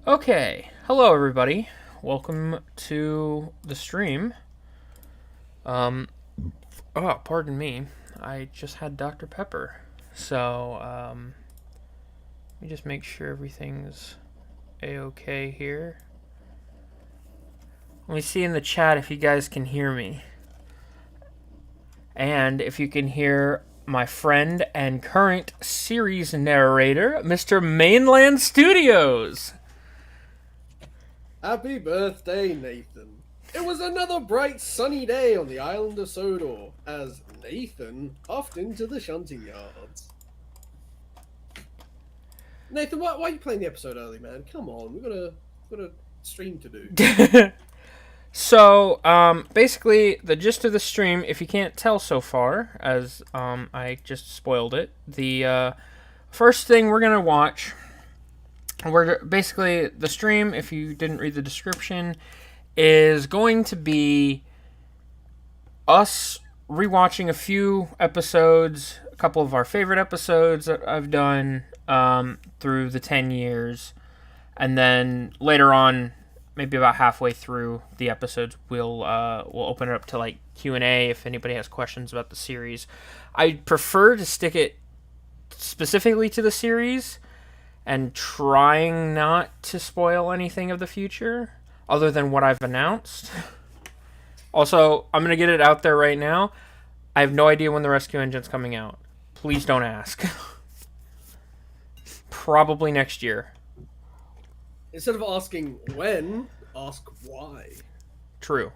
Okay, hello everybody. Welcome to the stream. Pardon me. I just had Dr. Pepper. So, let me just make sure everything's a-okay here. Let me see in the chat if you guys can hear me. And if you can hear my friend and current series narrator, Mr. Mainland Studios. Happy birthday, Nathan. It was another bright sunny day on the island of Sodor, as Nathan puffed into the shunting yards. Nathan, why are you playing the episode early, man? Come on, we've got a stream to do. So, basically, the gist of the stream, if you can't tell so far, as I just spoiled it, the first thing we're gonna watch, basically the stream, if you didn't read the description, is going to be us rewatching a few episodes, a couple of our favorite episodes that I've done through the 10 years, and then later on, maybe about halfway through the episodes, we'll open it up to like Q&A if anybody has questions about the series. I prefer to stick it specifically to the series and trying not to spoil anything of the future other than what I've announced. Also, I'm going to get it out there right now. I have no idea when the rescue engine's coming out. Please don't ask. Probably next year. Instead of asking when, ask why. True.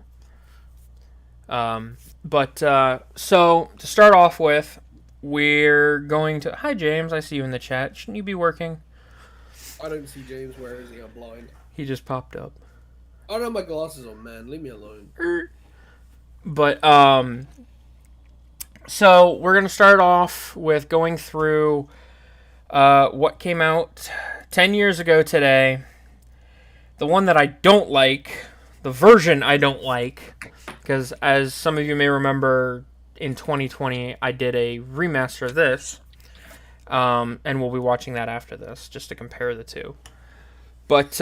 So to start off with, we're going to... Hi, James. I see you in the chat. Shouldn't you be working? I don't see James. Where is he? I'm blind. He just popped up. I don't have my glasses on, man. Leave me alone. But, so we're going to start off with going through what came out 10 years ago today. The one that I don't like, the version I don't like, because as some of you may remember, in 2020, I did a remaster of this, and we'll be watching that after this, just to compare the two. But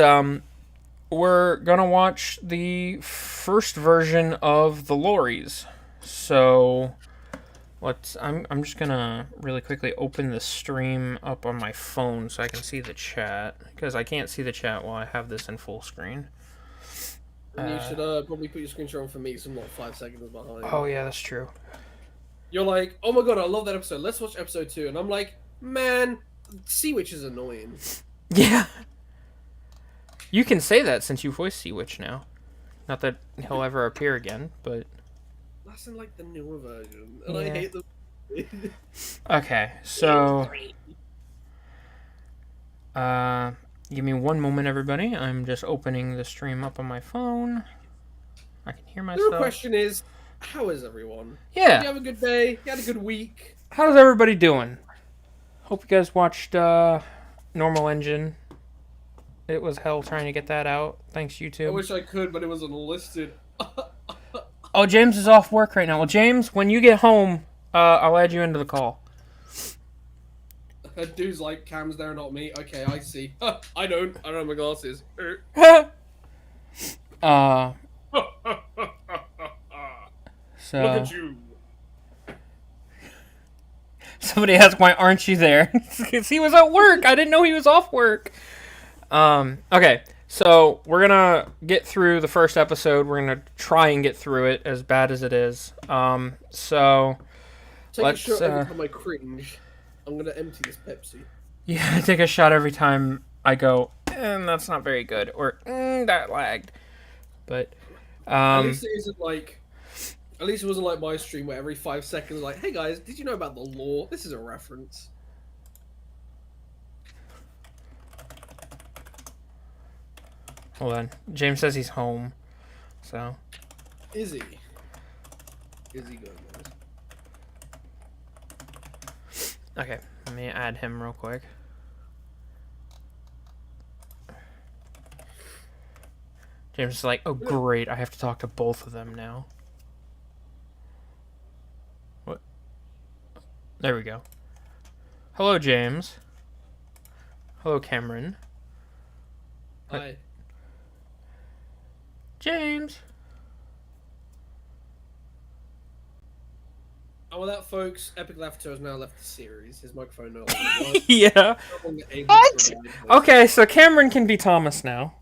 we're going to watch the first version of the Lorries. So I'm just going to really quickly open the stream up on my phone so I can see the chat, because I can't see the chat while I have this in full screen. And you should probably put your screen share on for me, so I'm not 5 seconds behind. Oh, yeah, that's true. You're like, oh my god, I love that episode. Let's watch episode 2. And I'm like, man, Sea Witch is annoying. Yeah. You can say that since you voice Sea Witch now. Not that he'll ever appear again, but... That's in, like, the newer version. And Yeah. I hate them. Okay, so... give me one moment, everybody. I'm just opening the stream up on my phone. I can hear The myself. real question is, how is everyone? Yeah. Did you have a good day? You had a good week? How's everybody doing? Hope you guys watched Normal Engine. It was hell trying to get that out. Thanks, YouTube. I wish I could, but it was unlisted. Oh, James is off work right now. Well, James, when you get home, I'll add you into the call. That dude's like, Cam's there, not me. Okay, I see. I don't have my glasses. So Look at you. somebody asked, why aren't you there? Because he was at work. I didn't know he was off work. Okay, so we're going to get through the first episode. We're going to try and get through it as bad as it is. So Take let's... a shot every time I cringe. I'm going to empty this Pepsi. Yeah, I take a shot every time I go, that's not very good. Or, that lagged. But, At least it isn't like... At least it wasn't like my stream where every 5 seconds like, hey guys, did you know about the law? This is a reference. Hold on. James says he's home. So. Is he? Is he good, guys? Okay, let me add him real quick. James is like, oh great, I have to talk to both of them now. What? There we go. Hello, James. Hello, Cameron. Hi. James. Oh, well, that, folks, Epic Laughter has now left the series. His microphone no longer works. Yeah. What? Okay, so Cameron can be Thomas now.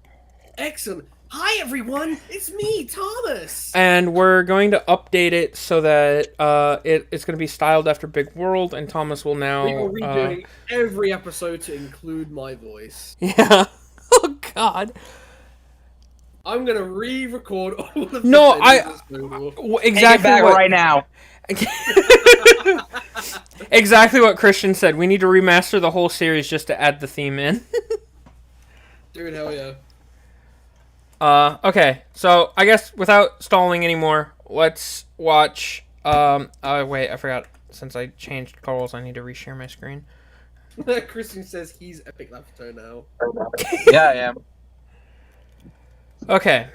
Excellent. Hi, everyone. It's me, Thomas. And we're going to update it so that it's going to be styled after Big World, and Thomas will now... We are redoing every episode to include my voice. Yeah. Oh, God. I'm going to re-record all of the exactly Take it back right now. Exactly what Christian said. We need to remaster the whole series just to add the theme in. Dude, hell yeah. Okay, so I guess without stalling anymore, let's watch. Wait, I forgot. Since I changed goals, I need to reshare my screen. Christian says he's Epic Laughter now. Yeah, I am. Okay.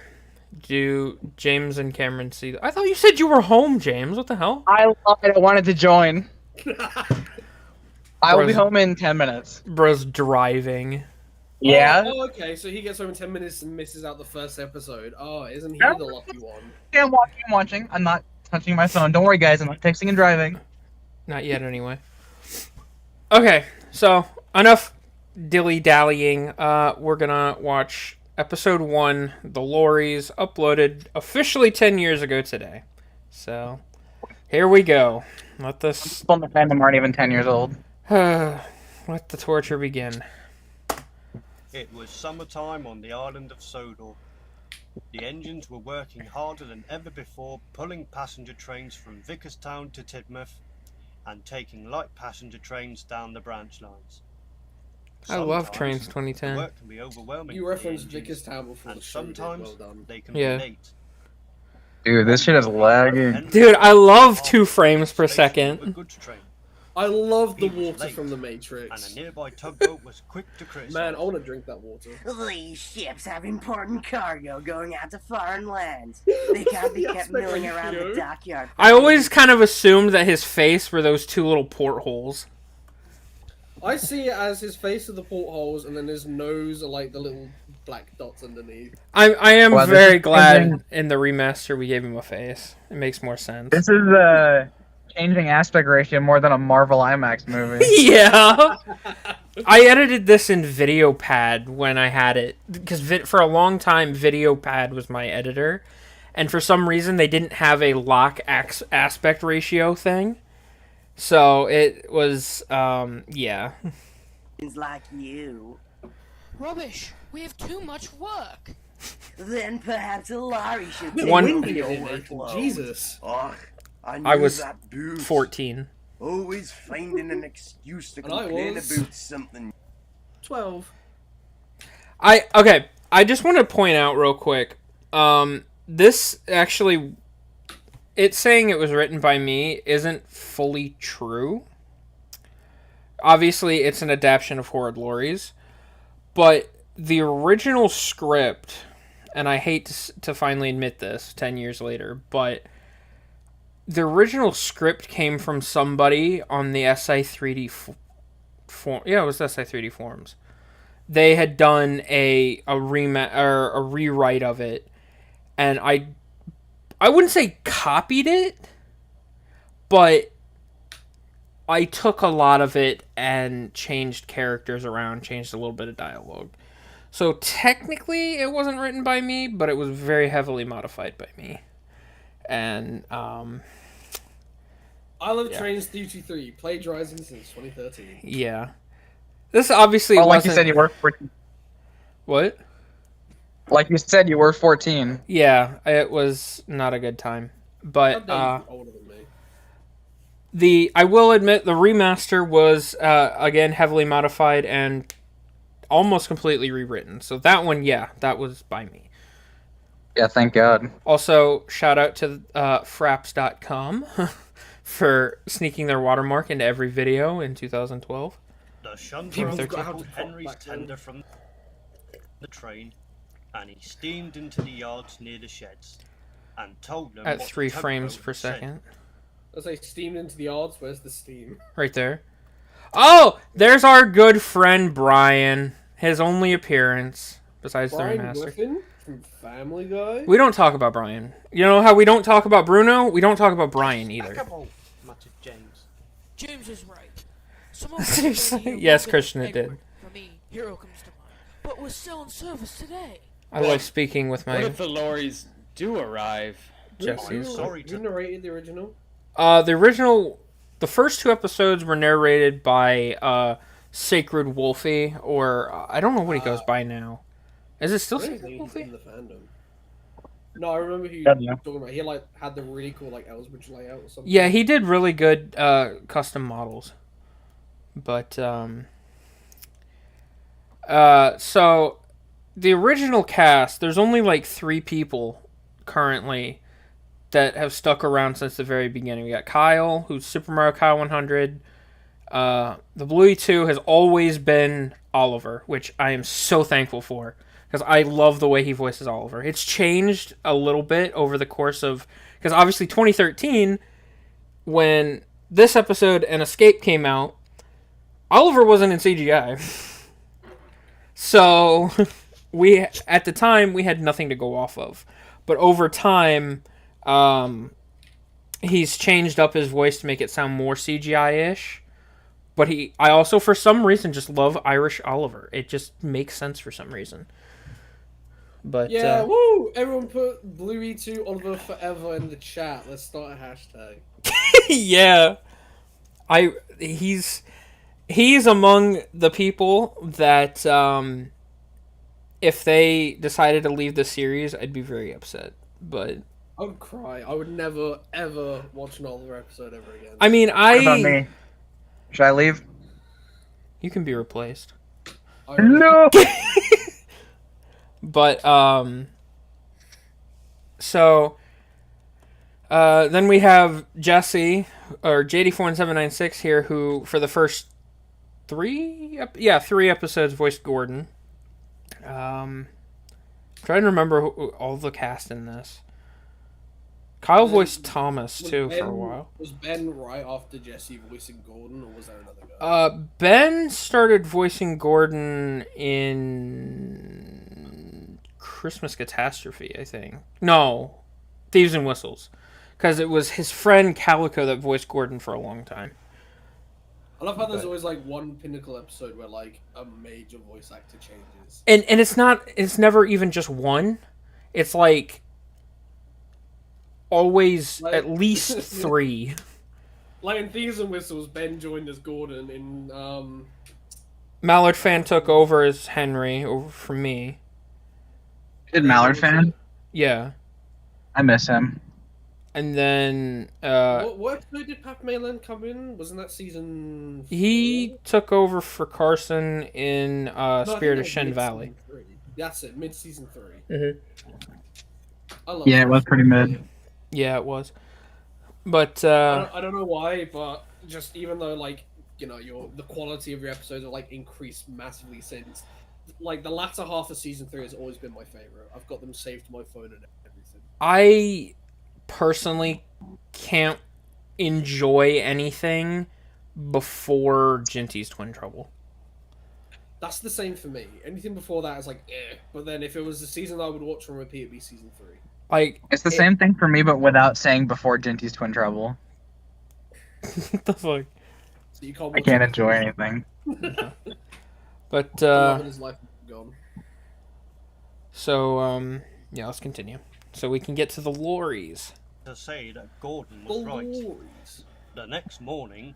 Do James and Cameron see? I thought you said you were home, James. What the hell? I lied. I wanted to join. I will be home in 10 minutes. Bro's driving. Yeah? Oh, okay, so he gets home in 10 minutes and misses out the first episode. Oh, isn't he Yeah. the lucky one? Yeah, I'm watching. I'm not touching my phone. Don't worry, guys. I'm not texting and driving. Not yet, anyway. Okay, so enough dilly-dallying. We're gonna watch episode 1, The Lorries, uploaded officially 10 years ago today. So, here we go. Let this... People in the fandom aren't even 10 years old. let the torture begin. It was summertime on the island of Sodor. The engines were working harder than ever before, pulling passenger trains from Vickerstown to Tidmouth and taking light passenger trains down the branch lines. I love Trainz The 2010. work can be overwhelming. You for the referenced engines, Vickerstown before and the show did. sometimes Well done. they can Yeah. be late. Dude, this shit is lagging. Dude, I love 2 frames per A second. goods train, I love the He was water late, from the and Matrix. a nearby tugboat was quick to criticize. Man, I want to drink that water. These ships have important cargo going out to foreign lands. They can't be The kept aspect milling around ratio. the dockyard. I always kind of assumed that his face were those 2 little portholes. I see it as his face are the portholes, and then his nose are like the little black dots underneath. I am Wow, this very is glad changing. in the remaster we gave him a face. It makes more sense. This is changing aspect ratio more than a Marvel IMAX movie. Yeah. I edited this in VideoPad when I had it, because for a long time VideoPad was my editor, and for some reason they didn't have a lock aspect ratio thing, so it was yeah. Things like you. Rubbish. We have too much work. Then perhaps a lorry should take One- over your workload. Jesus. Oh, I knew I was that dude. 14. Always finding an excuse to And I complain was- about something. 12. Okay, I just want to point out real quick. This actually, it's saying it was written by me isn't fully true. Obviously, it's an adaptation of Horrid Lorries, but the original script, and I hate to finally admit this 10 years later, but the original script came from somebody on the SI3D form. Yeah, it was SI3D forums. They had done a rewrite of it, and I wouldn't say copied it, but I took a lot of it and changed characters around, changed a little bit of dialogue. So technically it wasn't written by me, but it was very heavily modified by me. And I love Yeah. Trainz 323, plagiarizing since 2013. yeah. This obviously Well, like wasn't... you said, you were 14. What? Like you said, you were 14. Yeah, it was not a good time. But How older than me. I will admit the remaster was again heavily modified and almost completely rewritten. So that one, yeah, that was by me. Yeah, thank God. Also, shout out to fraps.com for sneaking their watermark into every video in 2012. The shunter People took got how to Henry's talk back then. tender from the train, and he steamed into the yards near the sheds, and told them At what 3 the frames tugboat per had said. second. As I steamed into the yards, where's the steam? Right there. Oh, there's our good friend Brian. His only appearance. besides the Brian remaster. Griffin from Family Guy. We don't talk about Brian. You know how we don't talk about Bruno? We don't talk about Brian either. Despicable, muttered James. James is right. Some of us Seriously? have been here Yes, longer Christian, than it did. Edward. For me, Hero comes to mind. But we're still in service today. I like speaking with What my if the Lorries do arrive? Jesse's. Who narrated the original? The first 2 episodes were narrated by Sacred Wolfie, or I don't know what he goes by now. Is it still I don't Sacred think he's Wolfie? in the fandom. No, I remember who Yeah. you're talking about. He like had the really cool like Ellsbridge layout or something. Yeah, he did really good custom models. But so the original cast, there's only like 3 people currently that have stuck around since the very beginning. We got Kyle, who's Super Mario Kyle 100. The Bluey 2 has always been Oliver, which I am so thankful for, because I love the way he voices Oliver. It's changed a little bit over the course of... Because obviously 2013, when this episode and Escape came out, Oliver wasn't in CGI. So, at the time, we had nothing to go off of. But over time... he's changed up his voice to make it sound more CGI-ish. But I also, for some reason, just love Irish Oliver. It just makes sense for some reason. But Yeah, woo! Everyone put Bluey 2 Oliver Forever in the chat. Let's start a hashtag. yeah, he's among the people that if they decided to leave the series, I'd be very upset. But I would cry. I would never, ever watch an Oliver episode ever again. I mean, What about me? Should I leave? You can be replaced. No. But so then we have Jesse or JD4796 here, who for the first 3 episodes voiced Gordon. Trying to remember all the cast in this. Kyle voiced Thomas too for a while. Was Ben right after Jesse voicing Gordon, or was there another guy? Ben started voicing Gordon in Christmas Catastrophe, I think. No, Thieves and Whistles, because it was his friend Calico that voiced Gordon for a long time. I love how there's always like one pinnacle episode where like a major voice actor changes. And it's never even just one. It's like always at least 3. Like in Thieves and Whistles, Ben joined as Gordon. In Mallard Fan took over as Henry over from me. Did Mallard fan? Yeah. I miss him. And then what episode did Pat Mayland come in? Wasn't that season 4? he took over for Carson in No, I think Spirit that of was Shen mid-season Valley. 3. That's it, mid-season 3. Mhm. I love Yeah, it that. was pretty mid. Yeah, it was. But I don't know why, but just even though like you know the quality of your episodes have like increased massively since like the latter half of season 3 has always been my favorite. I've got them saved to my phone and everything. I personally can't enjoy anything before Jinty's Twin Trouble. That's the same for me. Anything before that is like eh. But then if it was the season I would watch on repeat, it'd be season 3. Like It's the same thing for me, but without saying before Jinty's Twin Trouble. what the fuck? So you can't I watch can't it enjoy before. anything. But The love in his life is gone. so yeah, let's continue. So we can get to the Lorries. To say that Gordon The was right. Lorries. The next morning,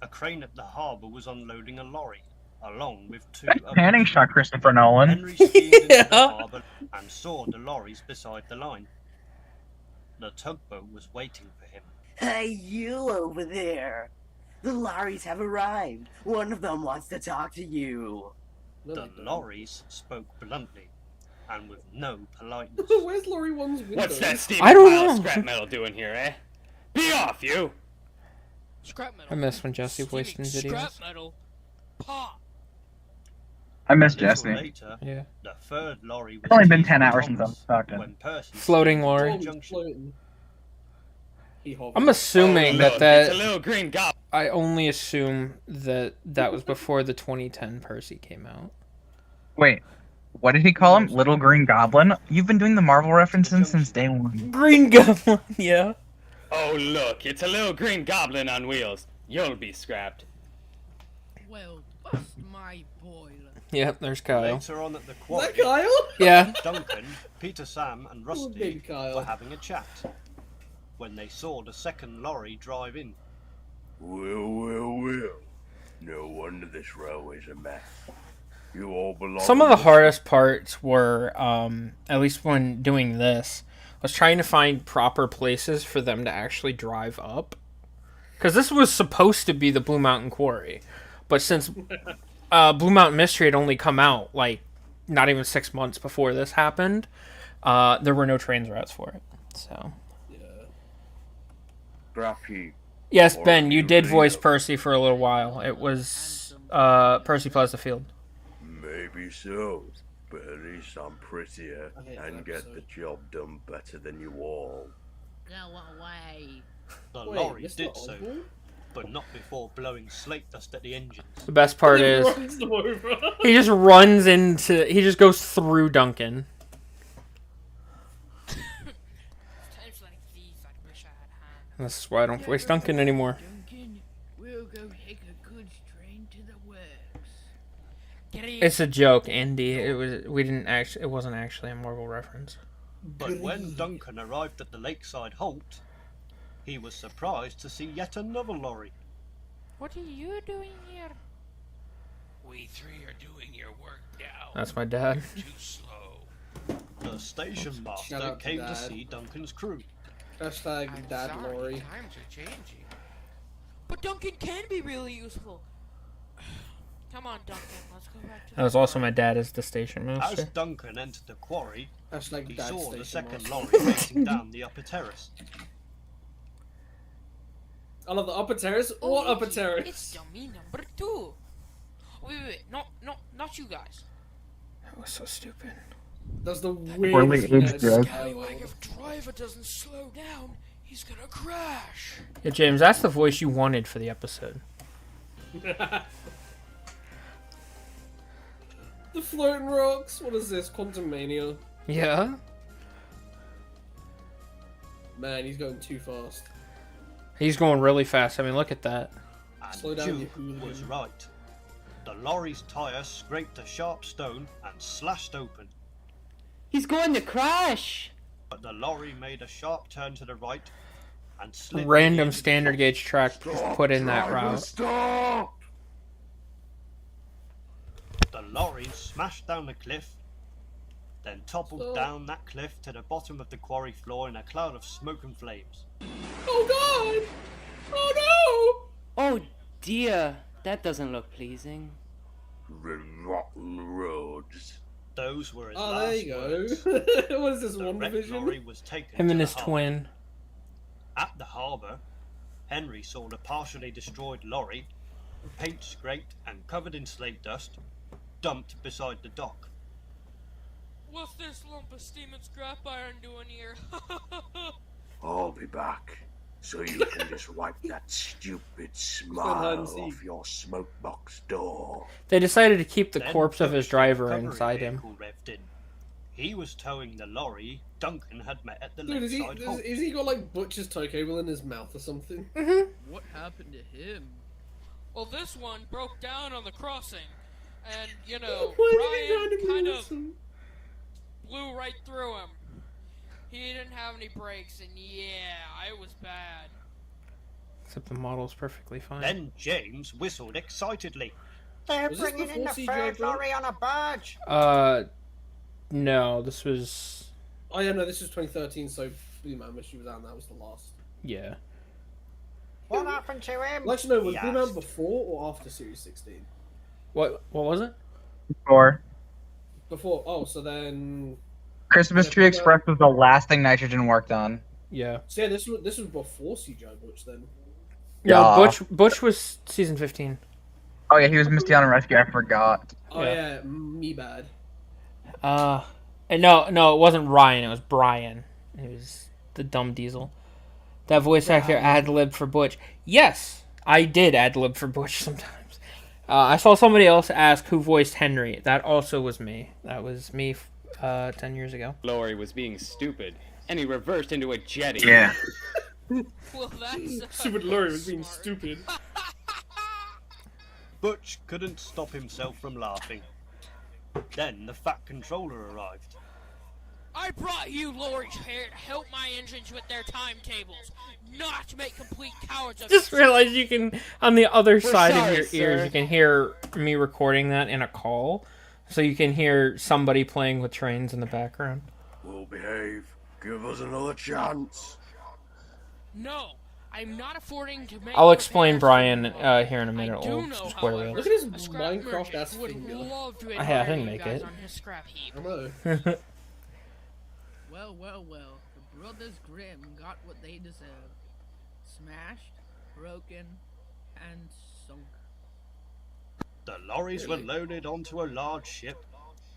a crane at the harbour was unloading a lorry, along with 2 That others. panning shot, Christopher Nolan. Henry steered into Yeah. the harbour and saw the lorries beside the line. The tugboat was waiting for him. Hey, you over there. The lorries have arrived. One of them wants to talk to you. No, The they don't. lorries spoke bluntly and with no politeness. Where's Lorry 1's window? What's that steaming I don't pile of know. scrap metal doing here, eh? Be off, you! Scrap metal. I miss when Jesse voiced in Steaming videos. Scrap metal. Pop. I miss A little Jesse. later, Yeah. the third lorry was It's only been teasing 10 hours since Thomas I've talked to him. when Percy Floating steered lorry. into Always the junction. floating. He hovers. I'm assuming Oh, look, that it's a little green goblin. I only assume that was before the 2010 Percy came out. Wait, What did he call him? Little Green Goblin? You've been doing the Marvel references since day one. Green Goblin, yeah. Oh, look, it's a little green goblin on wheels. You'll be scrapped. Well, bust my boiler. Yep, there's Kyle. Later on at the Is quarry, that Kyle? Yeah. Duncan, Peter, Sam, and Oh, Rusty baby Kyle. were having a chat when they saw the second lorry drive in. Well. No wonder this railway's a mess. You all belong. Some of the hardest parts were, at least when doing this, was trying to find proper places for them to actually drive up. Because this was supposed to be the Blue Mountain Quarry. But since Blue Mountain Mystery had only come out, like, not even 6 months before this happened, there were no trains routes for it. So. Scrappy. Yes, Or Ben, you you did voice Leo. Percy for a little while. It was Percy Pleasanfield. Maybe so, but at least I'm prettier I hate that and get episode. the job done better than you all. Go away. The Wait, lorry Mr. did so, Osborne? but not before blowing slate dust at the engines. The best part is Runs them over. he just runs into. He just goes through Duncan. Times like these, I wish I had hand. And this is why I don't voice Duncan anymore. Duncan, we'll go take a goods train to the works. Get it? It's a joke, Andy. It was. We didn't actually. It wasn't actually a Marvel reference. But when Duncan arrived at the lakeside halt, he was surprised to see yet another lorry. What are you doing here? We three are doing your work now. That's my dad. Too slow. The station Shout master out to came to Dad. see Duncan's crew. Hashtag Dad Lorry. Times are changing. But Duncan can be really useful. Come on, Duncan. Let's go back to That was also my dad as the station As master. Duncan entered the quarry, Hashtag he Dad saw Station the second Master. lorry racing down the upper terrace. I love the upper terrace. What upper Wiki, terrace? It's dummy number 2. Wait. Not you guys. That was so stupid. That's the Poorly weirdest aged joke. Scallywag, if driver doesn't slow down, he's gonna crash. Yeah, James, that's the voice you wanted for the episode. The floating rocks. What is this? Quantum Mania. Yeah. Man, he's going too fast. He's going really fast. I mean, look at that. And Slow down, you Duke hooligan. was right. The lorry's tyre scraped a sharp stone and slashed open. He's going to crash! But the lorry made a sharp turn to the right and slid. Random standard gauge track put in that route. Stop! The lorry smashed down the cliff, then toppled Stop. down that cliff to the bottom of the quarry floor in a cloud of smoke and flames. Oh God! Oh Oh dear, that doesn't look pleasing. Rotten roads. Those were his no! Oh, last there you words. go. What is this? The One wrecked division? lorry was taken Him to and the his harbour. twin. At the harbour, Henry saw the partially destroyed lorry, paint scraped and covered in slate dust, dumped beside the dock. What's this lump of steam and scrap iron doing here? I'll be back, so you can just wipe that stupid smile off your smokebox door. They decided to keep the Then corpse of his Cook's driver recovery inside him. vehicle revved in. He was towing the lorry Duncan had met at the Dude, lakeside halt. is he got like Butcher's tow cable in his mouth or something? What happened to him? Well, this one broke down on the crossing, and you know, Why did he Ryan randomly kind of listen? blew right through him. He didn't have any brakes, and yeah, it was bad. Except the model's perfectly fine. Then James whistled excitedly. They're Was this bringing in before the CJ third broke? lorry on a barge. No, this was. Oh yeah, no, this was 2013, so Blue Mountain Mystery was out, and that was the last. Yeah. What happened to him? Well, actually, no, was he Blue Mountain asked. before or after Series 16? What was it? Or Before. Oh, so then. Christmas Yeah, Tree but, Express was the last thing Nitrogen worked on. Yeah. So yeah, this was before CJ Butch then. No, Yeah. Butch was season 15. Oh yeah, he was Misty on a Rescue. I forgot. Oh Yeah. yeah, me bad. And no, it wasn't Ryan. It was Brian. It was the dumb diesel. That voice actor ad-libbed for Butch. Yes, I did ad-lib for Butch sometimes. I saw somebody else ask who voiced Henry. That also was me. That was me 10 years ago. Lorry was being stupid, and he reversed into a jetty. Yeah. Well, that's Stupid Lorry was being stupid. Butch couldn't stop himself from laughing. Then the Fat Controller arrived. I brought you lorries here to help my engines with their timetables, not to make complete cowards of Just you. realized you can, on the other side sorry, of your ears, sir. you can hear me recording that in a call. So you can hear somebody playing with trains in the background. We'll behave. Give us another chance. No, I'm not affording to make. I'll explain repairs Brian for you. here in a minute. I do We'll know, square however, it. Look at his a scrap Minecraft merchant ass would finger. love to I admire didn't you make guys it. on his scrap heap. I know. Well, well, well. The Brothers Grimm got what they deserved. Smashed, broken, and sunk. The lorries were loaded onto a large ship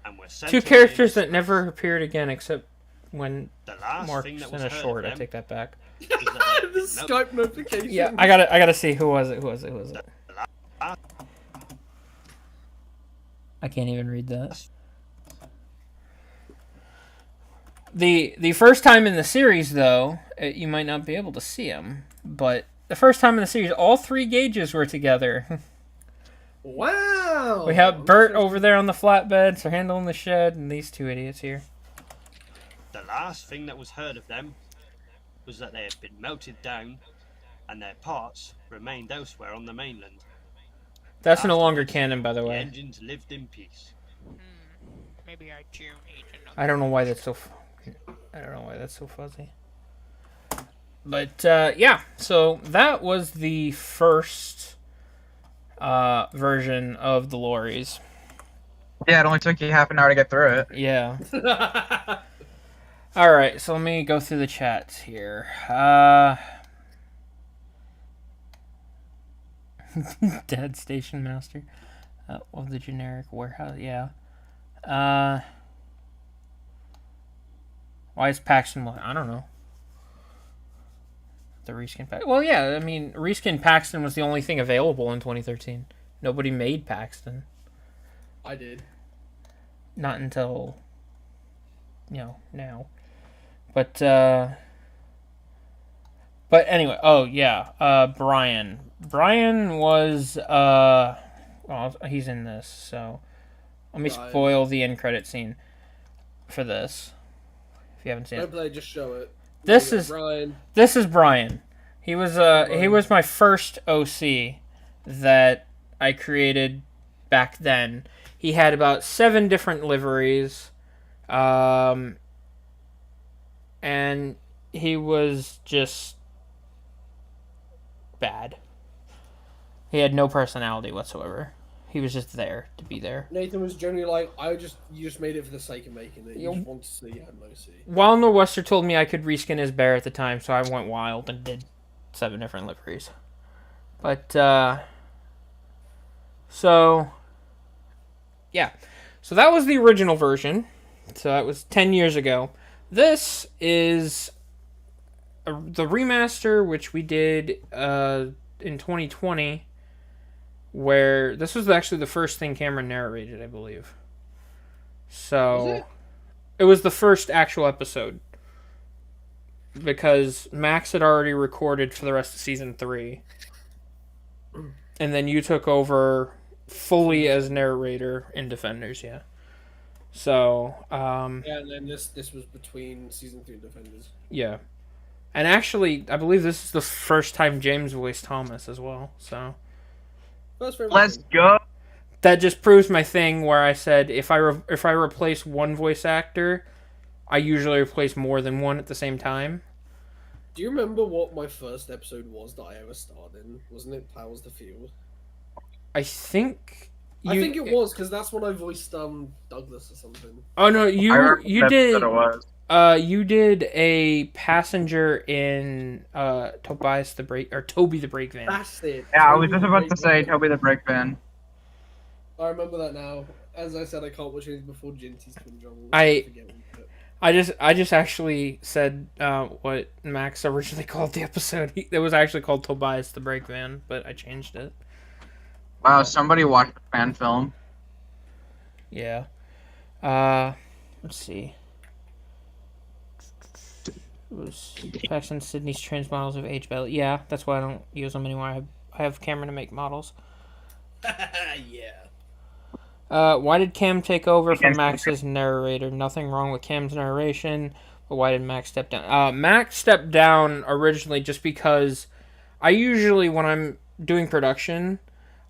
and were sent Two away characters in that never appeared again except when The last Mark's thing that in was a heard short. of I them take that back. was that The they- Skype notification. Yeah, I gotta see who was it. I can't even read that. The first time in the series, though, you might not be able to see him, but the first time in the series, all three gauges were together. Wow. We have Bert over there on the flatbed, so handling the shed, and these two idiots here. The last thing that was heard of them was that they had been melted down and their parts remained elsewhere on the mainland. That's no longer canon, by the The way. engines lived in peace. Maybe I do need to know. I don't know why that's so. I don't know why that's so fuzzy. But yeah, so that was the first version of the Lorries. Yeah, it only took you half an hour to get through it. Yeah. All right, so let me go through the chats here. Dead Station Master of the generic warehouse. Yeah. Why is Paxton? I don't know. The reskin pack. Well, yeah. I mean, reskin Paxton was the only thing available in 2013. Nobody made Paxton. I did. Not until, now. But anyway, oh yeah, Brian. Brian was well, he's in this, so let me Brian. spoil the end credit scene for this. If you haven't seen Don't it. play, just show it. This There you is go, Brian. This is Brian. He was he was my first OC that I created back then. He had about 7 different liveries. And he was just bad. He had no personality whatsoever. He was just there to be there. Nathan was generally like, you just made it for the sake of making it. You Yeah. just wanted to see you had no see. Wild Nor'Wester told me I could reskin his bear at the time, so I went wild and did 7 different liveries. But, so, yeah. So that was the original version. So that was 10 years ago. This is the remaster, which we did in 2020, where this was actually the first thing Cameron narrated, I believe. So it was the first actual episode, because Max had already recorded for the rest of season 3, and then you took over fully as narrator in Defenders, yeah. So, Yeah, and then this was between season 3 and Defenders. yeah. And actually, I believe this is the first time James voiced Thomas as well, so. Let's go. That just proves my thing where I said if I replace one voice actor, I usually replace more than one at the same time. Do you remember what my first episode was that I ever starred in? Wasn't it Powers the Field? I think I think it was, because that's when I voiced Douglas or something. Oh no, I remember you that did. it was. You did a passenger in Toby the Brake Van. That's it. Yeah, I was just about to say Toby the Brake Van. I remember that now. As I said, I can't watch anything before Ginty's Twin Jungle. I forget what we put. I just actually said what Max originally called the episode. It was actually called Tobias the Brake Van, but I changed it. Wow, somebody watched the fan film. Yeah. Let's see. It was Paxton Sydney's Trainz models of age value. Yeah, that's why I don't use them anymore. I have Cameron to make models. Yeah. Why did Cam take over from Max's narrator? Nothing wrong with Cam's narration, but why did Max step down? Max stepped down originally just because I usually, when I'm doing production,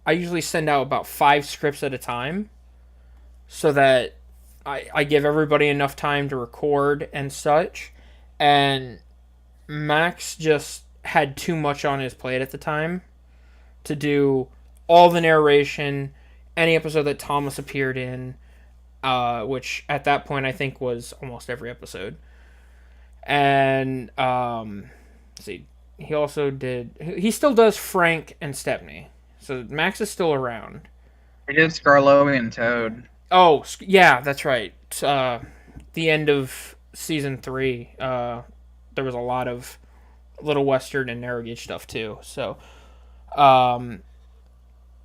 I usually send out about 5 scripts at a time so that I give everybody enough time to record and such. And Max just had too much on his plate at the time to do all the narration, any episode that Thomas appeared in, which at that point I think was almost every episode. And let's see, he still does Frank and Stepney, so Max is still around. He did Scarlowi and Toad. Oh yeah, that's right. The end of season 3, there was a lot of Little Western and narrow gauge stuff too.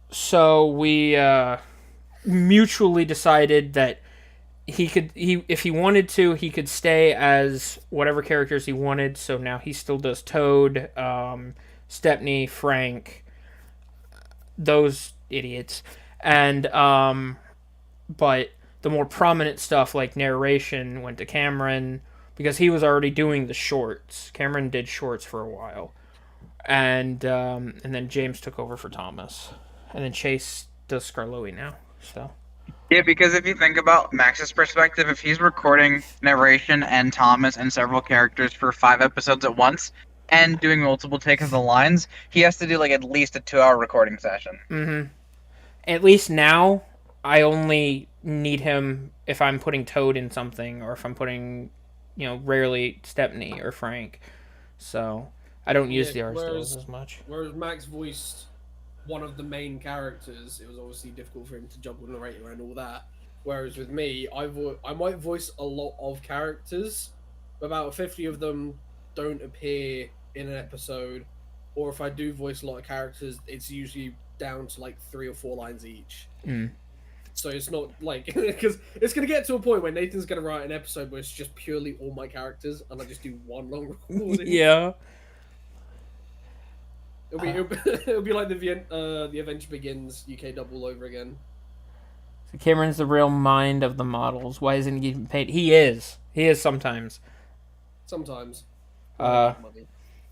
So we mutually decided that if he wanted to, he could stay as whatever characters he wanted. So now he still does Toad, Stepney, Frank, those idiots, and but the more prominent stuff like narration went to Cameron because he was already doing the shorts. Cameron did shorts for a while, and then James took over for Thomas. And then Chase does Scarlowi now, so. Yeah, because if you think about Max's perspective, if he's recording narration and Thomas and several characters for 5 episodes at once and doing multiple takes of the lines, he has to do like at least a 2-hour recording session. Mm-hmm. At least now, I only need him if I'm putting Toad in something or if I'm putting, rarely Stepney or Frank. So I don't use the art styles as much. Whereas Max voiced one of the main characters, it was obviously difficult for him to juggle narrator and all that. Whereas with me, I might voice a lot of characters, but about 50 of them don't appear in an episode, or if I do voice a lot of characters, it's usually down to like 3 or 4 lines each. Mm. So it's not like, because it's going to get to a point where Nathan's going to write an episode where it's just purely all my characters, and I just do one long recording. Yeah. It'll be like the Adventure Begins UK double over again. So Cameron's the real mind of the models. Why isn't he getting paid? He is. He is sometimes. Sometimes.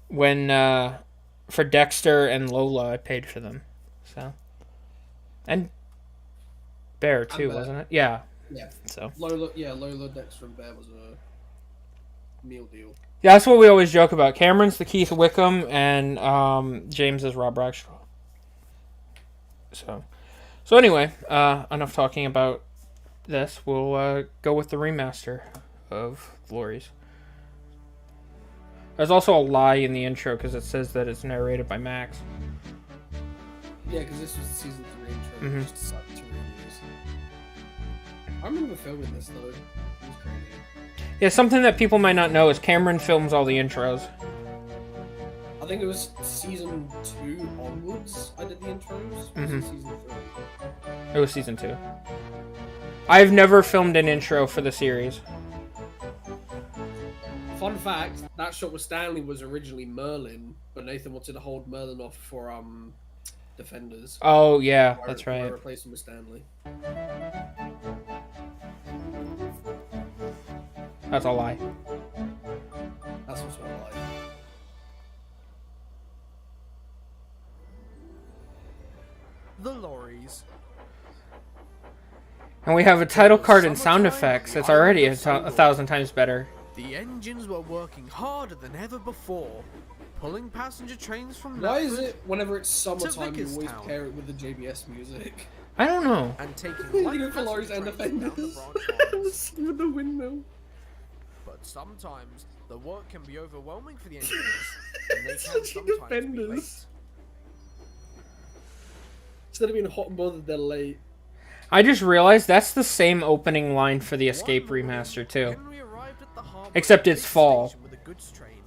When for Dexter and Lola, I paid for them. So. And Bear too, wasn't it? Yeah. Yeah. So. Lola, Dexter, and Bear was a meal deal. Yeah, that's what we always joke about. Cameron's the Keith Wickham, and James is Rob Ragshaw. So anyway, enough talking about this. We'll go with the remaster of Lorries. There's also a lie in the intro because it says that it's narrated by Max. Yeah, because this was the season 3 intro. Mm-hmm. Just decided to reuse. I remember filming this though. It was crazy. Yeah, something that people might not know is Cameron films all the intros. I think it was season 2 onwards I did the intros. Mm-hmm. Season 3. It was season 2. I've never filmed an intro for the series. Fun fact, that shot with Stanley was originally Merlin, but Nathan wanted to hold Merlin off for Defenders. Oh, yeah, that's right. I replaced him with Stanley. That's a lie. That's what's not a lie. The Lorries. And we have a title card and sound effects. It's already a 1,000 times better. The engines were working harder than ever before, pulling passenger trains from Why is it whenever it's summertime you always Vickerstown. pair it with the JBS music? I don't know. And taking You go for Lorries and Defenders. With the windmill. But sometimes the work can be overwhelming for the engineers, and they can Such sometimes be Defenders. late. Instead of being hot and bothered, they're late. I just realized that's the same opening line for the Escape remaster too. Henry arrived at the harbor Except at it's the fall. station with a goods train.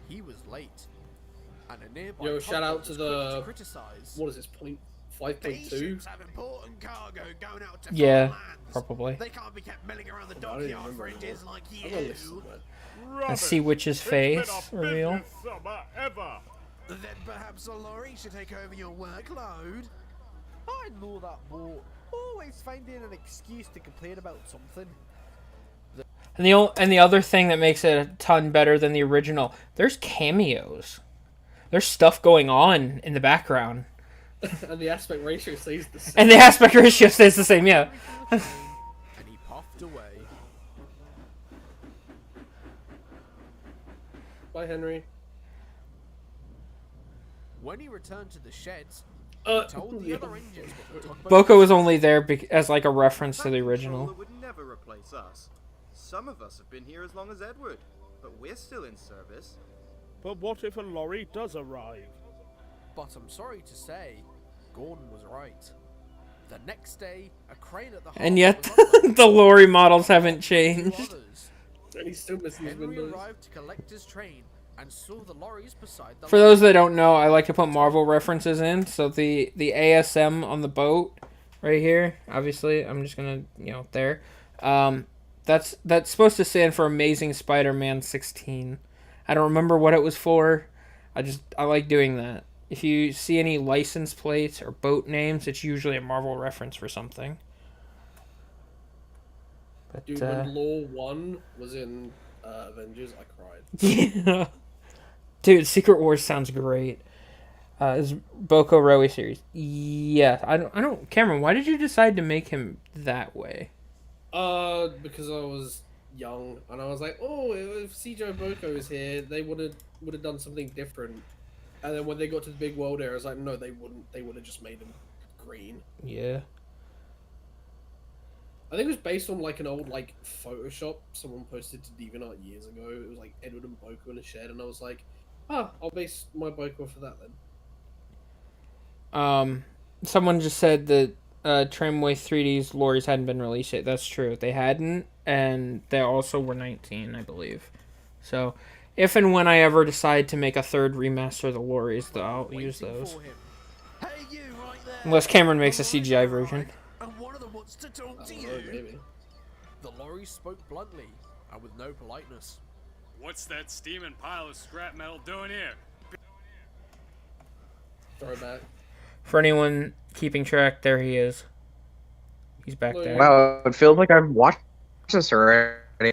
He was late. And a nearby Yo, shout out to public was quick the criticize. what is this, 5.2. Have important cargo going out to Yeah, foreign lands. probably. They can't be kept milling around the I don't dockyard remember for ages anymore. like I'm gonna listen you. to that. A Sea Witch's face reveal. Then perhaps a lorry should take over your workload. I know that boat. Always finding an excuse to complain about something. And the other thing that makes it a ton better than the original, there's cameos. There's stuff going on in the background. And the aspect ratio stays the same. And the aspect ratio stays the same, yeah. And he puffed away. Bye, Henry. When he returned to the sheds, He told the other engines what the tugboat Boko was only there as like a reference to the original. would never replace us. Some of us have been here as long as Edward, but we're still in service. But what if a lorry does arrive? But I'm sorry to say, Gordon was right. The next day, a crane at the And yet, the lorry models haven't changed. And he's still missing his Henry windows. arrived to collect his train and saw the lorries beside the For those that don't know, I like to put Marvel references in. So the ASM on the boat right here, obviously, I'm just gonna, there. That's supposed to stand for Amazing Spider-Man 16. I don't remember what it was for. I like doing that. If you see any license plates or boat names, it's usually a Marvel reference for something. But, Dude, when Law 1 was in Avengers, I cried. Yeah. Dude, Secret Wars sounds great. Is Boko Rowie series? Yeah, I don't. Cameron, why did you decide to make him that way? Because I was young and I was like, oh, if CJ Boko is here, they would have done something different. And then when they got to the big world era, I was like, no, they wouldn't. They would have just made him green. Yeah. I think it was based on like an old like Photoshop someone posted to DeviantArt years ago. It was like Edward and Boko in a shed, and I was like, I'll base my Boko for that then. Someone just said that Tramway 3D's Lorries hadn't been released yet. That's true. They hadn't, and they also were 19, I believe. So, if and when I ever decide to make a third remaster of the Lorries, I'll use those. Hey, you right there. Unless Cameron makes a CGI version. And one of them wants to talk to you. Maybe. The lorry spoke bluntly and with no politeness. What's that steaming pile of scrap metal doing here? Throwback. For anyone keeping track, there he is. He's back there. Wow, it feels like I've watched this already.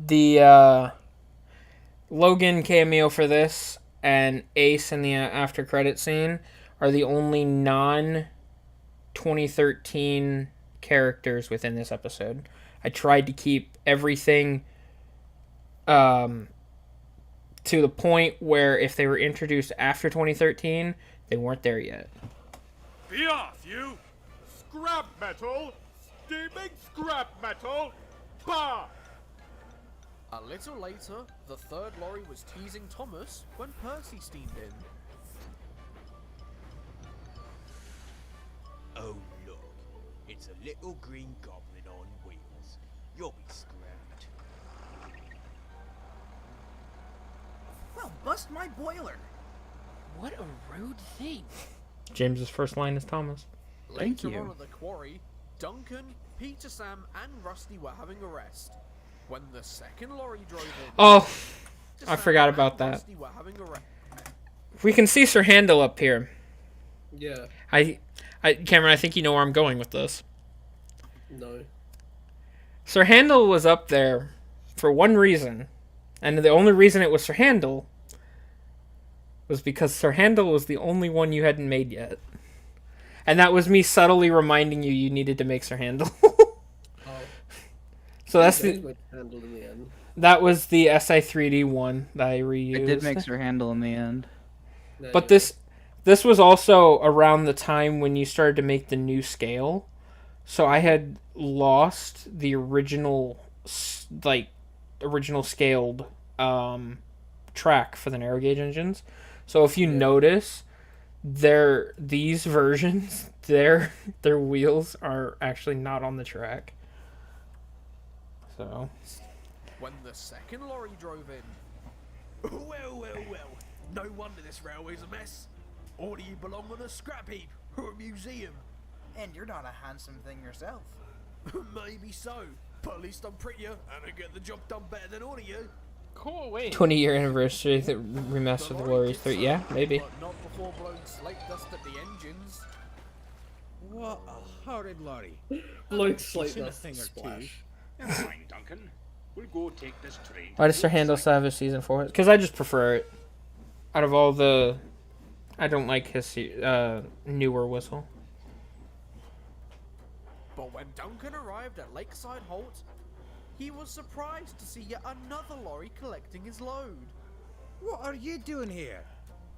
The Logan cameo for this and Ace in the after credit scene are the only non-2013 characters within this episode. I tried to keep everything to the point where if they were introduced after 2013, they weren't there yet. Be off, you! Scrap metal! Steaming scrap metal! Bah! A little later, the third lorry was teasing Thomas when Percy steamed in. Oh look, it's a little green goblin on wheels. You'll be scrapped. Well, bust my boiler. What a rude thing. James's first line is Thomas. Later on at the quarry, Duncan, Peter Sam, and Rusty were having a rest. When the second lorry drove in... Oh, I forgot about that. Rusty were having a rest. We can see Sir Handel up here. Yeah. Cameron, I think you know where I'm going with this. No. Sir Handel was up there for one reason, and the only reason it was Sir Handel was because Sir Handel was the only one you hadn't made yet. And that was me subtly reminding you needed to make Sir Handel. So that's the handle in the end. That was the SI3D one that I reused. It did make Sir Handel in the end. But this was also around the time when you started to make the new scale. So I had lost the original scaled track for the narrow gauge engines. So if you notice, these versions, their wheels are actually not on the track. So When the second lorry drove in... Well, No wonder this railway's a mess. Or do you belong on a scrap heap or a museum? And you're not a handsome thing yourself. Maybe so, but at least I'm prettier and I get the job done better than all of you. Cool, wait. 20-year anniversary that remastered the Lorries 3. Yeah, maybe. But not before blowing slate dust at the engines. What a horrid lorry. Blowing slate Seen a dust. thing or two. Splash. Never mind, Duncan. We'll go take this train. Why does Sir handle Savage Season 4? Because I just prefer it. Out of all the... I don't like his newer whistle. But when Duncan arrived at Lakeside Halt, he was surprised to see yet another lorry collecting his load. What are you doing here?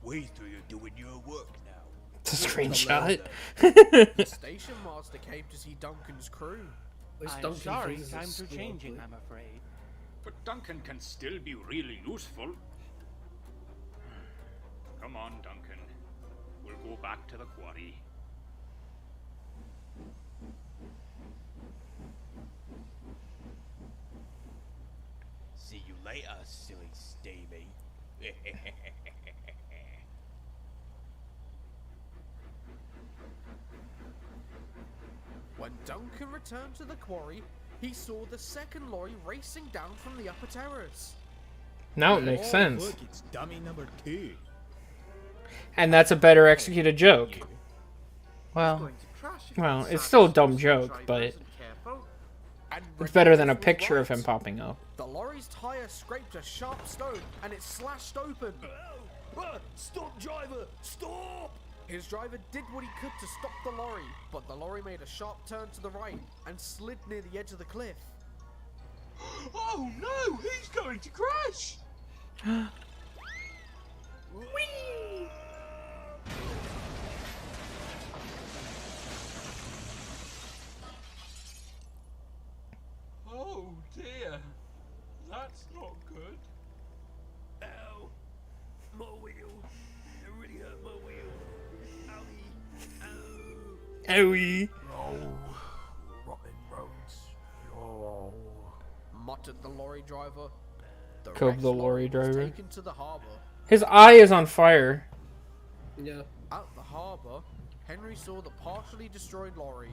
We thought you were doing your work now. It's a screenshot. The station master came to see Duncan's crew. I'm sorry, times are changing, I'm afraid. But Duncan can still be really useful. Come on, Duncan. We'll go back to the quarry. See you later, silly Stevie. When Duncan returned to the quarry, he saw the second lorry racing down from the upper terrace. Now it makes sense. Look, it's dummy number 2. And that's a better executed joke. Well, it's still a dumb joke, but it's better than a picture of him popping up. The lorry's tire scraped a sharp stone and it slashed open. Stop, driver! Stop! His driver did what he could to stop the lorry, but the lorry made a sharp turn to the right and slid near the edge of the cliff. Oh no! He's going to crash! Whee! Oh dear. That's not good. Ow. My wheel. It really hurt my wheel. Owie. Ow. Owie. Oh. Rotten roads. Oh. Muttered the lorry driver. Killed the lorry driver. Taken to the harbor. His eye is on fire. Yeah. At the harbor, Henry saw the partially destroyed lorry,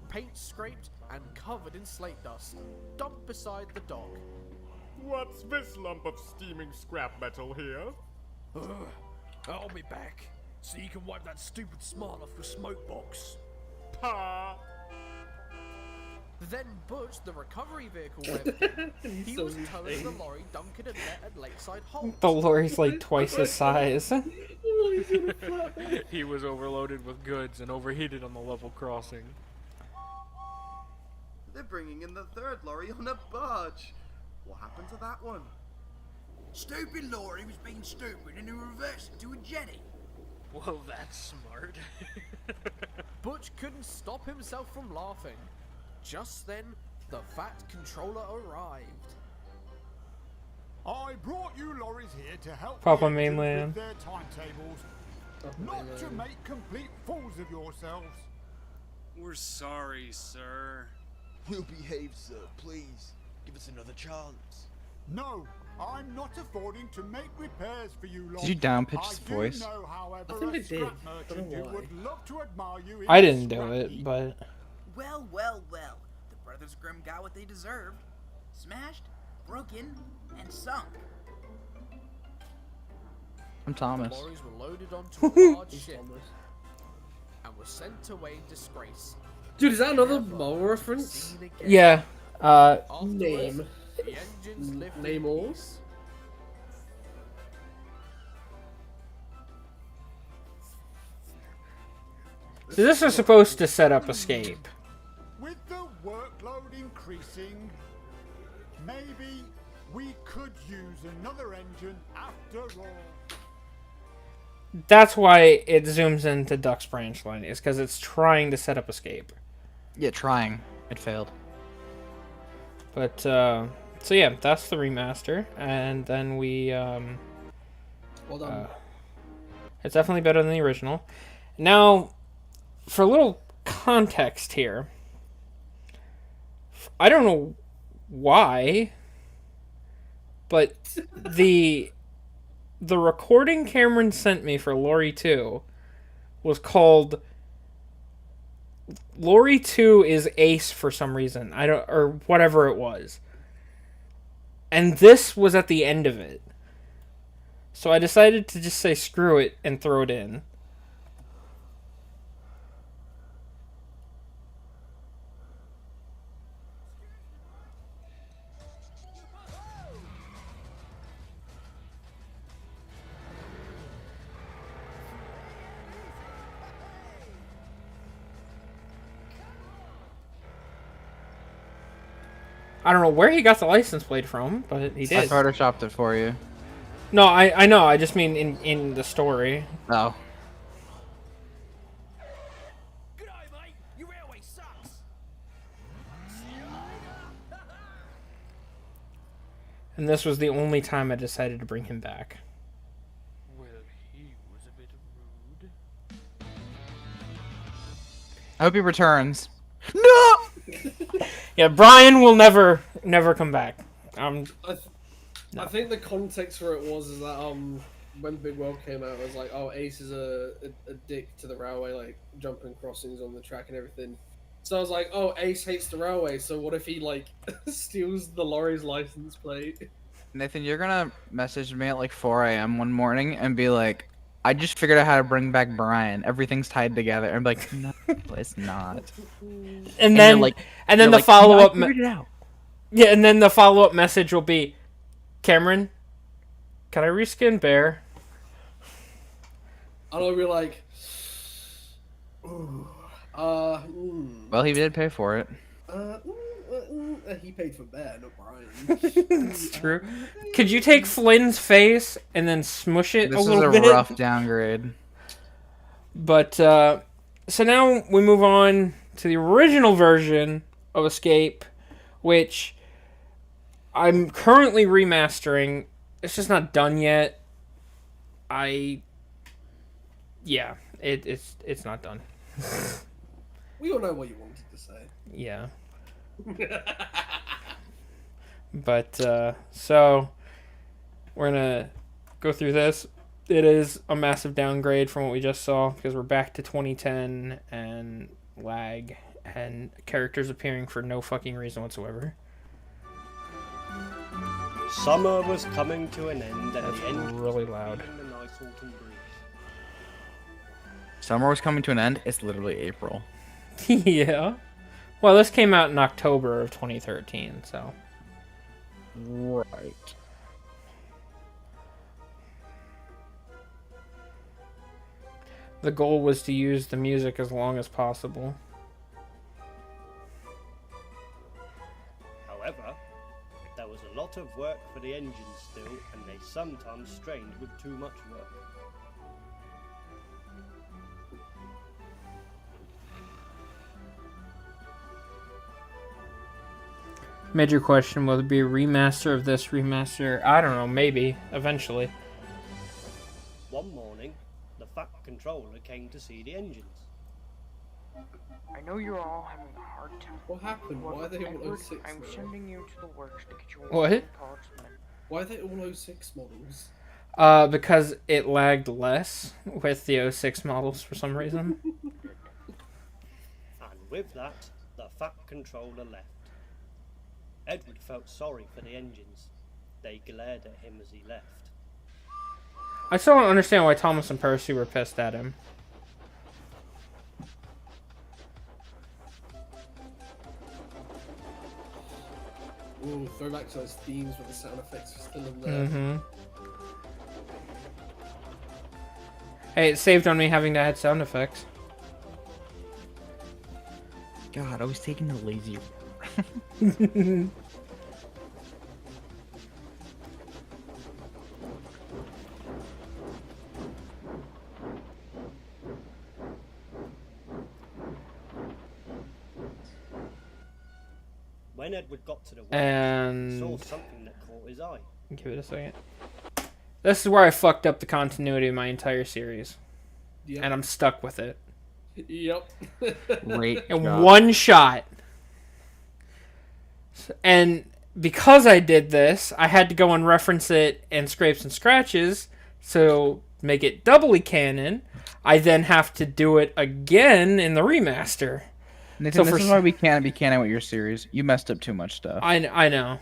paint scraped and covered in slate dust, dumped beside the dock. What's this lump of steaming scrap metal here? I'll be back, so you can wipe that stupid smile off your smoke box. Pa! Then Butch, the recovery vehicle, went. He was towing the lorry Duncan had met at Lakeside Halt. The lorry's like twice his size. He was overloaded with goods and overheated on the level crossing. They're bringing in the third lorry on a barge. What happened to that one? Stupid lorry was being stupid and he reversed into a jetty. Well, that's smart. Butch couldn't stop himself from laughing. Just then, the fat controller arrived. I brought you lorries here to help Papa the engines Mainland. with their timetables, not to make complete fools of yourselves. We're sorry, sir. We'll behave, sir. Please, give us another chance. No, I'm not affording to make repairs for you lot. Did you downpitch his I do voice? know, however, I think a I did. scrap I don't merchant know who why. would love to admire you in I his didn't do scrap it, heap. but Well, well, well. The Brothers Grimm got what they deserved. Smashed, broken, and sunk. I'm Thomas. The lorries were loaded onto a large ship and were sent away in disgrace. Dude, is that another Mole reference? Seen again. yeah. Afterwards, Name. the engines lifted Name in all? peace. So this is supposed to set up escape. With the workload increasing, maybe we could use another engine after all. That's why it zooms into Duck's branch line, is because it's trying to set up escape. Yeah, trying. It failed. But, so yeah, that's the remaster. And then we, Well done. it's definitely better than the original. Now, for a little context here, I don't know why, but the the recording Cameron sent me for Lorry 2 was called Lorry 2 is Ace for some reason. Or whatever it was. And this was at the end of it. So I decided to just say screw it and throw it in. I don't know where he got the license plate from, but he did. I photoshopped it for you. No, I know. I just mean in the story. Oh. And this was the only time I decided to bring him back. Well, he was a bit rude. I hope he returns. No! Yeah, Brian will never come back. I think the context for it was that when Big World came out, it was like, oh, Ace is a dick to the railway, like jumping crossings on the track and everything. So I was like, oh, Ace hates the railway, so what if he like steals the Lorry's license plate? Nathan, you're gonna message me at like 4 a.m. one morning and be like, I just figured out how to bring back Brian. Everything's tied together. I'm like, no, it's not. And then the follow up. Yeah, and then the follow up message will be, Cameron, can I reskin Bear? And I'll be like, Well, he did pay for it. He paid for Bear, not Brian. It's true. Could you take Flynn's face and then smush it a little bit? This is a rough downgrade. But, so now we move on to the original version of Escape, which I'm currently remastering. It's just not done yet. Yeah, it's not done. We all know what you wanted to say. Yeah. But, so, we're gonna go through this. It is a massive downgrade from what we just saw, because we're back to 2010, and lag, and characters appearing for no fucking reason whatsoever. Summer was coming to an end, and That's the end really loud. in the nice autumn breeze. Summer was coming to an end. It's literally April. Yeah. Well, this came out in October of 2013, so. Right. The goal was to use the music as long as possible. However, there was a lot of work for the engines still, and they sometimes strained with too much work. Major question, will there be a remaster of this remaster? I don't know, maybe, eventually. One morning, the Fat Controller came to see the engines. I know you're all having a hard time. What happened? Why are they all 06? I'm sending you to the works to get you What? Why are they all 06 models? Because it lagged less with the 06 models for some reason. And with that, the Fat Controller left. Edward felt sorry for the engines. They glared at him as he left. I still don't understand why Thomas and Percy were pissed at him. Ooh, throwback to those themes with the sound effects are still in there. Mm-hmm. Hey, it saved on me having to add sound effects. God, I was taking the lazy. When Edward got to the works, And he saw something that caught his eye. give it a second. This is where I fucked up the continuity of my entire series. Yep. And I'm stuck with it. Yep. Great. In job. one shot. And because I did this, I had to go and reference it in Scrapes and Scratches So make it doubly canon, I then have to do it again in the remaster. Nathan, this is why we can't be canon with your series. You messed up too much stuff. I know.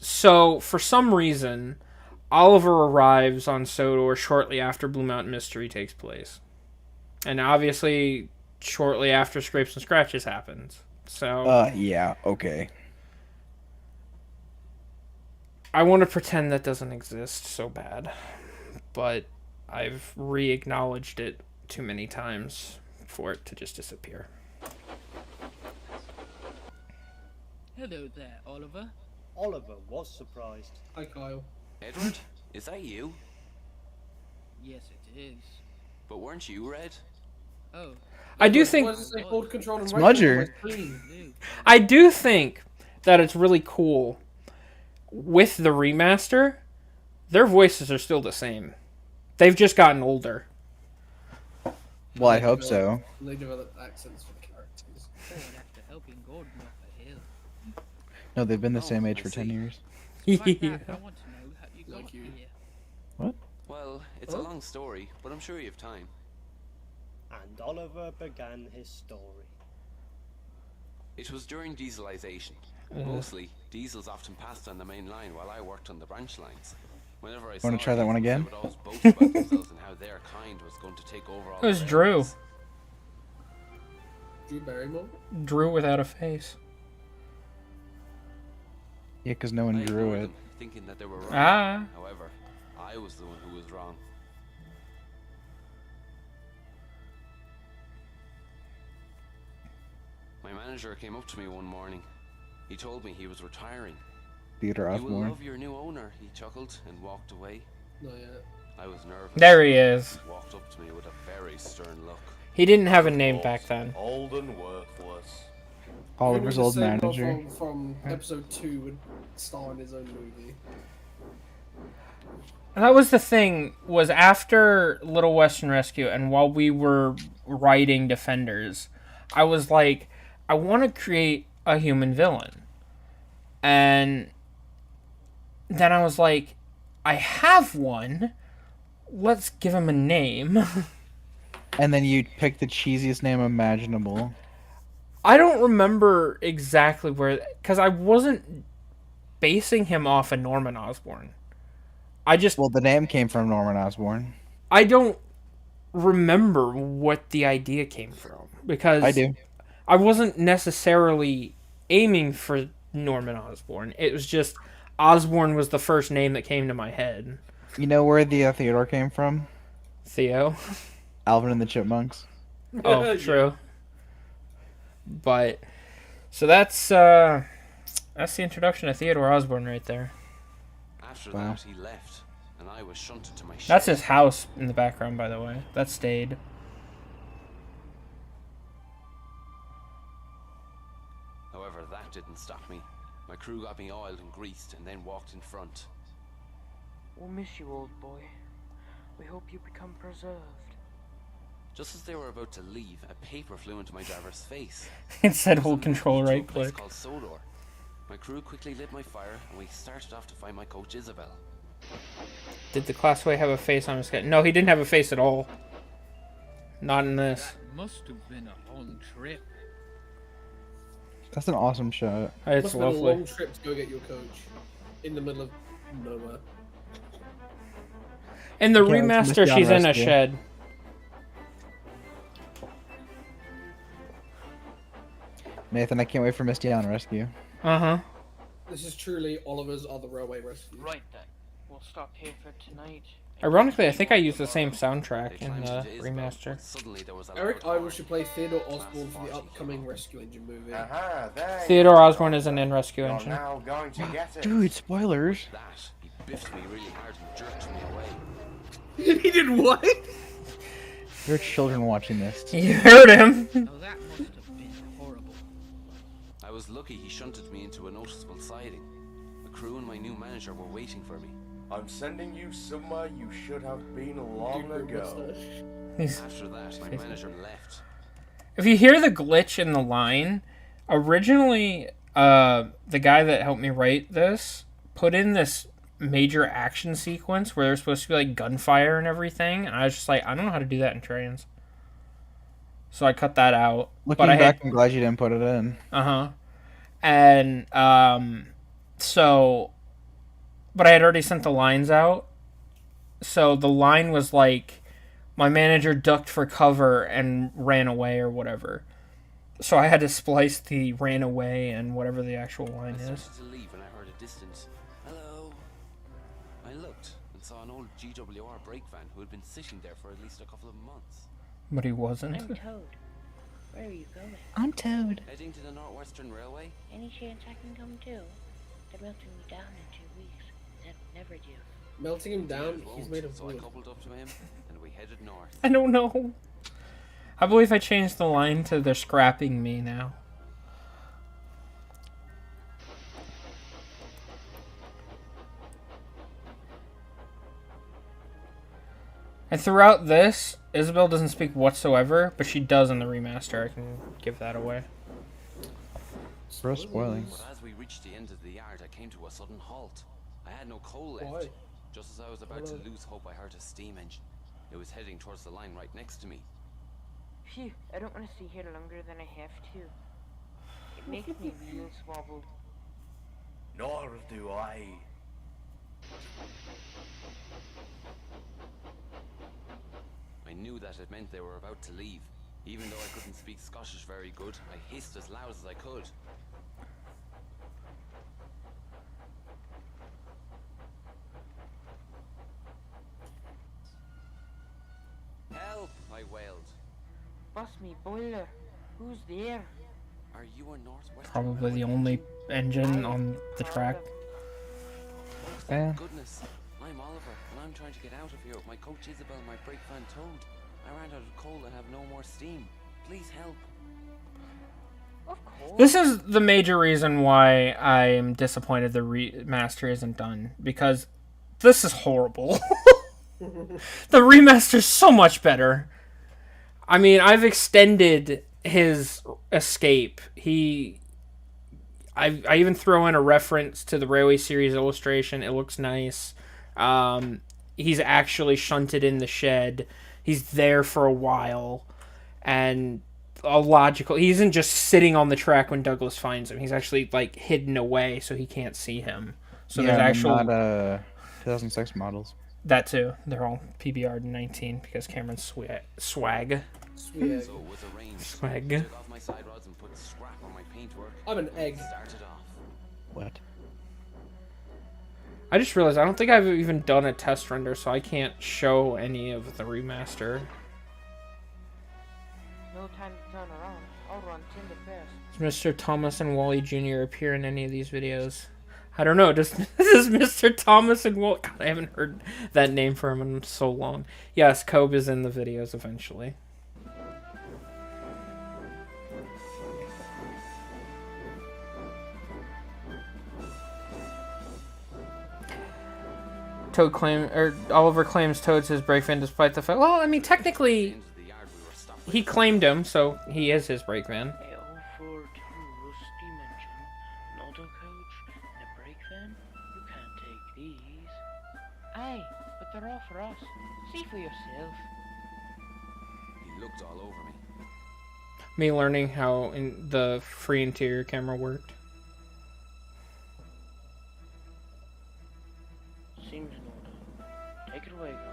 So for some reason, Oliver arrives on Sodor shortly after Blue Mountain Mystery takes place. And obviously shortly after Scrapes and Scratches happens. So yeah, okay. I want to pretend that doesn't exist so bad. But I've re-acknowledged it too many times for it to just disappear. Hello there, Oliver. Oliver was surprised. Hi, Kyle. Edward, is that you? Yes, it is. But weren't you Red? Oh. I do think Smudger. I do think that it's really cool with the remaster. Their voices are still the same. They've just gotten older. Well, I hope so. They developed accents for the characters. After helping Gordon off the hill. No, they've been the same age for 10 years. I want to know how you got here. What? Well, it's a long story, but I'm sure you have time. And Oliver began his story. It was during dieselization. Mostly, diesels often passed on the main line while I worked on the branch lines. Whenever I Want to try that one again? they would always boast about themselves and how their kind was going to take over all It was the Drew. railways. Drew Barrymore? Drew without a face. Yeah, because no one I drew ignored it. them, thinking that they were wrong. Ah. However, I was the one who was wrong. My manager came up to me one morning. He told me he was retiring. Theodore You will Osborne. love your new owner, he chuckled and walked away. Not yet. I was nervous. There he is. He walked up to me with a very stern look. He didn't have a name back then. Old and worthless. Oliver's old manager. From episode 2 would star in his own movie. And that was the thing, was after Little Western Rescue and while we were writing Defenders, I was like, I want to create a human villain. And then I was like, I have one. Let's give him a name. And then you picked the cheesiest name imaginable. I don't remember exactly where, because I wasn't basing him off of Norman Osborn. Well, the name came from Norman Osborn. I don't remember what the idea came from, because I do. I wasn't necessarily aiming for Norman Osborn. It was just Osborn was the first name that came to my head. You know where the Theodore came from? Theo. Alvin and the Chipmunks. Oh, true. But so that's the introduction of Theodore Osborn right there. After Wow. that, he left, and I was shunted to my shed. That's his house in the background, by the way. That stayed. However, that didn't stop me. My crew got me oiled and greased, and then walked in front. We'll miss you, old boy. We hope you become preserved. Just as they were about to leave, a paper flew into my driver's face. It said hold control right To a place click. called Sodor. My crew quickly lit my fire, and we started off to find my coach Isabel. Did the Classway have a face on his head? No, he didn't have a face at all. Not in this. Must have been a long trip. That's an awesome shot. It's Must have been a lovely. long trip to go get your coach in the middle of nowhere. In the Okay, let's remaster, miss she's John in a Rescue. shed. Nathan, I can't wait for Misty on Rescue. Uh-huh. This is truly Oliver's Other Railway Rescue. Right then. We'll stop here for tonight. Ironically, I think I used the same soundtrack in the remaster. Suddenly there was a Eric Idle should play Theodore Osborn for the upcoming Rescue Engine movie. Theodore Osborn isn't in Rescue Engine. Now going to get it. Dude, spoilers. that. He biffed me really hard and jerked me away. He did what? There are children watching this. You heard him. Oh, that must have been horrible. I was lucky he shunted me into a noticeable siding. The crew and my new manager were waiting for me. I'm sending you somewhere you should have been long ago. After that, my manager left. If you hear the glitch in the line, originally, the guy that helped me write this put in this major action sequence where there's supposed to be like gunfire and everything, and I was just like, I don't know how to do that in Trainz. So I cut that out. Looking back, I'm glad you didn't put it in. And so, but I had already sent the lines out. So the line was like, my manager ducked for cover and ran away or whatever. So I had to splice the ran away and whatever the actual line is. I started to leave when I heard a distant hello. I looked and saw an old GWR brake van who had been sitting there for at least a couple of months. But he wasn't. I'm Toad. Where are you going? I'm Toad. Heading to the Northwestern Railway? Any chance I can come too? They're melting me down in 2 weeks. That'll never do. Melting him down? He's made of So wood. I coupled up to him and we headed north. I don't know. I believe I changed the line to they're scrapping me now. And throughout this, Isabel doesn't speak whatsoever, but she does in the remaster. I can give that away. Bro, spoiling. But as we reached the end of the yard, I came to a sudden halt. I had no coal left. Why? Just as I was about to lose hope, I heard a steam engine. It was heading towards the line right next to me. Phew, I don't want to stay here longer than I have to. It makes me real swabbled. Nor do I. I knew that it meant they were about to leave. Even though I couldn't speak Scottish very good, I hissed as loud as I could. Help! I wailed. Bust me boiler. Who's there? Are you a Northwestern Probably the only engine on the track. Thank goodness. I'm Oliver, and I'm trying to get out of here with my coach Isabel and my brake van Toad. I ran out of coal and have no more steam. Please help. Of course. This is the major reason why I'm disappointed the remaster isn't done, because this is horrible. The remaster is so much better. I mean, I've extended his escape. I even throw in a reference to the Railway series illustration. It looks nice. He's actually shunted in the shed. He's there for a while, and he isn't just sitting on the track when Douglas finds him. He's actually like hidden away so he can't see him. So yeah, there's actual not 2006 models. That too. They're all PBR 19 because Cameron's swag. So it was arranged. Swag. Took off my side rods and put scrap on my paintwork. I'm an egg. Started off. What? I just realized I don't think I've even done a test render, so I can't show any of the remaster. No time to turn around. I'll run timber first. Does Mr. Thomas and Wally Jr. appear in any of these videos? I don't know. Does Mr. Thomas and Wally... God, I haven't heard that name for him in so long. Yes, Cobe is in the videos eventually. Oliver claims Toad's his brake van despite the fact... Well, I mean, technically, he claimed him, so he is his brake van. L42 steam engine, an auto coach, and a brake van. You can't take these. Aye, but they're all for us. See for yourself. He looked all over me. Me learning how the free interior camera worked. Seems in order. Take it away, guard.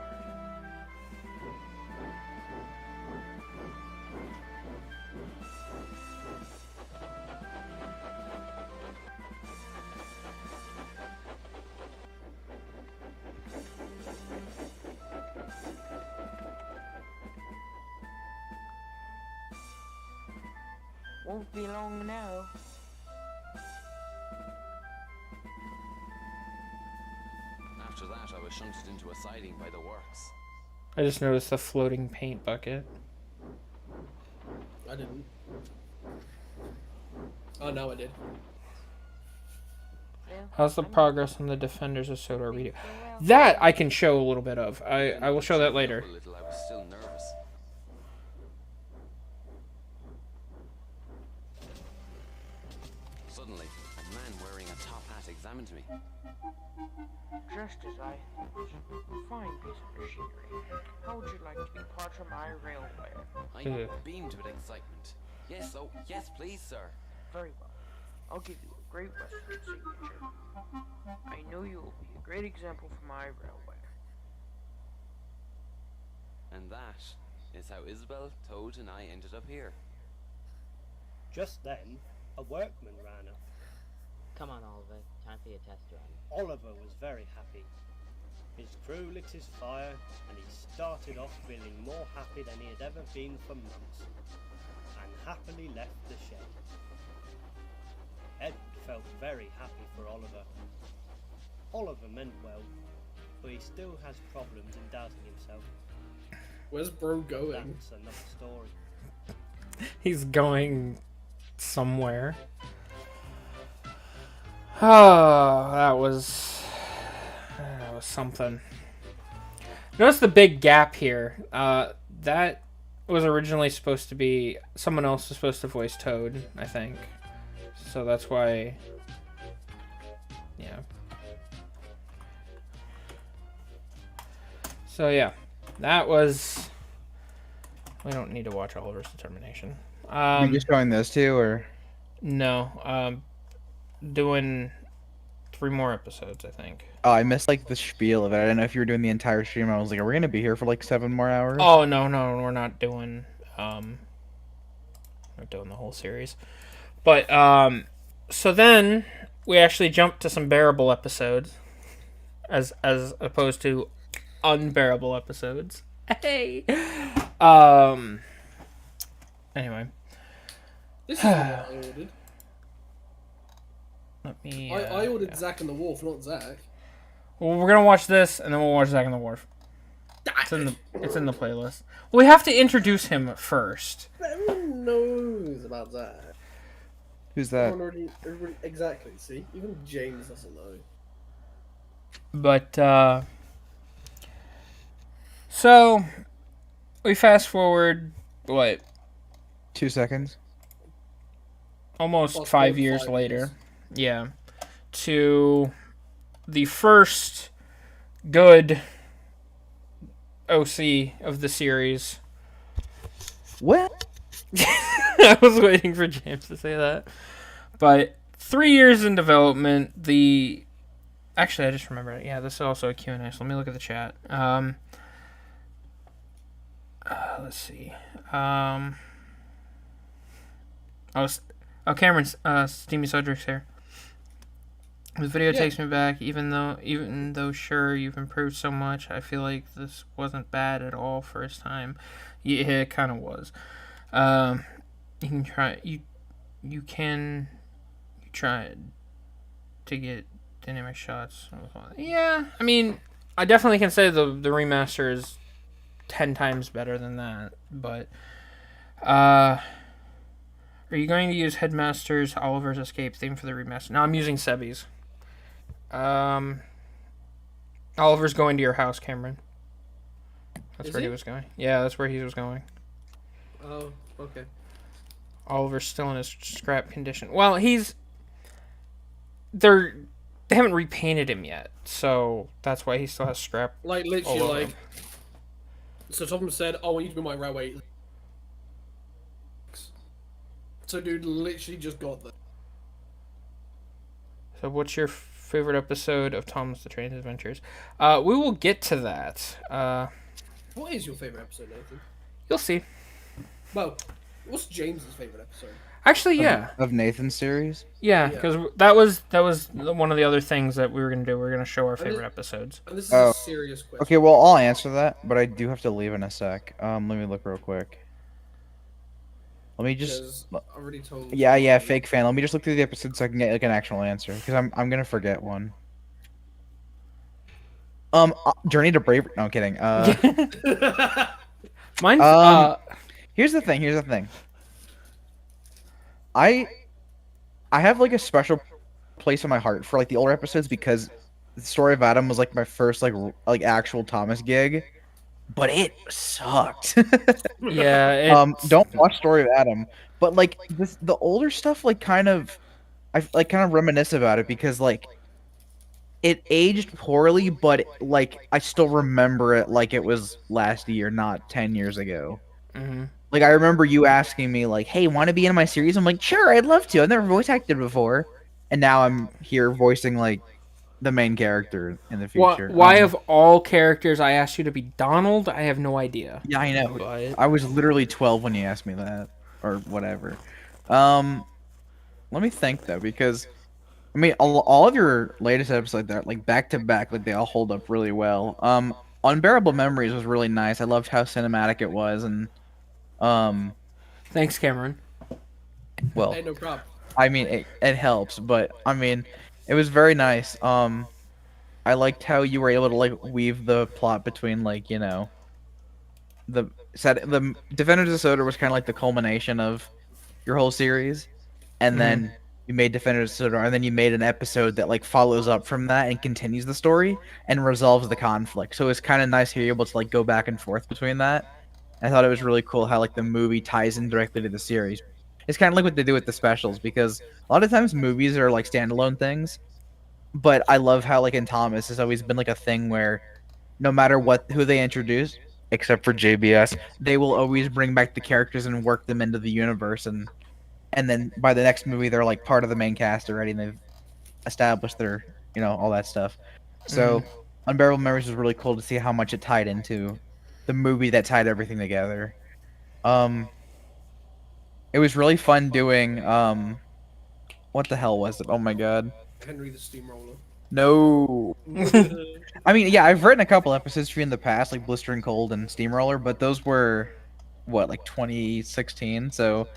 Won't be long now. After that, I was shunted into a siding by the works. I just noticed the floating paint bucket. I didn't. Oh, no, I did. How's the progress on the Defenders of Sodor video? That I can show a little bit of. I will show that later. I was still nervous. Suddenly, a a man wearing a top hat examined me. Just as I thought. A fine piece of machinery. How would you like to be part of my railway? I beamed with excitement. Yes, oh, yes, please, sir. Very well. I'll give you a great Western signature. I know you will be a great example for my railway. And that is how Isabel, Toad, and I ended up here. Just then, a workman ran up. Come on, Oliver. Time for your test run. Oliver was very happy. His crew lit his fire, and he started off feeling more happy than he had ever been for months, and happily left the shed. Ed felt very happy for Oliver. Oliver meant well, but he still has problems in doubting himself. Where's bro going? That's another story. He's going somewhere. Oh, that was something. Notice the big gap here. That was originally supposed to be someone else was supposed to voice Toad, I think. So that's why. Yeah. So yeah, that was. We don't need to watch Oliver's Determination. You just showing those two, or? No, doing 3 more episodes, I think. Oh, I missed like the spiel of it. I didn't know if you were doing the entire stream. I was like, are we gonna be here for like 7 more hours? Oh no, we're not doing we're doing the whole series. But so then we actually jumped to some bearable episodes, as opposed to unbearable episodes. Hey. Anyway. This is what I ordered. Let me. I ordered Zack and the Wharf, not Zack. Well, we're gonna watch this, and then we'll watch Zack and the Wharf. It's in the playlist. We have to introduce him first. Everyone knows about Zack. Who's that? Everybody, exactly. See, even James doesn't know. But so we fast forward what? 2 seconds. Almost 5 years later. Yeah. To the first good OC of the series. What? I was waiting for James to say that. But 3 years in development, actually I just remembered it. Yeah, this is also a Q&A, so let me look at the chat. Let's see. Cameron's Steamy Cedric's here. The video takes me back, even though sure you've improved so much, I feel like this wasn't bad at all for its time. Yeah, it kind of was. You can try. You try to get dynamic shots. Yeah, I mean, I definitely can say the remaster is 10 times better than that. But are you going to use Headmaster's Oliver's Escape theme for the remaster? No, I'm using Sebi's. Oliver's going to your house, Cameron. That's where he was going. Yeah, that's where he was going. Oh, okay. Oliver's still in his scrap condition. Well, they haven't repainted him yet, so that's why he still has scrap. Like literally, like. So Tom said, "Oh, I want you to be my railway." So dude literally just got that. So what's your favorite episode of Thomas the Trainz Adventures? We will get to that. What is your favorite episode, Nathan? You'll see. Well, what's James's favorite episode? Actually, yeah. Of Nathan's series? Yeah, because that was one of the other things that we were going to do. We were going to show our favorite episodes. And this is a serious question. Okay, well, I'll answer that, but I do have to leave in a sec. Let me look real quick. Let me just. I already told. Yeah, fake fan. Let me just look through the episode so I can get like an actual answer, because I'm gonna forget one. Journey to Bravery. No, I'm kidding. Mine's. Here's the thing. I have like a special place in my heart for like the older episodes because the Story of Adam was like my first like actual Thomas gig. But it sucked. Yeah. Don't watch Story of Adam. But like the older stuff, like kind of I like kind of reminisce about it because like it aged poorly, but like I still remember it like it was last year, not 10 years ago. Mm-hmm. Like I remember you asking me like, "Hey, want to be in my series?" I'm like, "Sure, I'd love to. I've never voice acted before." And now I'm here voicing like the main character in the future. Why of all characters I asked you to be Donald? I have no idea. Yeah, I know. But I was literally 12 when you asked me that or whatever. Um let me think though because I mean all of your latest episodes that like back to back like they all hold up really well. Unbearable Memories was really nice. I loved how cinematic it was and thanks, Cameron. well, Hey, no problem. I mean it helps, but I mean it was very nice. I liked how you were able to like weave the plot between like, you know, the Defenders of Soda was kind of like the culmination of your whole series, and then you made Defenders of Soda, and then you made an episode that like follows up from that and continues the story and resolves the conflict. So it's kind of nice here you're able to like go back and forth between that. I thought it was really cool how like the movie ties in directly to the series. It's kind of like what they do with the specials because a lot of times movies are like standalone things, but I love how like in Thomas it's always been like a thing where no matter who they introduce, except for JBS, they will always bring back the characters and work them into the universe and then by the next movie they're like part of the main cast already and they've established their, you know, all that stuff. So Unbearable Memories was really cool to see how much it tied into the movie that tied everything together. It was really fun doing what the hell was it? Oh my god. Henry the Steamroller. No. I mean, yeah, I've written a couple episodes for you in the past, like Blistering Cold and Steamroller, but those were, what, like 2016? So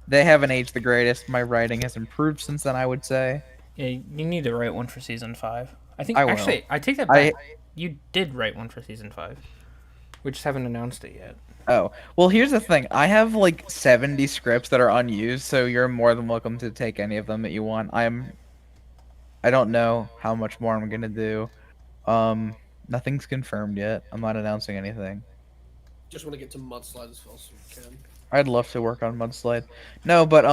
they haven't aged the greatest. My writing has improved since then, I would say. Yeah, you need to write one for season 5. I think I will. actually I take that back. You did write one for season 5. We just haven't announced it yet. Oh, well, here's the thing. I have like 70 scripts that are unused, so you're more than welcome to take any of them that you want. I don't know how much more I'm gonna do. Nothing's confirmed yet. I'm not announcing anything. Just want to get to Mudslide as fast as we can. I'd love to work on Mudslide. No, but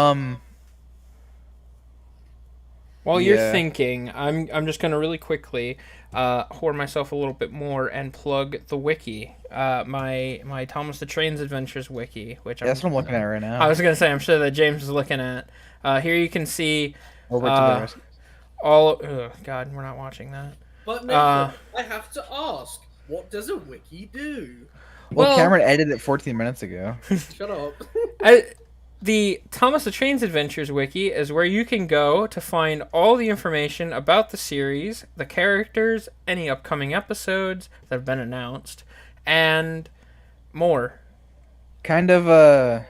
while you're thinking, I'm just gonna really quickly hoard myself a little bit more and plug the wiki, my Thomas the Trainz Adventures wiki, which that's what I'm looking at right now. I was gonna say I'm sure that James is looking at. Here you can see over to the rest. Oh God, we're not watching that. But Nathan, I have to ask, what does a wiki do? Well, Cameron edited it 14 minutes ago. Shut up. The Thomas the Trainz Adventures wiki is where you can go to find all the information about the series, the characters, any upcoming episodes that have been announced, and more. Kind of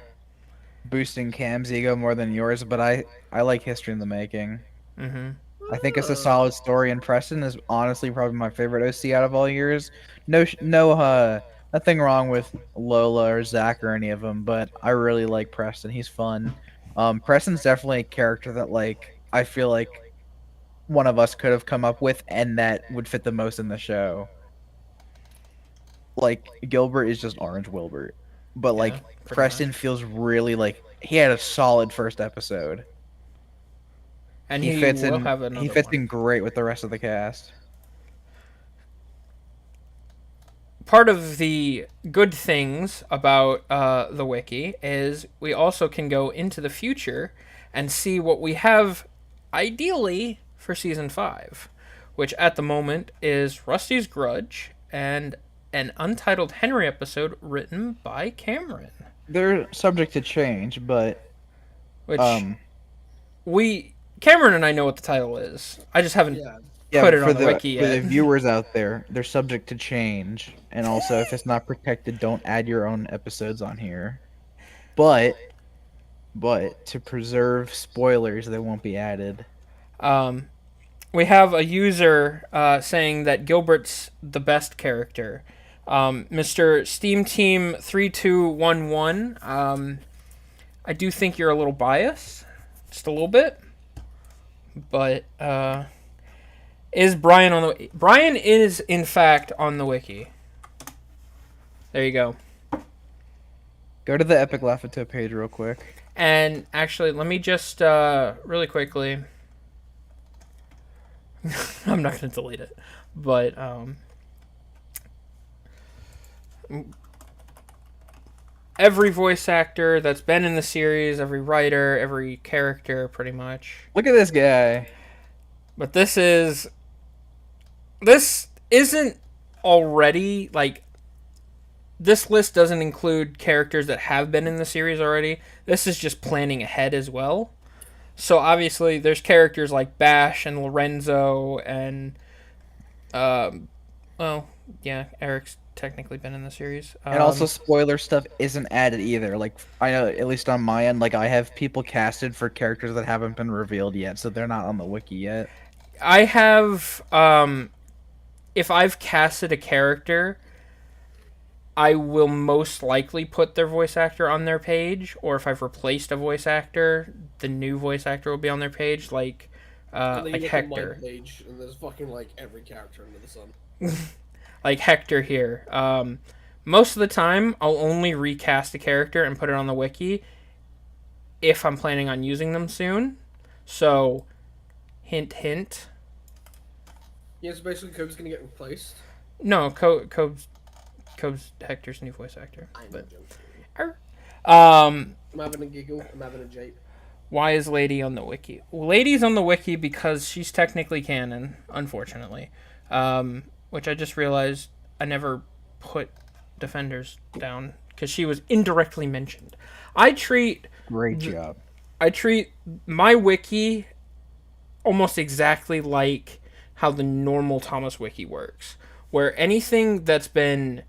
boosting Cam's ego more than yours, but I like History in the Making. Mm-hmm. I think it's a solid story, and Preston is honestly probably my favorite OC out of all years. Nothing wrong with Lola or Zach or any of them, but I really like Preston. He's fun. Preston's definitely a character that like I feel like one of us could have come up with, and that would fit the most in the show. Like Gilbert is just Orange Wilbert, but like Preston feels really like he had a solid first episode. And he fits in great with the rest of the cast. Part of the good things about the wiki is we also can go into the future and see what we have ideally for season 5, which at the moment is Rusty's Grudge and an untitled Henry episode written by Cameron. They're subject to change, but Cameron and I know what the title is. I just haven't put it on the wiki yet. For the viewers out there, they're subject to change. And also, if it's not protected, don't add your own episodes on here. But to preserve spoilers, they won't be added. We have a user saying that Gilbert's the best character. Mr. Steam Team 3211, I do think you're a little biased. Just a little bit. But is Brian on the Brian is in fact on the wiki. There you go. Go to the Epic Laughato page real quick. And actually, let me just really quickly I'm not going to delete it. But every voice actor that's been in the series, every writer, every character, pretty much. Look at this guy. But this isn't already, like, this list doesn't include characters that have been in the series already. This is just planning ahead as well. So obviously there's characters like Bash and Lorenzo and Eric's technically been in the series. And also spoiler stuff isn't added either. Like, I know, at least on my end, like, I have people casted for characters that haven't been revealed yet, so they're not on the wiki yet. I have if I've casted a character, I will most likely put their voice actor on their page, or if I've replaced a voice actor, the new voice actor will be on their page, like Hector. Page, and there's fucking like every character under the sun. Like Hector here. Most of the time, I'll only recast a character and put it on the wiki if I'm planning on using them soon. So, hint, hint. Yeah, so basically Cobe's gonna get replaced. No, Cobe's Hector's new voice actor. But I'm having a giggle. I'm having a jape. Why is Lady on the wiki? Lady's on the wiki because she's technically canon, unfortunately. Which I just realized I never put Defenders down because she was indirectly mentioned. Great job. I treat my wiki almost exactly like how the normal Thomas wiki works, where anything that's been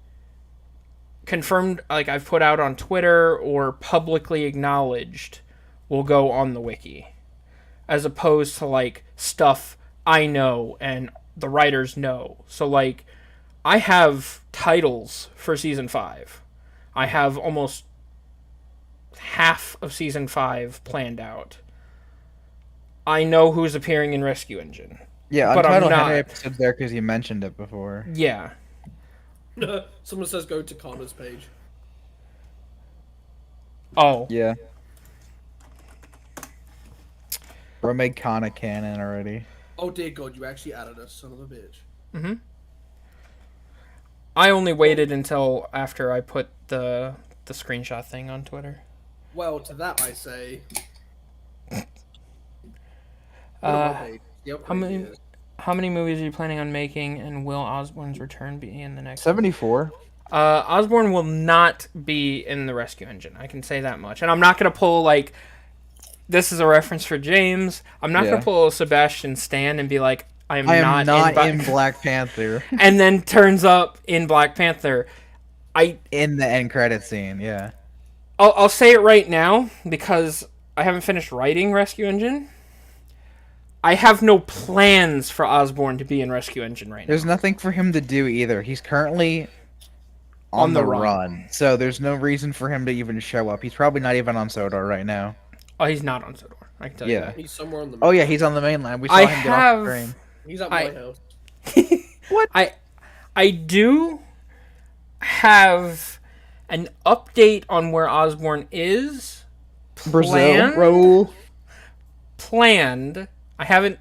confirmed, like I've put out on Twitter or publicly acknowledged, will go on the wiki, as opposed to like stuff I know and the writers know. So like, I have titles for season 5. I have almost half of season 5 planned out. I know who's appearing in Rescue Engine. Yeah, but Untitled I'm not. Henry episode's there because you mentioned it before. Yeah. Someone says go to Connor's page. Oh. Yeah. Bro made Connor canon already. Oh dear God, you actually added us, son of a bitch. Mm-hmm. I only waited until after I put the screenshot thing on Twitter. Well, to that I say. How many movies are you planning on making, and will Osborne's return be in the next 74. Osborne will not be in the Rescue Engine. I can say that much. And I'm not going to pull, like, this is a reference for James. I'm not going to pull Sebastian Stan and be like, I am not in Black Panther. And then turns up in Black Panther. In the end credit scene, yeah. I'll say it right now, because I haven't finished writing Rescue Engine. I have no plans for Osborne to be in Rescue Engine right now. There's nothing for him to do either. He's currently on the run. So there's no reason for him to even show up. He's probably not even on Sodor right now. Oh, he's not on Sodor. I can tell you that. He's somewhere on the Oh, yeah, he's on the mainland. We saw him get off the train. He's at my house. What? I do have an update on where Osborne is. Brazil, roll. Planned. I haven't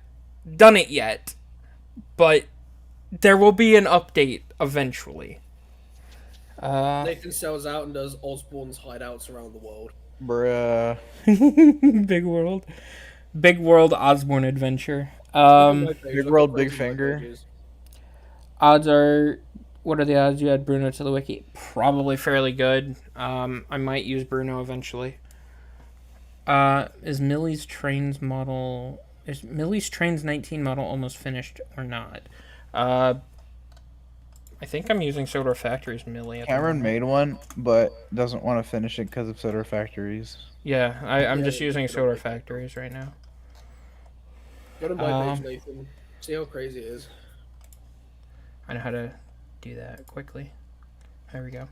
done it yet, but there will be an update eventually. Nathan sells out and does Osborne's hideouts around the world. Bruh. Big world Osborne adventure. Big world, big finger. Odds are, what are the odds you add Bruno to the wiki? Probably fairly good. I might use Bruno eventually. Is Millie's Trainz 19 model almost finished or not? I think I'm using Sodor Factory's Millie. Cameron made one, but doesn't want to finish it because of Sodor Factories. Yeah, I'm just using Sodor Factories right now. Go to my page, Nathan. See how crazy it is. I know how to do that quickly. There we go.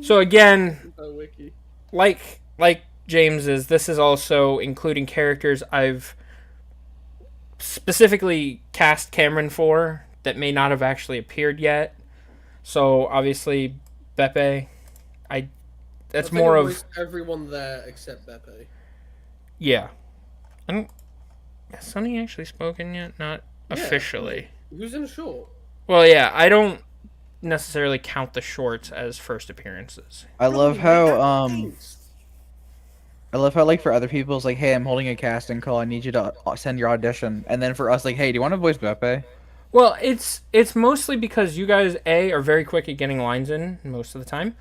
So again, like James's, this is also including characters I've specifically cast Cameron for that may not have actually appeared yet. So obviously, Beppe, that's more of everyone there except Beppe. Yeah, and Has Sonny actually spoken yet? Not officially. Who's in the short? Well, yeah, I don't necessarily count the shorts as first appearances. I love how like for other people it's like, hey, I'm holding a casting call. I need you to send your audition. And then for us, like, hey, do you want to voice Beppe? Well, it's mostly because you guys are very quick at getting lines in most of the time,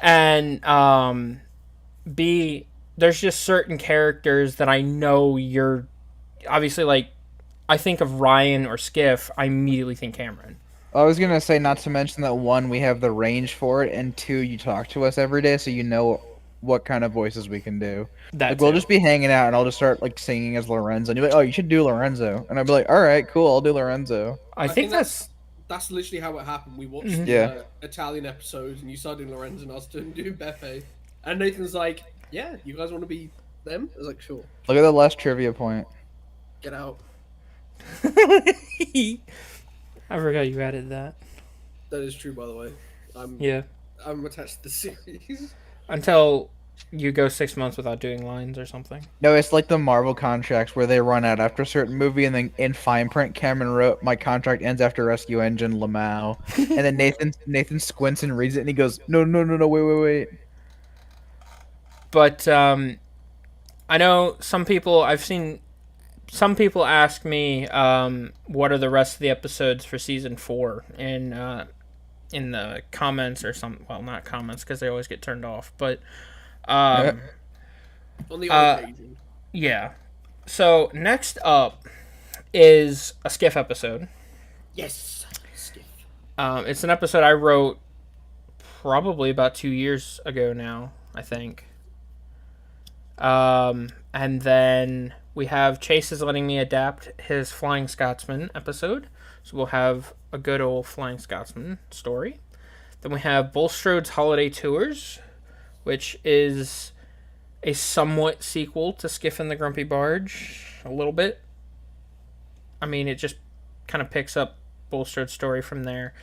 and B, there's just certain characters that I know you're obviously like. I think of Ryan or Skiff, I immediately think Cameron. I was gonna say, not to mention that one, we have the range for it, and two, you talk to us every day, so you know what kind of voices we can do. Like, we'll just be hanging out, and I'll just start like singing as Lorenzo, and you're like, "Oh, you should do Lorenzo," and I'll be like, "All right, cool, I'll do Lorenzo." I think that's literally how it happened. We watched Mhm. the Italian episode, and you started doing Lorenzo, and I was doing Beppe, and Nathan's like, "Yeah, you guys want to be them?" I was like, "Sure." Look at the last trivia point. Get out. I forgot you added that. That is true, by the way. I'm attached to the series. Until you go 6 months without doing lines or something. No, it's like the Marvel contracts where they run out after a certain movie, and then in fine print, Cameron wrote, "My contract ends after Rescue Engine, Lamau." And then Nathan squints and reads it, and he goes, "No, wait." But I know I've seen some people ask me what are the rest of the episodes for season 4 in the comments or some, well, not comments because they always get turned off, but On the odd occasion. yeah. So next up is a Skiff episode. Yes, Skiff. It's an episode I wrote probably about 2 years ago now, I think. And then we have Chase is letting me adapt his Flying Scotsman episode. So we'll have a good old Flying Scotsman story. Then we have Bulstrode's Holiday Tours, which is a somewhat sequel to Skiff and the Grumpy Barge. A little bit. I mean, it just kind of picks up Bulstrode's story from there.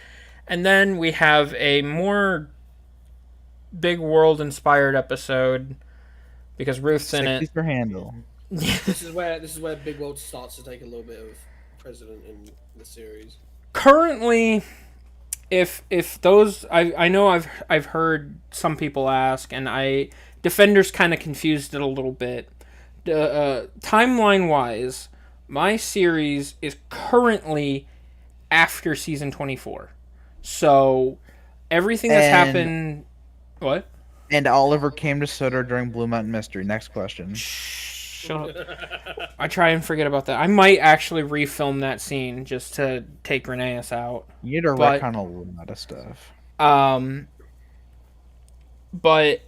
And then we have a more big world-inspired episode because Ruth's in it. For handle. This is where Big World starts to take a little bit of precedent in the series. Currently, if those I know I've heard some people ask, and Defenders kind of confused it a little bit. Timeline wise, my series is currently after season 24, so everything that's happened. What? And Oliver came to Sodor during Blue Mountain Mystery. Next question. Shut up. I try and forget about that. I might actually refilm that scene just to take Reneus out. You need to retcon a lot of stuff. But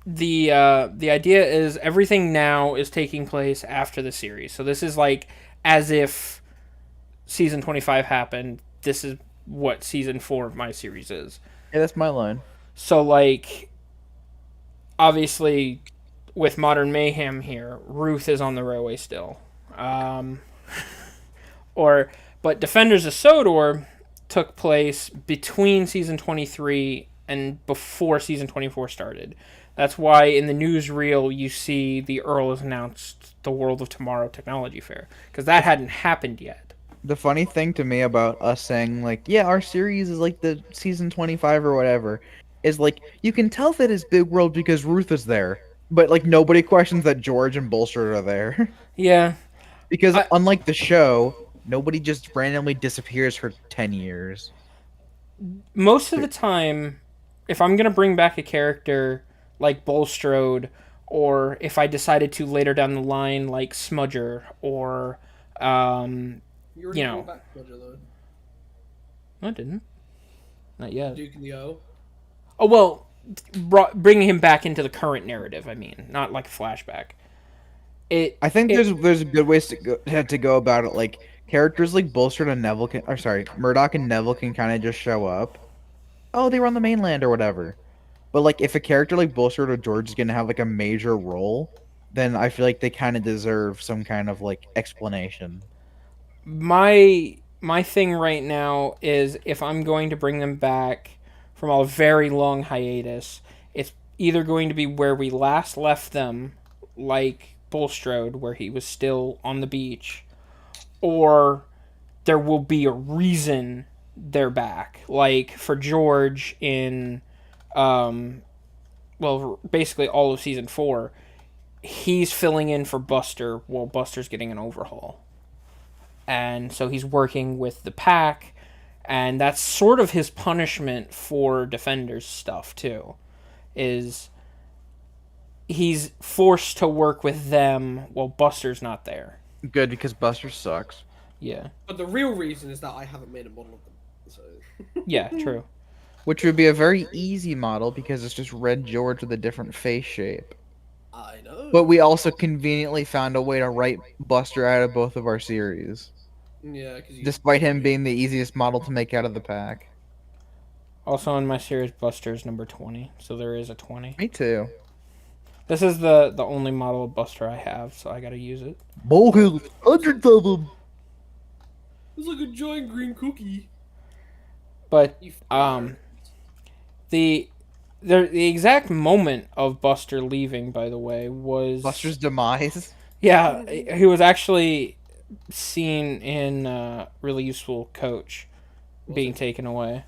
the idea is everything now is taking place after the series. So this is like as if season 25 happened. This is what season 4 of my series is. Yeah, that's my line. So, like, obviously, with Modern Mayhem here, Ruth is on the railway still. But Defenders of Sodor took place between season 23 and before season 24 started. That's why in the newsreel you see the Earl has announced the World of Tomorrow Technology Fair, because that hadn't happened yet. The funny thing to me about us saying, like, yeah, our series is like the season 25 or whatever, is like, you can tell that it's Big World because Ruth is there, but like nobody questions that George and Bulstrode are there. Yeah. Because unlike the show, nobody just randomly disappears for 10 years. Most of the time, if I'm going to bring back a character like Bulstrode, or if I decided to later down the line like Smudger, or, You know. Back Smudger, though. No, I didn't. Not yet. Duke and the O. Oh, well, bringing him back into the current narrative, I mean, not like a flashback. I think there's good ways to go about it. Like, characters like Bulstrode and Neville Murdoch and Neville can kind of just show up. Oh, they were on the mainland or whatever. But, like, if a character like Bulstrode or George is going to have, like, a major role, then I feel like they kind of deserve some kind of, like, explanation. My thing right now is if I'm going to bring them back from a very long hiatus, it's either going to be where we last left them, like Bulstrode where he was still on the beach, or there will be a reason they're back. Like for George in, basically all of season 4, he's filling in for Buster while Buster's getting an overhaul. And so he's working with the pack, and that's sort of his punishment for Defenders stuff too, is he's forced to work with them while Buster's not there. Good, because Buster sucks. Yeah. But the real reason is that I haven't made a model of them. So. Yeah, true. Which would be a very easy model because it's just Red George with a different face shape. I know. But we also conveniently found a way to write Buster out of both of our series. Yeah, despite him being the easiest model to make out of the pack. Also in my series, Buster's number 20, so there is a 20. Me too. This is the only model of Buster I have, so I gotta use it. Bullhills, hundreds of them. It's like a giant green cookie. But the exact moment of Buster leaving, by the way, was Buster's demise. Yeah, he was actually seen in Really Useful Coach being taken away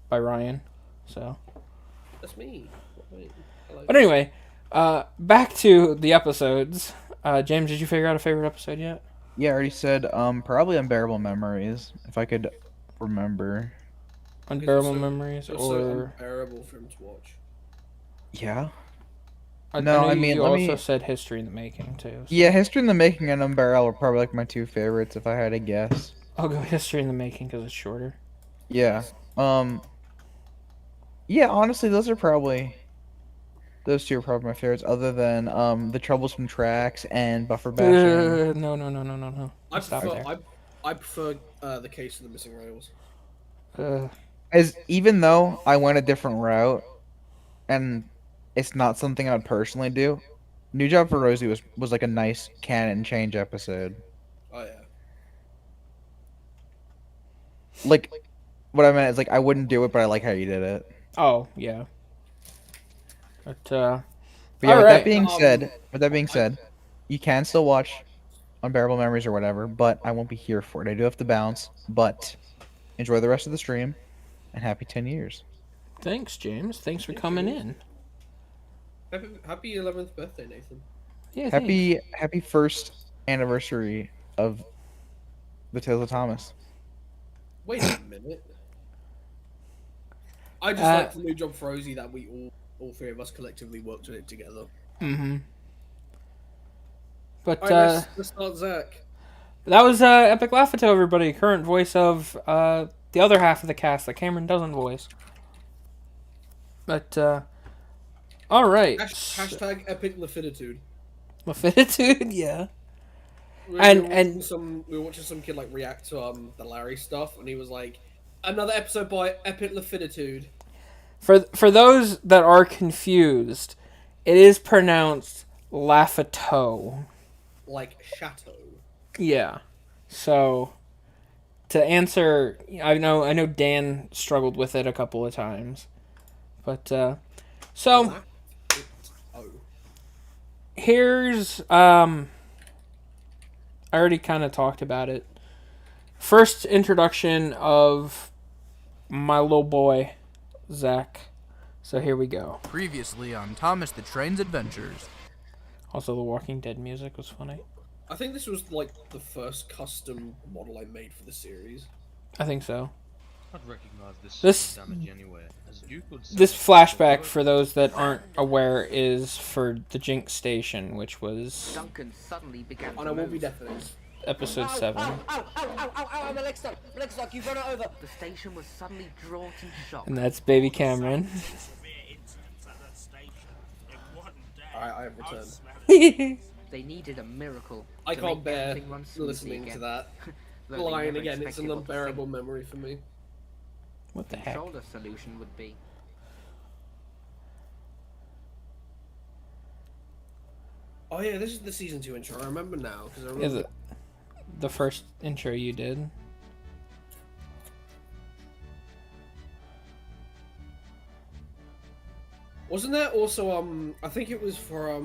by Ryan. So that's me. But anyway, back to the episodes. James, did you figure out a favorite episode yet? Yeah, I already said probably Unbearable Memories, if I could remember. Unbearable Memories, or so unbearable for him to watch. Yeah. I mean, you also said History in the Making too. So. Yeah, History in the Making and Unbearable are probably like my two favorites if I had to guess. I'll go History in the Making because it's shorter. Yeah. Yeah, honestly, those two are probably my favorites, other than the Troubles from Tracks and Buffer Bashing. No. I prefer the Case of the Missing Rails. As even though I went a different route, and it's not something I'd personally do, New Job for Rosie was like a nice canon change episode. Oh yeah. Like, what I meant is like I wouldn't do it, but I like how you did it. Oh yeah. But yeah, with that being said, you can still watch Unbearable Memories or whatever, but I won't be here for it. I do have to bounce, but enjoy the rest of the stream, and happy 10 years. Thanks, James. Thanks for coming in. Happy 11th birthday, Nathan. Yeah, happy first anniversary of the Tales of Thomas. Wait a minute. I just like the New Job for Rosie that we all three of us collectively worked on it together. Mm-hmm. But right, let's start Zach. That was Epic Laughato, everybody. Current voice of the other half of the cast that Cameron doesn't voice. But all right. Hashtag Epic Lafiditude. Lafiditude, yeah. We were watching some kid like react to the Larry stuff, and he was like, "Another episode by Epic Lafiditude." For those that are confused, it is pronounced Laughato. Like chateau. Yeah. So to answer, I know Dan struggled with it a couple of times, but so here's I already kind of talked about it. First introduction of my little boy, Zach. So here we go. Previously on Thomas the Trainz Adventures. Also, the Walking Dead music was funny. I think this was like the first custom model I made for the series. I think so. I'd recognize this damage anywhere. This flashback, for those that aren't aware, is for the Jinx Station, which was Duncan suddenly began and I won't be deafening. Episode 7. Ow, my leg's stuck. My leg's stuck, you've run it over. The station was suddenly drawn in shock. And that's baby Cameron. Alright, I have returned. They needed a miracle. I can't bear listening to that line again. It's an unbearable memory for me. What the heck? The solution would be. Oh yeah, this is the season 2 intro. I remember now because I remember. Is it the first intro you did? Wasn't there also I think it was for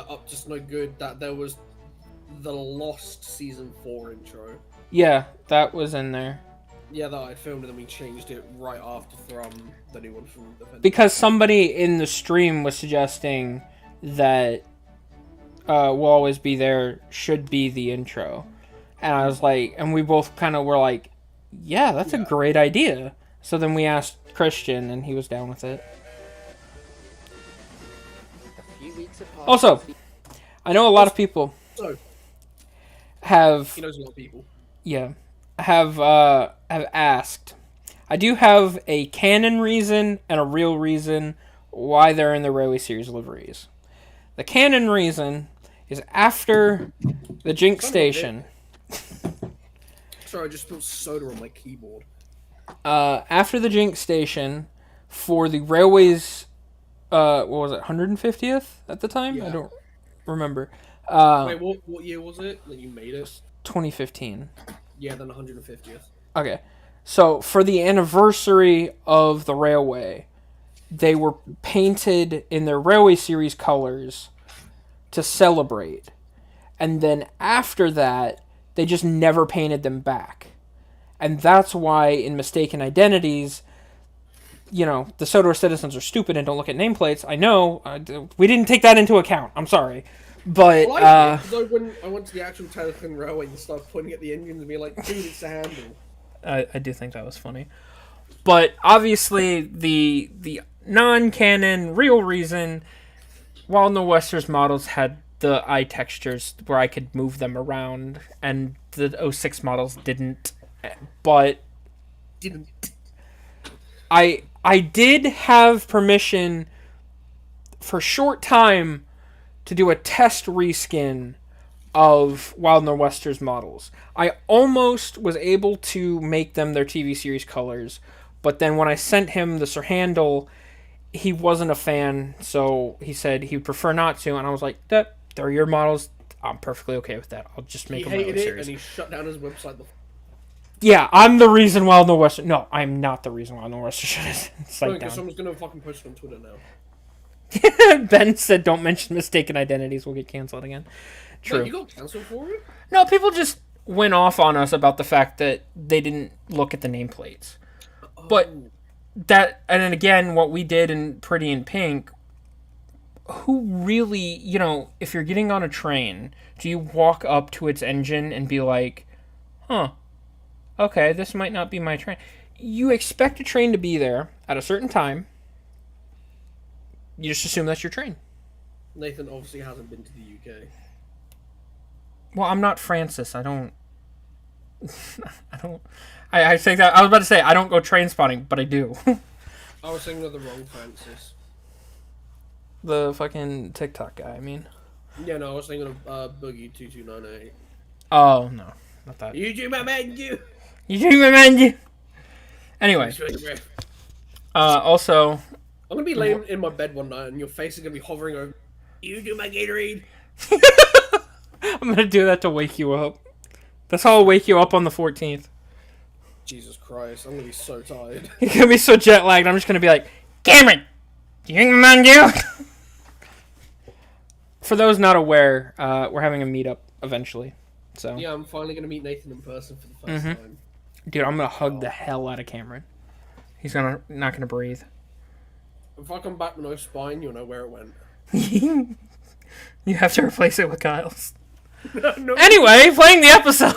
Up Just No Good, that there was the Lost season 4 intro. Yeah, that was in there. Yeah, that I filmed and then we changed it right after from the new one from the Because somebody in the stream was suggesting that We'll Always Be There should be the intro. And I was like, and we both kind of were like, yeah, that's a great idea. So then we asked Christian and he was down with it. Also, I know a lot of people have... He knows a lot of people. Yeah. Have asked. I do have a canon reason and a real reason why they're in the Railway Series liveries. The canon reason is after the Jinx Station. Sorry, I just spilled soda on my keyboard. After the Jinx Station, for the Railways, what was it, 150th at the time? Yeah. I don't remember. Wait, what year was it that you made it? 2015. Yeah, then 150th. Okay. So, for the anniversary of the Railway, they were painted in their Railway Series colors to celebrate. And then after that, they just never painted them back. And that's why in Mistaken Identities, you know, the Sodor citizens are stupid and don't look at nameplates. I know. We didn't take that into account. I'm sorry. But, well, when I went to the actual Telephone Railway and started pointing at the engines and being like, dude, it's a handle. I do think that was funny. But obviously, the non-canon, real reason, while the Westers models had the eye textures where I could move them around, and the 06 models didn't. But I did have permission for a short time to do a test reskin of Wild Nor'Westers models. I almost was able to make them their TV series colors, but then when I sent him the Sir Handle, he wasn't a fan, so he said he would prefer not to, and I was like, they're your models, I'm perfectly okay with that. I'll just make them my own hated it, series. and he shut down his website. Yeah, I'm the reason Wild Nor'Westers... No, I'm not the reason Wild Nor'Westers shut his site down. Someone's gonna fucking post it on Twitter now. Ben said, don't mention Mistaken Identities, we'll get cancelled again. True. Wait, you got cancelled for it? No, people just went off on us about the fact that they didn't look at the nameplates. But that, and then again, what we did in Pretty in Pink, who really, you know, if you're getting on a train, do you walk up to its engine and be like, huh, okay, this might not be my train? You expect a train to be there at a certain time. You just assume that's your train. Nathan obviously hasn't been to the UK. Well, I'm not Francis. I don't. I think that I was about to say I don't go train spotting, but I do. I was thinking of the wrong Francis. The fucking TikTok guy. I mean. Yeah, no, I was thinking of Boogie 2298. Oh no, not that. You do my man, you. You do my man, you. Anyway. Also. I'm gonna be laying in my bed one night and your face is gonna be hovering over. You do my Gatorade. I'm gonna do that to wake you up. That's how I'll wake you up on the 14th. Jesus Christ, I'm gonna be so tired. You're gonna be so jet lagged. I'm just gonna be like, Cameron, do you mind you? For those not aware, we're having a meetup eventually. So yeah, I'm finally gonna meet Nathan in person for the first time. Dude, I'm gonna hug the hell out of Cameron. He's not gonna breathe. If I come back with no spine, you'll know where it went. You have to replace it with Kyle's. No. Anyway, playing the episode.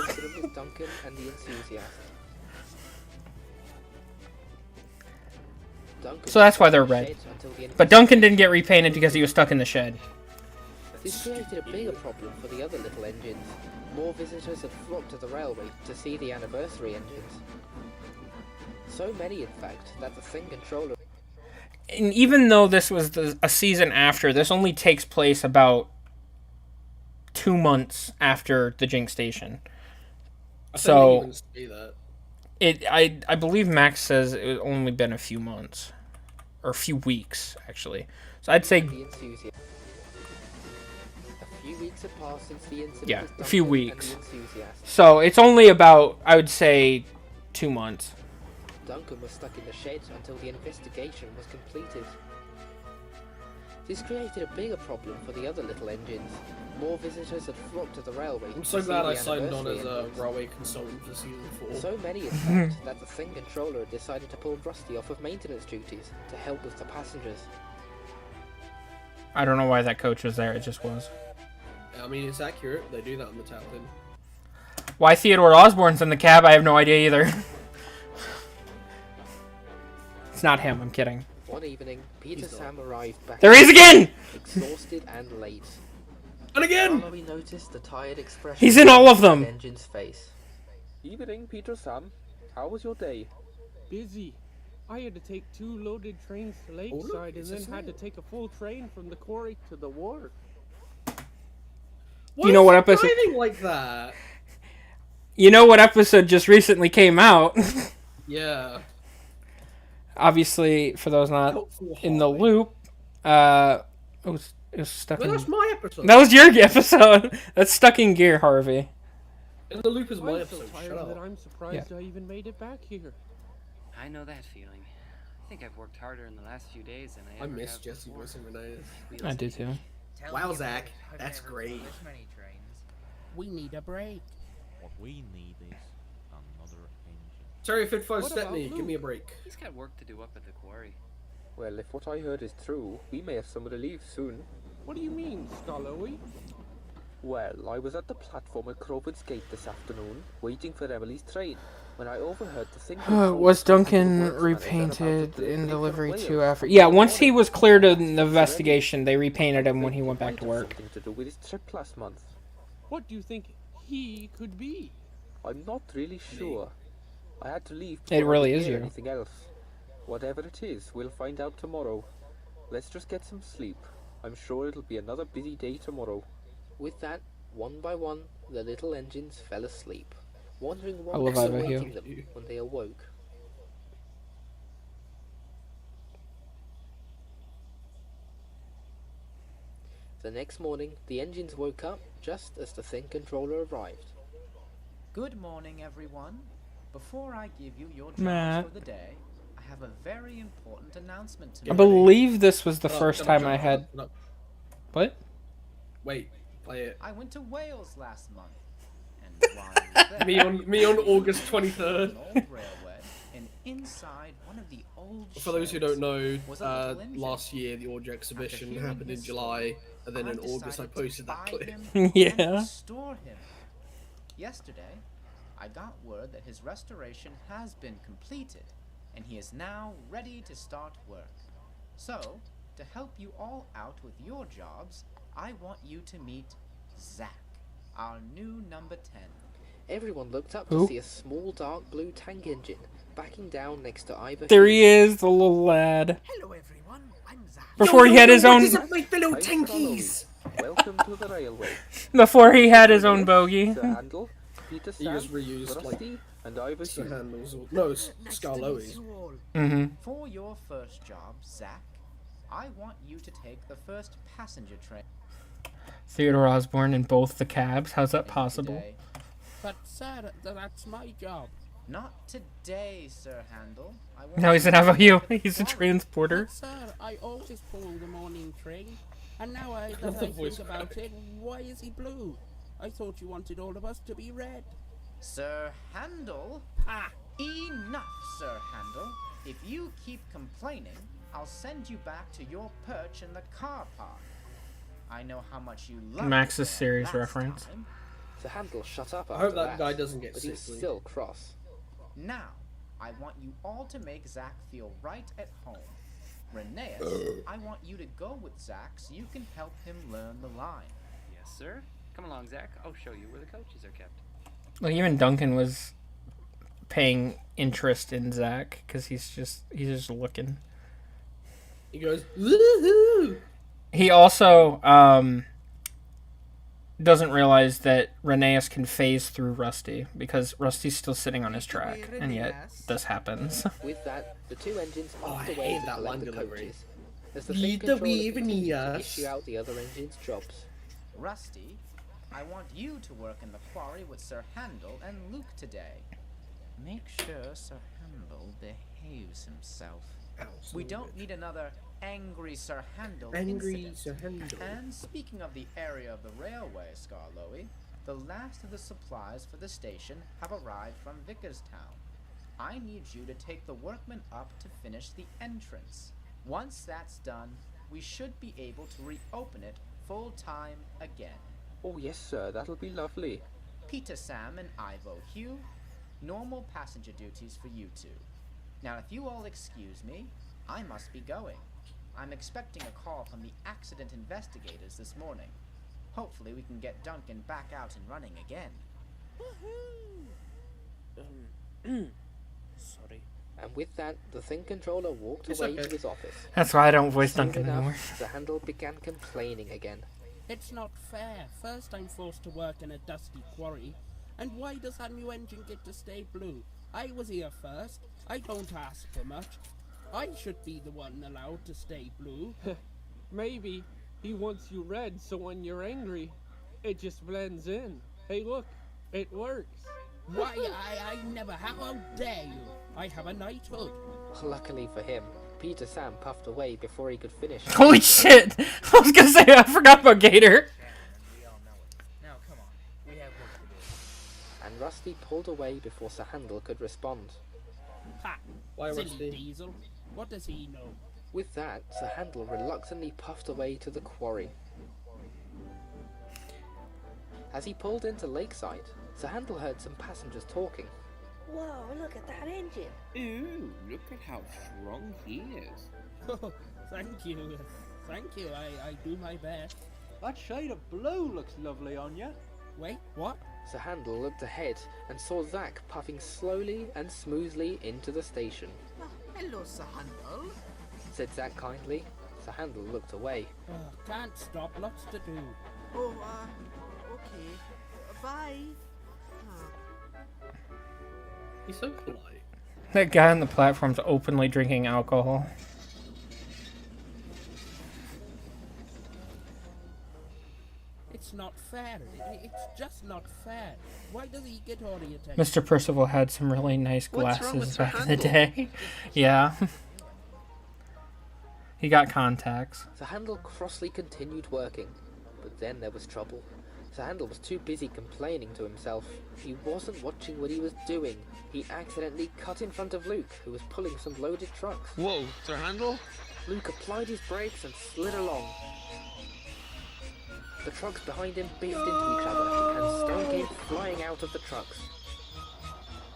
Duncan and the enthusiast. So that's why they're red. But Duncan didn't get repainted because he was stuck in the shed. This created a bigger problem for the other little engines. More visitors had flocked to the railway to see the anniversary engines. So many, in fact, that the Thing controller... And even though this was a season after, this only takes place about 2 months after the Jinx Station. So I believe Max says it's only been a few months. Or a few weeks, actually. So I'd say... A few weeks have passed since the incident. Yeah, a few weeks. So it's only about, I would say, 2 months. Duncan was stuck in the shed until the investigation was completed. This created a bigger problem for the other little engines. More visitors had flocked to the railway. I'm so glad I signed on as a railway consultant for season 4. So many, in fact, that the thing controller had decided to pull Rusty off of maintenance duties to help with the passengers. I don't know why that coach was there, it just was. I mean, it's accurate. They do that on the Taplin. Why Theodore Osborne's in the cab, I have no idea either. It's not him, I'm kidding. One evening, Peter Sam arrived back. There he is again! Exhausted and late. And again! Mallory noticed the tired expression. He's in all of them! The engine's face. Evening, Peter Sam. How was your day? Busy. I had to take 2 loaded trains to Lakeside and then had to take a full train from the quarry to the wharf. You know what episode? Driving like that. You know what episode just recently came out? Yeah. Obviously, for those not in the loop, it was stuck in... That's my episode. That was your episode. That's Stuck in Gear, Harvey. In the loop is my I'm episode. so tired that I'm surprised I even made it back here. I know that feeling. I think I've worked harder in the last few days than I I ever miss have Jesse before. voicing Renae's. I do too. Wow, Zach, that's great. We need a break. What we need is another engine. Sorry, Fitfo What about Stepney, give me a Luke? break. He's got work to do up at the quarry. Well, if what I heard is true, we may have somebody leave soon. What do you mean, Scullowy? Well, I was at the platform at Crowford's Gate this afternoon, waiting for Emily's train, when I overheard the thing. Was Duncan repainted in delivery to after? Yeah, once he was cleared of the investigation, they repainted him when he went back to work. Something to do with his trip last month. What do you think he could be? I'm not really sure. I had to leave. It before I really could is hear you. Anything else? Whatever it is, we'll find out tomorrow. Let's just get some sleep. I'm sure it'll be another busy day tomorrow. With that, one by one, the little engines fell asleep, wondering what I love was Ivanhoe. awaiting them when they awoke. The next morning, the engines woke up just as the thing controller arrived. Good morning, everyone. Before I give you your jobs Matt. for the day, I have a very important announcement to I make. believe this was the Shut up, first shut up, time shut I up, had... shut up. What? Wait, play it. I went to Wales last month, and while I was there, me on August 23rd. an old railway, and inside one of the old For those who sheds don't know, was a little engine. last year the Audio exhibition hearing happened in his July, and then in I've August I decided to posted that buy clip. him and Yeah. restore him. Yesterday, I got word that his restoration has been completed, and he is now ready to start work. So, to help you all out with your jobs, I want you to meet Zach, our new number 10. Everyone looked up Who? to see a small dark blue tank engine backing down next to Ivor. There he is, the little lad. Hello, everyone. I'm Zach. Before he had his own... What is up, my fellow tankies? Welcome to the railway. Before he had his own bogey. Sir Handel, Peter He Sam, just reused like Rusty, and Ivor Sir Hughes. Handles. No, Scarlowy. Mm-hmm. For your first job, Zach, I want you to take the first passenger train Theodore Osborne in both the cabs. How's that possible? today. But, sir, that's my job. Not today, Sir Handel. I want No, he's you an to Navajo. take He's a the transporter. But, sir, I always pull the morning train. And now that The I voice think about crack. it, why is he blue? I thought you wanted all of us to be red. Sir Handel? Ah! Enough, Sir Handel. If you keep complaining, I'll send you back to your perch in the car park. I know how much you love Max's it there series last reference. time. Sir Handel shut up I after hope that guy doesn't get but he's sickly. still cross. Now, I want you all to make Zach feel right at home. Rheneas, I want you to go with Zach so you can help him learn the line. Yes, sir. Come along, Zach. I'll show you where the coaches are kept. Like, even Duncan was paying interest in Zach because he's just looking. He goes, woohoo! He also doesn't realize that Rheneas can phase through Rusty because Rusty's still sitting on his track, and yet this happens. With that, the two engines Oh, moved I away hate to that collect line the delivery. coaches, as the Lead thing the controller way, continued to Rheneas. issue out the other engines' jobs. Rusty, I want you to work in the quarry with Sir Handel and Luke today. Make sure Sir Handel behaves himself. We don't need another angry Sir Handel Angry incident. Sir Handel. And speaking of the area of the railway, Scarlowy, the last of the supplies for the station have arrived from Vickerstown. I need you to take the workmen up to finish the entrance. Once that's done, we should be able to reopen it full time again. Oh yes, sir, that'll be lovely. Peter, Sam, and Ivo, Hugh, normal passenger duties for you two. Now, if you all excuse me, I must be going. I'm expecting a call from the accident investigators this morning. Hopefully we can get Duncan back out and running again. Sorry. And with that, the Thing Controller walked It's away okay. to his office. That's why I don't voice Soon Duncan enough, anymore. The Handle began complaining again. It's not fair. First I'm forced to work in a dusty quarry, and why does that new engine get to stay blue? I was here first. I don't ask for much. I should be the one allowed to stay blue. Maybe he wants you red, so when you're angry, it just blends in. Hey, look, it works. Why, I never have. How dare you? I have a knighthood. Luckily for him, Peter Sam puffed away before he could finish. Holy shit! I was gonna say, I forgot about Gator. Now come on, we have work to do. And Rusty pulled away before Sir Handel could respond. Ha! Why Silly Rusty? Diesel. What does he know? With that, Sir Handel reluctantly puffed away to the quarry. As he pulled into Lakeside, Sir Handel heard some passengers talking. Whoa, look at that engine. Ooh, look at how strong he is. Oh, thank you. Thank you. I do my best. That shade of blue looks lovely on you. Wait, what? Sir Handel looked ahead and saw Zack puffing slowly and smoothly into the station. Oh, hello, Sir Handel. Said Zack kindly. Sir Handel looked away. Oh, can't stop. Lots to do. Oh, okay. Bye. He's so polite. That guy on the platform's openly drinking alcohol. It's not fair. It's just not fair. Why does he get all the attention? Mr. Percival had some really nice What's wrong with glasses Sir back in the Handel? day. Yeah. He got contacts. Sir Handel crossly continued working, but then there was trouble. Sir Handel was too busy complaining to himself. He wasn't watching what he was doing. He accidentally cut in front of Luke, who was pulling some loaded trucks. Whoa, Sir Handel? Luke applied his brakes and slid along. The trucks behind him biffed into each other, and stone came flying out of the trucks.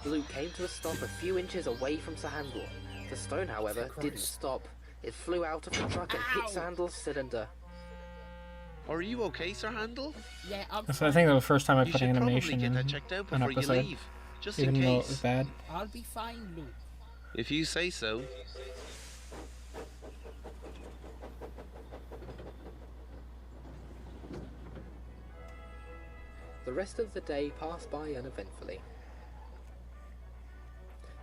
Luke came to a stop a few inches away from Sir Handel. The stone, however, didn't stop. It flew out of the truck and hit Sir Handel's cylinder. Are you okay, Sir Handel? Yeah, I'm So I think that was the first time I You put should animation probably get in that checked out an before you episode, leave, just even in though it case. was bad. I'll be fine, Luke. If you say so. The rest of the day passed by uneventfully.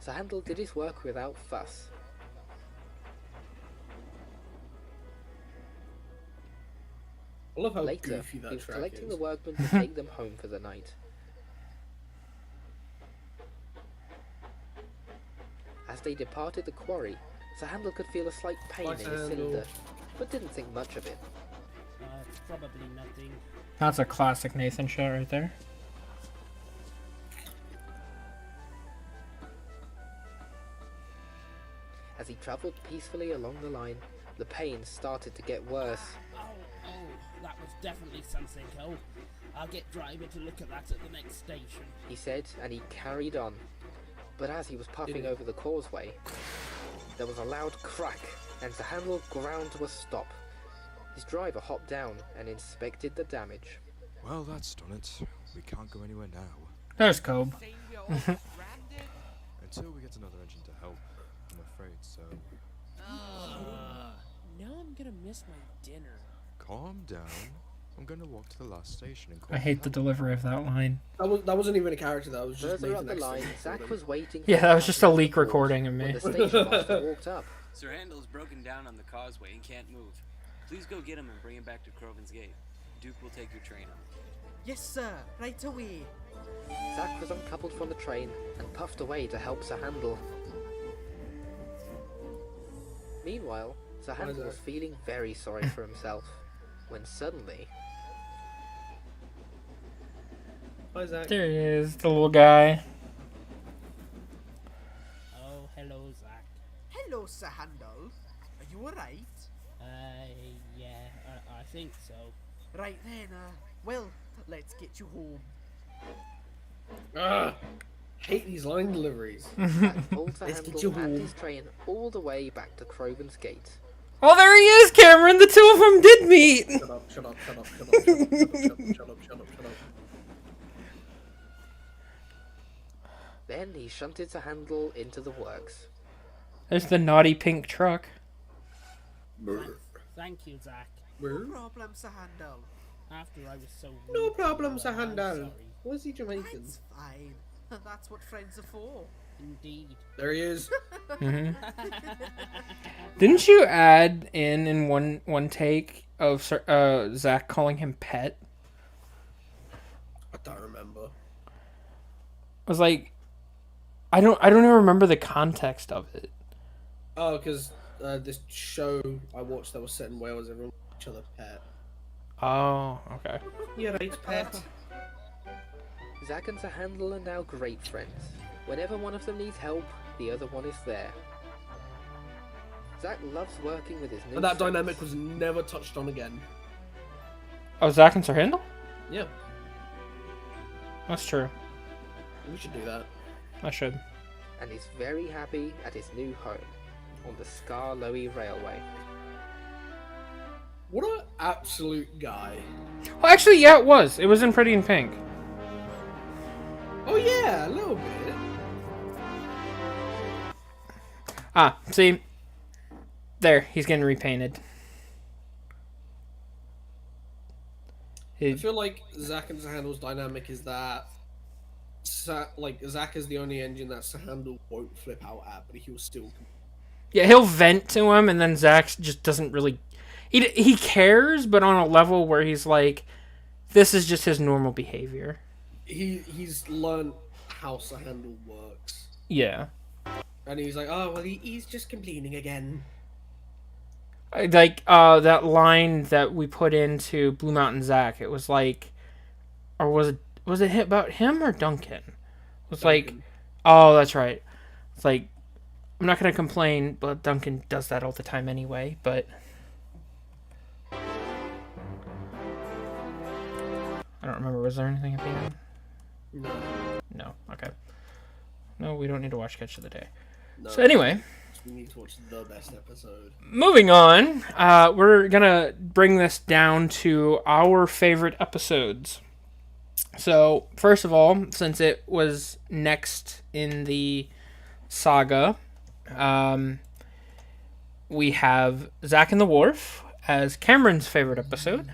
Sir Handel did his work without fuss. I love how Later, goofy that he was track collecting is. the workmen to take them home for the night. As they departed the quarry, Sir Handel could feel a slight pain Bye, in Sir his Handel. cylinder, but didn't think much of it. It's probably nothing. That's a classic Nathan shot right there. As he travelled peacefully along the line, the pain started to get worse. Oh, that was definitely something. Oh, I'll get driver to look at that at the next station. He said, and he carried on. But as he was puffing over the causeway, there was a loud crack, and Sir Handel ground to a stop. His driver hopped down and inspected the damage. Well, that's done it. We can't go anywhere now. There's Cobe. Until we get another engine to help, I'm afraid so. Now I'm gonna miss my dinner. Calm down. I'm going to walk to the last station and call I hate the delivery of that line. That wasn't even a character. That was just Further up Nathan the line, Exton. Zach was waiting. Yeah, that was just a leak recording of me. When the station master walked up. Sir Handel's broken down on the causeway and can't move. Please go get him and bring him back to Croven's Gate. Duke will take your train on. Yes, sir. Right away. Zach was uncoupled from the train and puffed away to help Sir Handel. Meanwhile, Sir Handel was feeling very sorry for himself, when suddenly... Hi, Zach. There he is, the little guy. Oh, hello, Zach. Hello, Sir Handel. Are you alright? Yeah, I think so. Right then, well, let's get you home. Ugh, hate these line deliveries. pulled Sir Handel and his train all the way back to Croven's Gate. Oh, there he is, Cameron! The two of them did meet! Shut up, shut up, shut up, shut up, shut up, shut up, shut up, shut up, shut up. Then he shunted Sir Handel into the works. There's the naughty pink truck. Thank you, Zach. No problem, Sir Handel. After I was so No rude problem, before, Sir I'm Handel. sorry. Was he Jamaican? It's fine. That's what friends are for. Indeed. There he is. Didn't you add in one take of Zach calling him pet? I don't remember. I was like, I don't even remember the context of it. Oh, because this show I watched that was set in Wales, everyone called each other pet. Oh, okay. Yeah, right, pet. Zach and Sir Handel are now great friends. Whenever one of them needs help, the other one is there. Zach loves working with his new And that friends. dynamic was never touched on again. Oh, Zach and Sir Handel? Yeah, That's true. we should do that. I should. And he's very happy at his new home on the Scar-Lowy Railway. What an absolute guy. Well, actually, yeah, it was. It was in Pretty in Pink. Oh yeah, a little bit. Ah, see? There, he's getting repainted. I feel like Zach and Sir Handel's dynamic is that Zach is the only engine that Sir Handel won't flip out at, but he'll still. Yeah, he'll vent to him, and then Zach just doesn't really... He cares, but on a level where he's like, this is just his normal behavior. He's learned how Sir Handel works. Yeah. And he's like, oh, well, he's just complaining again. Like, that line that we put into Blue Mountain Zach, it was like... Or was it about him or Duncan? It was like... Oh, that's right. It's like, I'm not going to complain, but Duncan does that all the time anyway, but... I don't remember. Was there anything at the end? No. No. Okay. No, we don't need to watch Catch of the Day. No. So anyway, We need to watch the best episode. moving on. We're gonna bring this down to our favorite episodes. So first of all, since it was next in the saga, we have Zack and the Wharf as Cameron's favorite episode.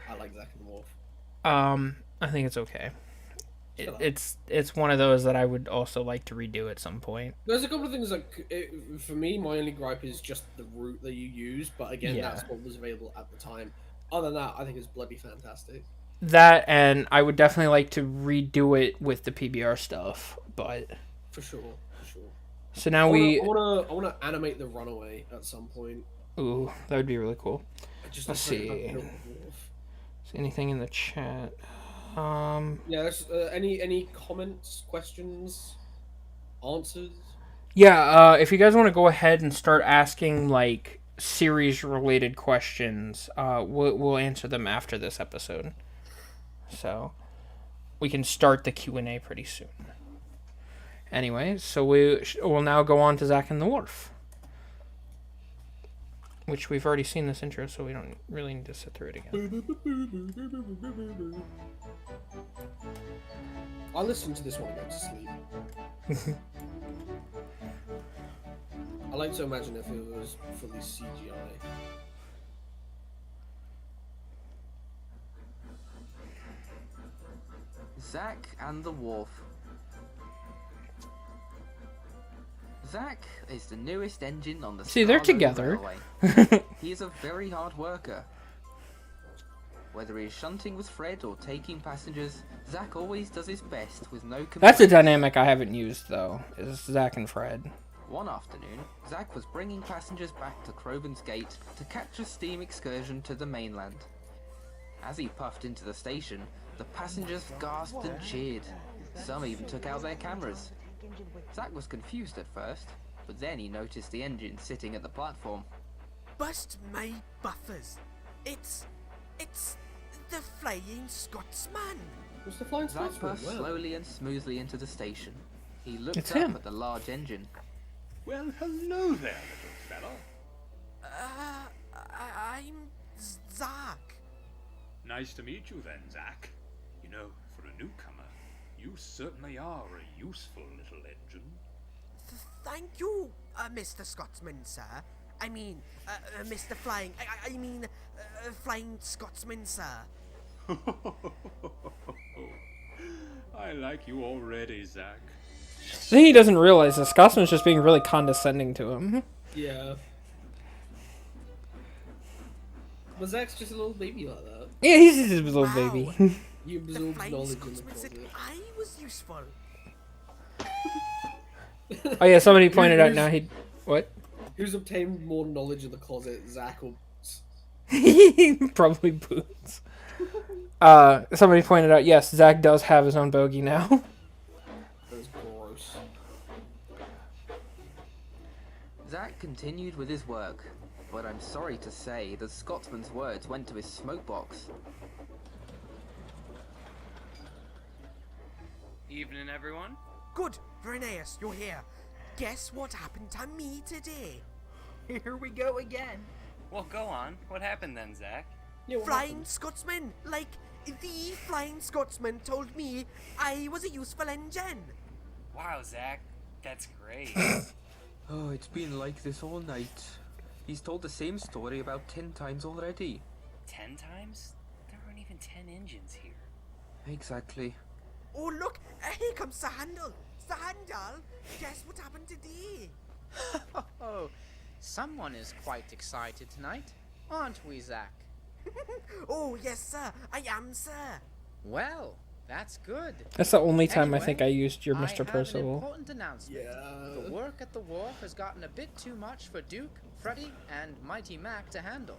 I like Zack and the Wharf. I think it's okay. It's one of those that I would also like to redo at some point. There's a couple of things for me, my only gripe is just the route that you use, but again, Yeah. that's what was available at the time. Other than that, I think it's bloody fantastic. That, and I would definitely like to redo it with the PBR stuff, but... For sure. So now I wanna animate the Runaway at some point. Ooh, that would be really cool. Just Let's like see. Built the Wharf. Is anything in the chat? Yeah, there's, any comments, questions, answers? Yeah, if you guys want to go ahead and start asking, like, series-related questions, we'll answer them after this episode. So, we can start the Q&A pretty soon. Anyway, so we'll now go on to Zack and the Wharf. Which we've already seen this intro, so we don't really need to sit through it again. I listened to this one and go to sleep. I like to imagine if it was fully CGI. Zack and the Wharf. Zack is the newest engine on the See, they're Star-Low together. Railway. He is a very hard worker. Whether he is shunting with Fred or taking passengers, Zack always does his best with no complaints. That's a dynamic I haven't used, though, is Zack and Fred. One afternoon, Zack was bringing passengers back to Croven's Gate to catch a steam excursion to the mainland. As he puffed into the station, the passengers gasped and cheered. Some even took out their cameras. Zack was confused at first, but then he noticed the engine sitting at the platform. Bust my buffers. It's the Flying Scotsman. What's the Flying Zack Scotsman? passed slowly and smoothly into the station. He looked It's up him. at the large engine. Well, hello there, little fella. I'm Zack. Nice to meet you then, Zack. You know, for a newcomer, you certainly are a useful little engine. Thank you, Mr. Scotsman, sir. I mean, Mr. Flying. I mean, Flying Scotsman, sir. I like you already, Zack. I think he doesn't realize the Scotsman's just being really condescending to him. Yeah. But Zach's just a little baby like that. Yeah, he's just a little baby. You absorb knowledge in the closet. I was useful. Oh yeah, somebody pointed out now he... What? Who's obtained more knowledge in the closet, Zach or... Probably Boots. Somebody pointed out, yes, Zack does have his own bogey now. That's gross. Zack continued with his work, but I'm sorry to say the Scotsman's words went to his smokebox. Evening, everyone. Good, Reneus, you're here. Guess what happened to me today? Here we go again. Well, go on. What happened then, Zack? Flying Scotsman, like the Flying Scotsman told me I was a useful engine. Wow, Zack. That's great. Oh, it's been like this all night. He's told the same story about 10 times already. 10 times? There aren't even 10 engines here. Exactly. Oh look, here comes Sir Handel. Sir Handel, guess what happened today? Oh, someone is quite excited tonight, aren't we, Zack? Oh yes, sir. I am, sir. Well, that's good. That's the only time I Anyway, think I used your I Mr. have an Percival. important announcement. The work at the wharf has gotten a bit too much for Duke, Freddy, and Mighty Mac to handle.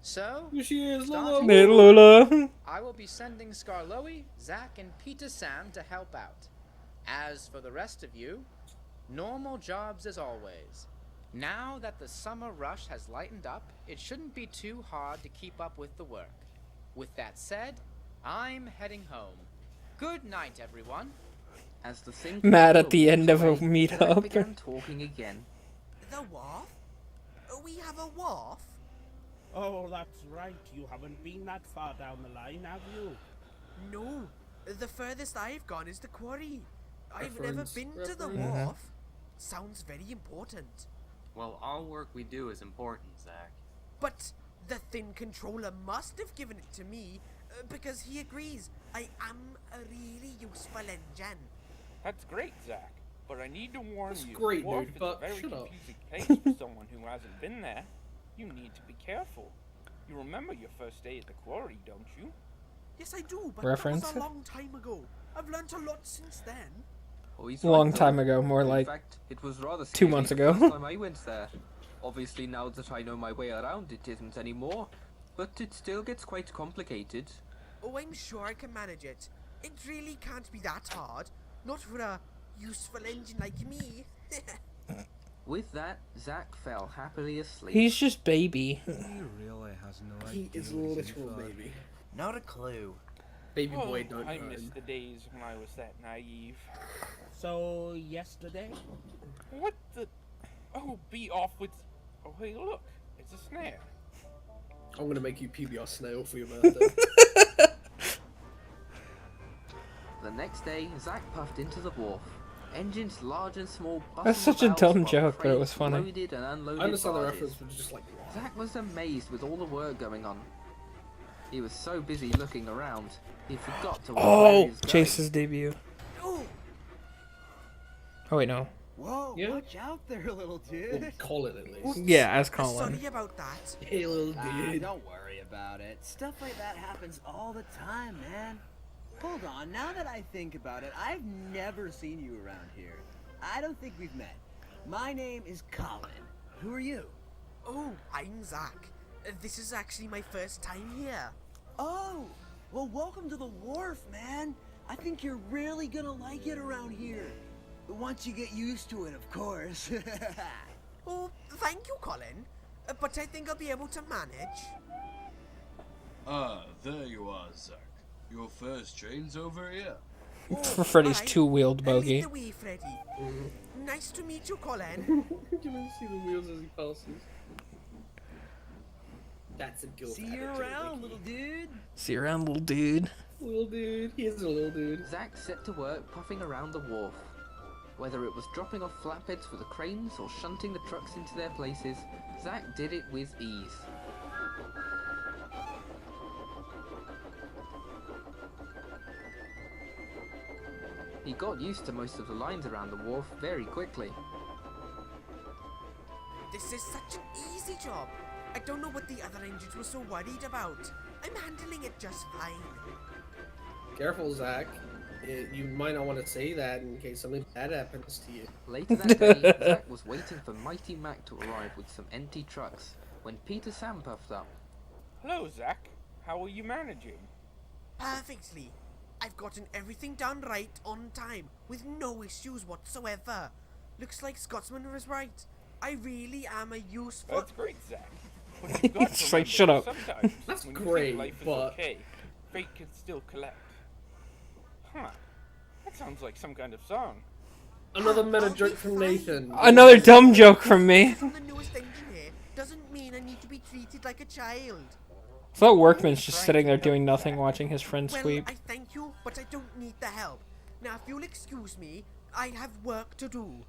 So, Here she is, starting Hey, tomorrow, Lola. I will be sending Scarloey, Zack, and Peter Sam to help out. As for the rest of you, normal jobs as always. Now that the summer rush has lightened up, it shouldn't be too hard to keep up with the work. With that said, I'm heading home. Good night, everyone. As the thing Mad at the end of a Zack meetup. began talking again. The wharf? We have a wharf? Oh, that's right. You haven't been that far down the line, have you? No. The furthest I've gone is the quarry. I've never Reference. been to the Reference. wharf. Sounds very important. Well, all work we do is important, Zack. But the Thin Controller must have given it to me because he agrees I am a really useful engine. That's great, Zack. But I need to warn That's you, great, Wharf dude, is but a very shut up. confusing place for someone who hasn't been there. You need to be careful. You remember your first day at the quarry, don't you? Yes, I do, but Reference? that was a long time ago. I've learnt a lot since then. Oh, he's Long right, though. time ago, more In like fact, it was rather 2 scary months the ago. first time I went there. Obviously, now that I know my way around, it isn't anymore. But it still gets quite complicated. Oh, I'm sure I can manage it. It really can't be that hard. Not for a useful engine like me. With that, Zack fell happily asleep. He's just baby. He really has no He idea is what he's in literal for. baby. Not a clue. Baby Oh, boy, don't I hurt miss him. the days when I was that naive. So, yesterday? What the... Oh, be off with... Oh, hey, look. It's a snare. I'm gonna make you PBR snail for your birthday. The next day, Zack puffed into the wharf. Engines large and small That's bustled such a about dumb while joke, but it freight was funny. Loaded and unloaded I understand the barges. reference, but just like, Zack was amazed with all the work going on. He was so busy looking around, he forgot to watch where he Oh, was going. Chase's debut. Oh, Oh wait, no. Whoa, Yeah? watch out there, little dude. well, Colin at least. Yeah, as Colin. sorry about that. Hey, little dude. Don't worry about it. Stuff like that happens all the time, man. Hold on, now that I think about it, I've never seen you around here. I don't think we've met. My name is Colin. Who are you? Oh, I'm Zach. This is actually my first time here. Oh, well, welcome to the Wharf, man. I think you're really gonna like it around here. Once you get used to it, of course. Oh, thank you, Colin. But I think I'll be able to manage. Ah, there you are, Zach. Your first train's over here. For Freddy's two-wheeled Lead buggy. the way, Freddy. Nice to meet you, Colin. You can see the wheels as he passes. That's a good. See you around, little dude. See you around, little dude. Little dude. He is a little dude. Zach set to work puffing around the wharf. Whether it was dropping off flatbeds for the cranes or shunting the trucks into their places, Zach did it with ease. He got used to most of the lines around the wharf very quickly. This is such an easy job. I don't know what the other engines were so worried about. I'm handling it just fine. Careful, Zach. You might not want to say that in case something bad happens to you. Later that day, Zach was waiting for Mighty Mac to arrive with some empty trucks when Peter Sam puffed up. Hello, Zach. How are you managing? Perfectly. I've gotten everything done right on time, with no issues whatsoever. Looks like Scotsman was right. I really am a useful... That's great, Zach. But you've got to Just like, remember shut that up. Sometimes, That's when great, you think life is but- okay, fate can still collect. Huh. That sounds like some kind of song. Another meta joke from Nathan. Another dumb joke from me. I'm the newest engineer doesn't mean I need to be treated like a child. So that workman's just sitting there doing nothing, watching his friend Well, sweep. I thank you, but I don't need the help. Now, if you'll excuse me, I have work to do.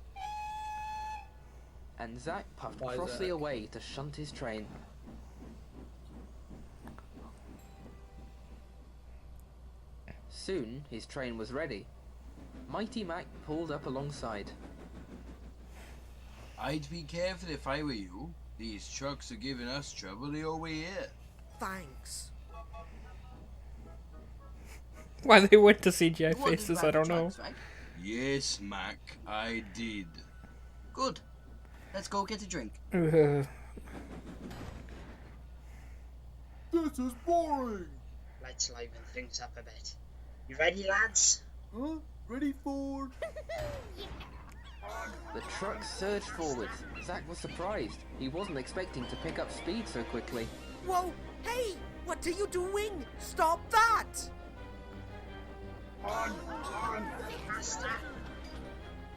And Zach puffed Why, crossly Zach? away to shunt his train. Soon, his train was ready. Mighty Mac pulled up alongside. I'd be careful if I were you. These trucks are giving us trouble the whole way here. Thanks. Why they went to CGI You wanted faces, back I don't the know. trucks, right? Yes, Mac, I did. Good. Let's go get a drink. Ugh. This is boring. Let's liven things up a bit. You ready, lads? Huh? Ready for... The truck surged forward. Zach was surprised. He wasn't expecting to pick up speed so quickly. Whoa! Hey! What are you doing? Stop that! Faster.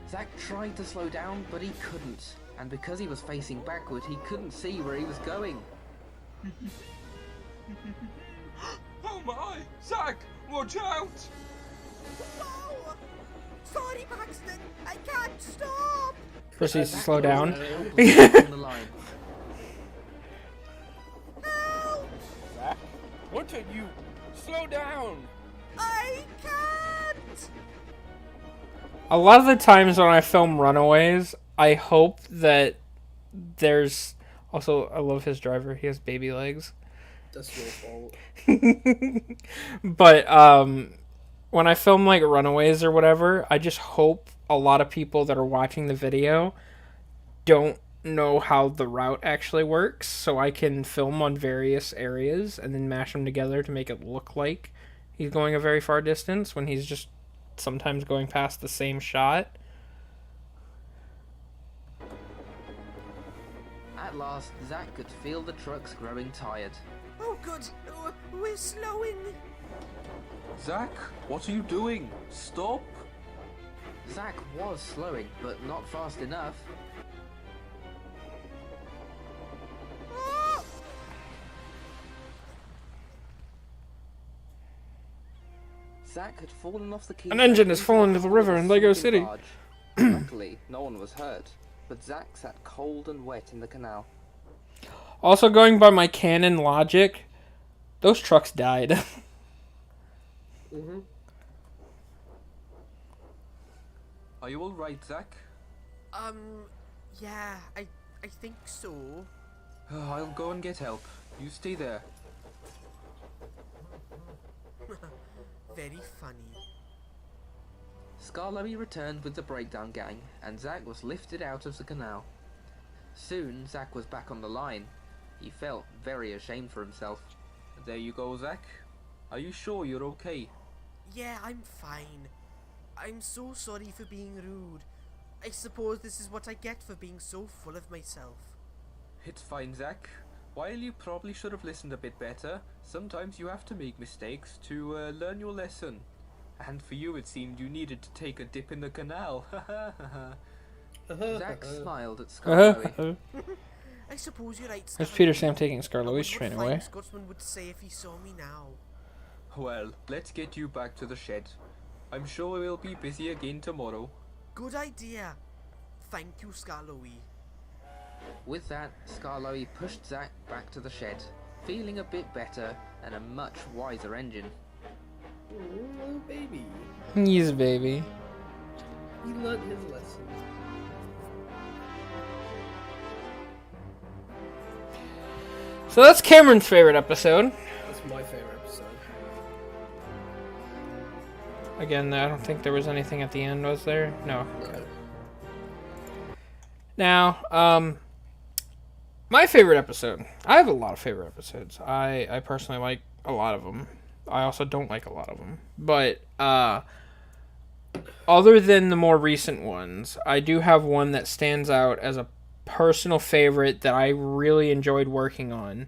Zach tried to slow down, but he couldn't. And because he was facing backward, he couldn't see where he was going. Oh my! Zach, watch out! Whoa! Sorry, Paxton! I can't stop! Proceeds to slow down. On the line. Help! Zach, what are you? Slow down! I can't! A lot of the times when I film Runaways, I hope that there's... Also, I love his driver. He has baby legs. That's your fault. But when I film like Runaways or whatever, I just hope a lot of people that are watching the video don't know how the route actually works, so I can film on various areas and then mash them together to make it look like he's going a very far distance when he's just sometimes going past the same shot. At last, Zach could feel the trucks growing tired. Oh, good. We're slowing. Zach, what are you doing? Stop! Zach was slowing, but not fast enough. Ah! Zach had fallen off the key. An engine has fallen into the river in Lego City. Barge. Luckily, no one was hurt, but Zach sat cold and wet in the canal. Also, going by my canon logic, those trucks died. Mm-hmm. Are you alright, Zach? Yeah, I think so. I'll go and get help. You stay there. Very funny. Scarlowy returned with the breakdown gang, and Zack was lifted out of the canal. Soon, Zack was back on the line. He felt very ashamed for himself. There you go, Zack. Are you sure you're okay? Yeah, I'm fine. I'm so sorry for being rude. I suppose this is what I get for being so full of myself. It's fine, Zack. While you probably should have listened a bit better, sometimes you have to make mistakes to learn your lesson. And for you it seemed you needed to take a dip in the canal. Zack smiled at Scarlowy. I suppose you're right, There's Peter Sam taking Scarlowy's train away. Scotsman would say if he saw me now. Well, let's get you back to the shed. I'm sure we'll be busy again tomorrow. Good idea. Thank you, Scarlowy. With that, Scarlowy pushed Zack back to the shed, feeling a bit better and a much wiser engine. Oh, baby. He's a baby. He learned his lesson. So that's Cameron's favorite episode. That's my favorite episode. Again, I don't think there was anything at the end, was there? No. Okay. Now, my favorite episode. I have a lot of favorite episodes. I personally like a lot of them. I also don't like a lot of them. But, other than the more recent ones, I do have one that stands out as a personal favorite that I really enjoyed working on.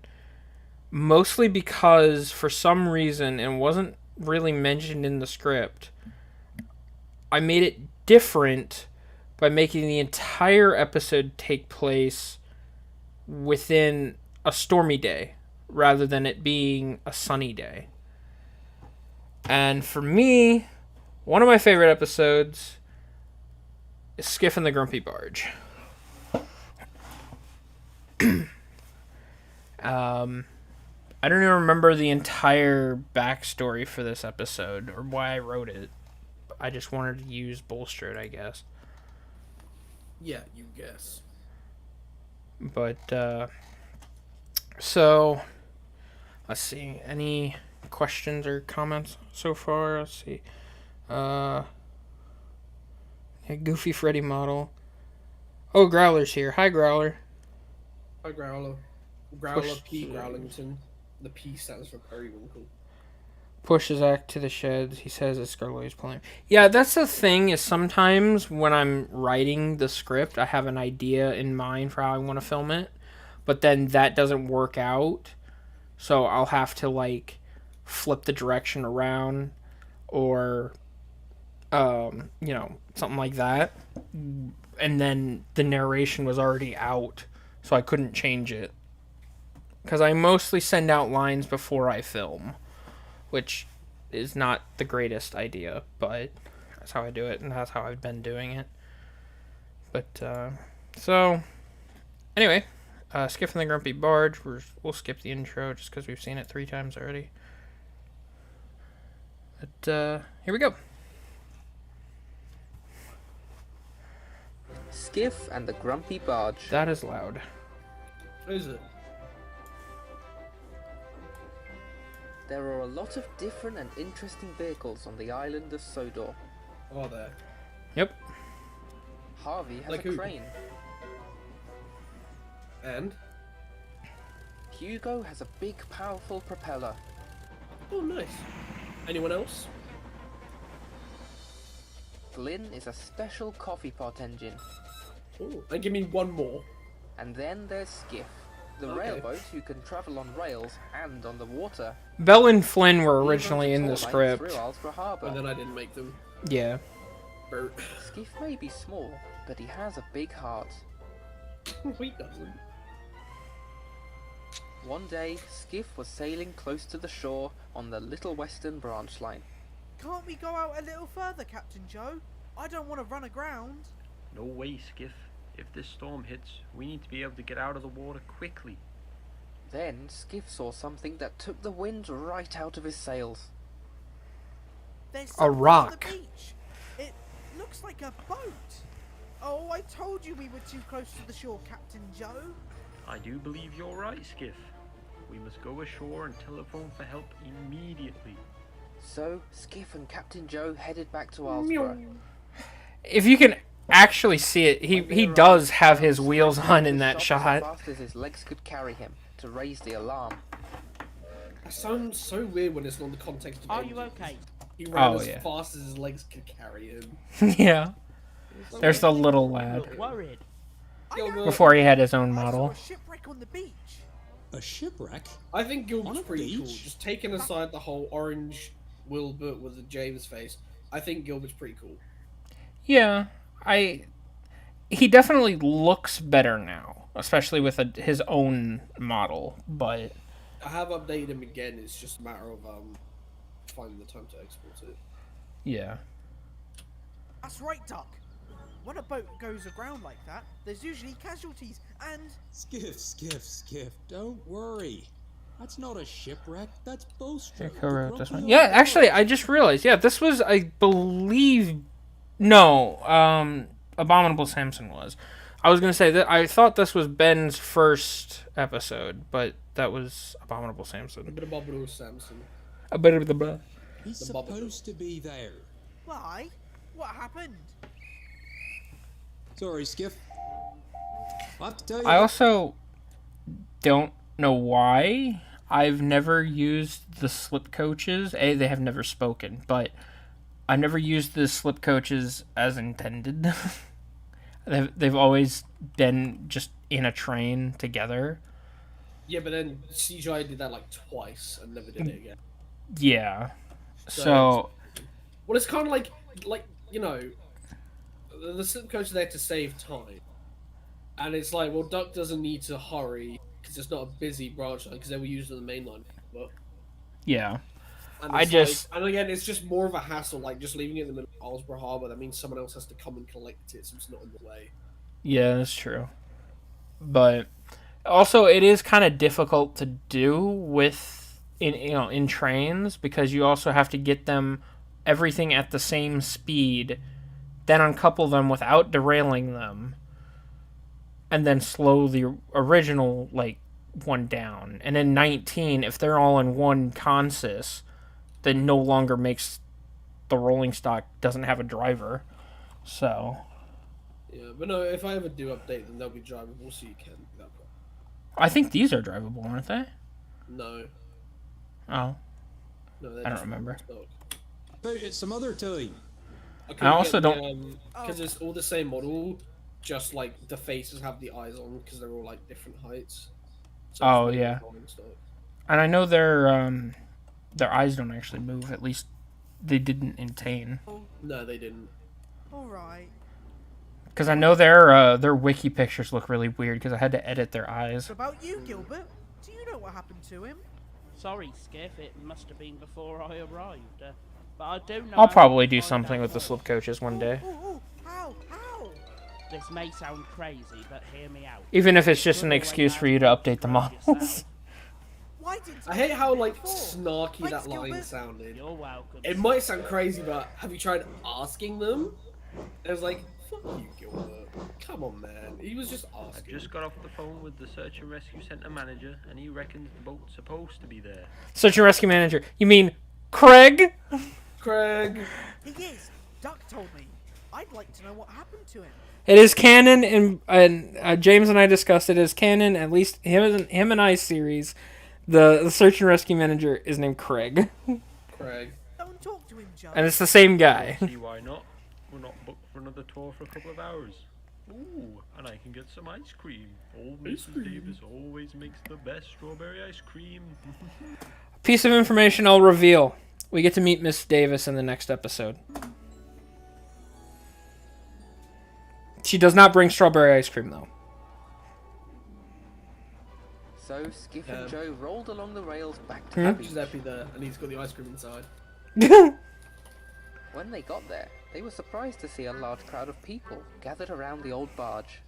Mostly because, for some reason, and wasn't really mentioned in the script, I made it different by making the entire episode take place within a stormy day rather than it being a sunny day. And for me, one of my favorite episodes is Skiff and the Grumpy Barge. I don't even remember the entire backstory for this episode or why I wrote it. I just wanted to use bolster it, I guess. Yeah, you guess. But, so, let's see. Any questions or comments so far? Let's see. Yeah, Goofy Freddy model. Oh, Growler's here. Hi, Growler. Hi, Growler. Growler P. Growlington. The P stands for Periwinkle. Pushes Zack to the sheds. He says it's Scarlowy's plan. Yeah, that's the thing, is sometimes when I'm writing the script, I have an idea in mind for how I want to film it, but then that doesn't work out, so I'll have to, like, flip the direction around, or, you know, something like that, and then the narration was already out, so I couldn't change it. Because I mostly send out lines before I film, which is not the greatest idea, but that's how I do it, and that's how I've been doing it. But, so, anyway, Skiff and the Grumpy Barge, we'll skip the intro just because we've seen it 3 times already. But, here we go. Skiff and the Grumpy Barge. That is loud. Is it? There are a lot of different and interesting vehicles on the island of Sodor. Are there? Yep. Harvey has Like a who? crane. And? Hugo has a big, powerful propeller. Oh, nice. Anyone else? Glyn is a special coffee pot engine. Oh, and give me one more. And then there's Skiff, the Okay. railboat who can travel on rails and on the water. Belle and Flynn were originally in the script. Through Alsborough Harbour. And then I didn't make them. Yeah. Skiff may be small, but he has a big heart. He doesn't. One day, Skiff was sailing close to the shore on the Little Western branch line. Can't we go out a little further, Captain Joe? I don't want to run aground. No way, Skiff. If this storm hits, we need to be able to get out of the water quickly. Then, Skiff saw something that took the wind right out of his sails. There's A something rock. on the beach. It looks like a boat. Oh, I told you we were too close to the shore, Captain Joe. I do believe you're right, Skiff. We must go ashore and telephone for help immediately. So, Skiff and Captain Joe headed back to Alsborough. if you can actually see it, he does have his wheels on in that As shot. fast as his legs could carry him to raise the alarm. That sounds so weird when it's not in the context of Are you engines. okay? He ran Oh, as yeah. fast as his legs could carry him. Yeah. There's the little lad. Worried. Before he had his own model. Shipwreck on the beach. A shipwreck? I think On Gilbert's a pretty cool. beach? Just taking aside the whole orange Wilbur with the James face, I think Gilbert's pretty cool. Yeah, he definitely looks better now, especially with his own model. But I have updated him again. It's just a matter of finding the time to export it. yeah, That's right, Duck. When a boat goes aground like that, there's usually casualties, and... Skiff, don't worry. That's not a shipwreck, that's bowstring. yeah. Actually, I just realized. Yeah, this was, I believe, no, Abominable Samson was. I was gonna say that I thought this was Ben's first episode, but that was Abominable Samson. A bit of Abominable Samson. A bit of the blah. He's supposed to be there. Why? What happened? Sorry, Skiff. I'll have to tell you. I also don't know why I've never used the slip coaches. They have never spoken, but I've never used the slip coaches as intended. They've always been just in a train together. Yeah, but then CGI did that like twice and never did it again. Yeah. So well, it's kind of like you know, the slip coach is there to save time, and it's like, well, Duck doesn't need to hurry because it's not a busy branch line because they were used on the main line. But yeah, and I it's just and again, it's just more of a hassle. Like just leaving it in the middle of Alsborough Harbour, that means someone else has to come and collect it, so it's not in the way. yeah, that's true. But also, it is kind of difficult to do with in trains because you also have to get them everything at the same speed, then uncouple them without derailing them, and then slow the original one down. And in 19, if they're all in one consist, then no longer makes the rolling stock doesn't have a driver. So yeah, but no, if I ever do update them, they'll be drivable, so you can. I think these are drivable, aren't they? No. Oh. No, I don't remember. But it's some other time. Okay, I also don't. Because it's all the same model, just like the faces have the eyes on because they're all like different heights. So Oh yeah. And I know their eyes don't actually move. At least they didn't in Tane. No, they didn't. All right. Because I know their wiki pictures look really weird because I had to edit their eyes. What about you, Gilbert? Do you know what happened to him? Sorry, Skiff. It must have been before I arrived. But I do know. I'll probably do something with the slip coaches one day. How? This may sound crazy, but hear me out. Even if it's just an excuse for you to update the models. I hate how snarky that line sounded. You're welcome. It might sound crazy, but have you tried asking them? It was like, fuck you, Gilbert. Come on, man. He was just asking. I just got off the phone with the Search and Rescue Centre manager, and he reckons the boat's supposed to be there. Search and rescue manager. You mean Craig? Craig. He is. Duck told me. I'd like to know what happened to him. It is canon, and James and I discussed it as canon. At least him and I series. The search and rescue manager is named Craig. Craig. Don't talk to him, Joe. And it's the same guy. See why not? We're not booked for another tour for a couple of hours. Ooh, and I can get some ice cream. Old Mrs. Davis always makes the best strawberry ice cream. Piece of information I'll reveal. We get to meet Miss Davis in the next episode. She does not bring strawberry ice cream, though. So Skiff and Joe rolled along the rails back to Hmm? the beach. Giuseppe there, and he's got the ice cream inside. When they got there, they were surprised to see a large crowd of people gathered around the old barge.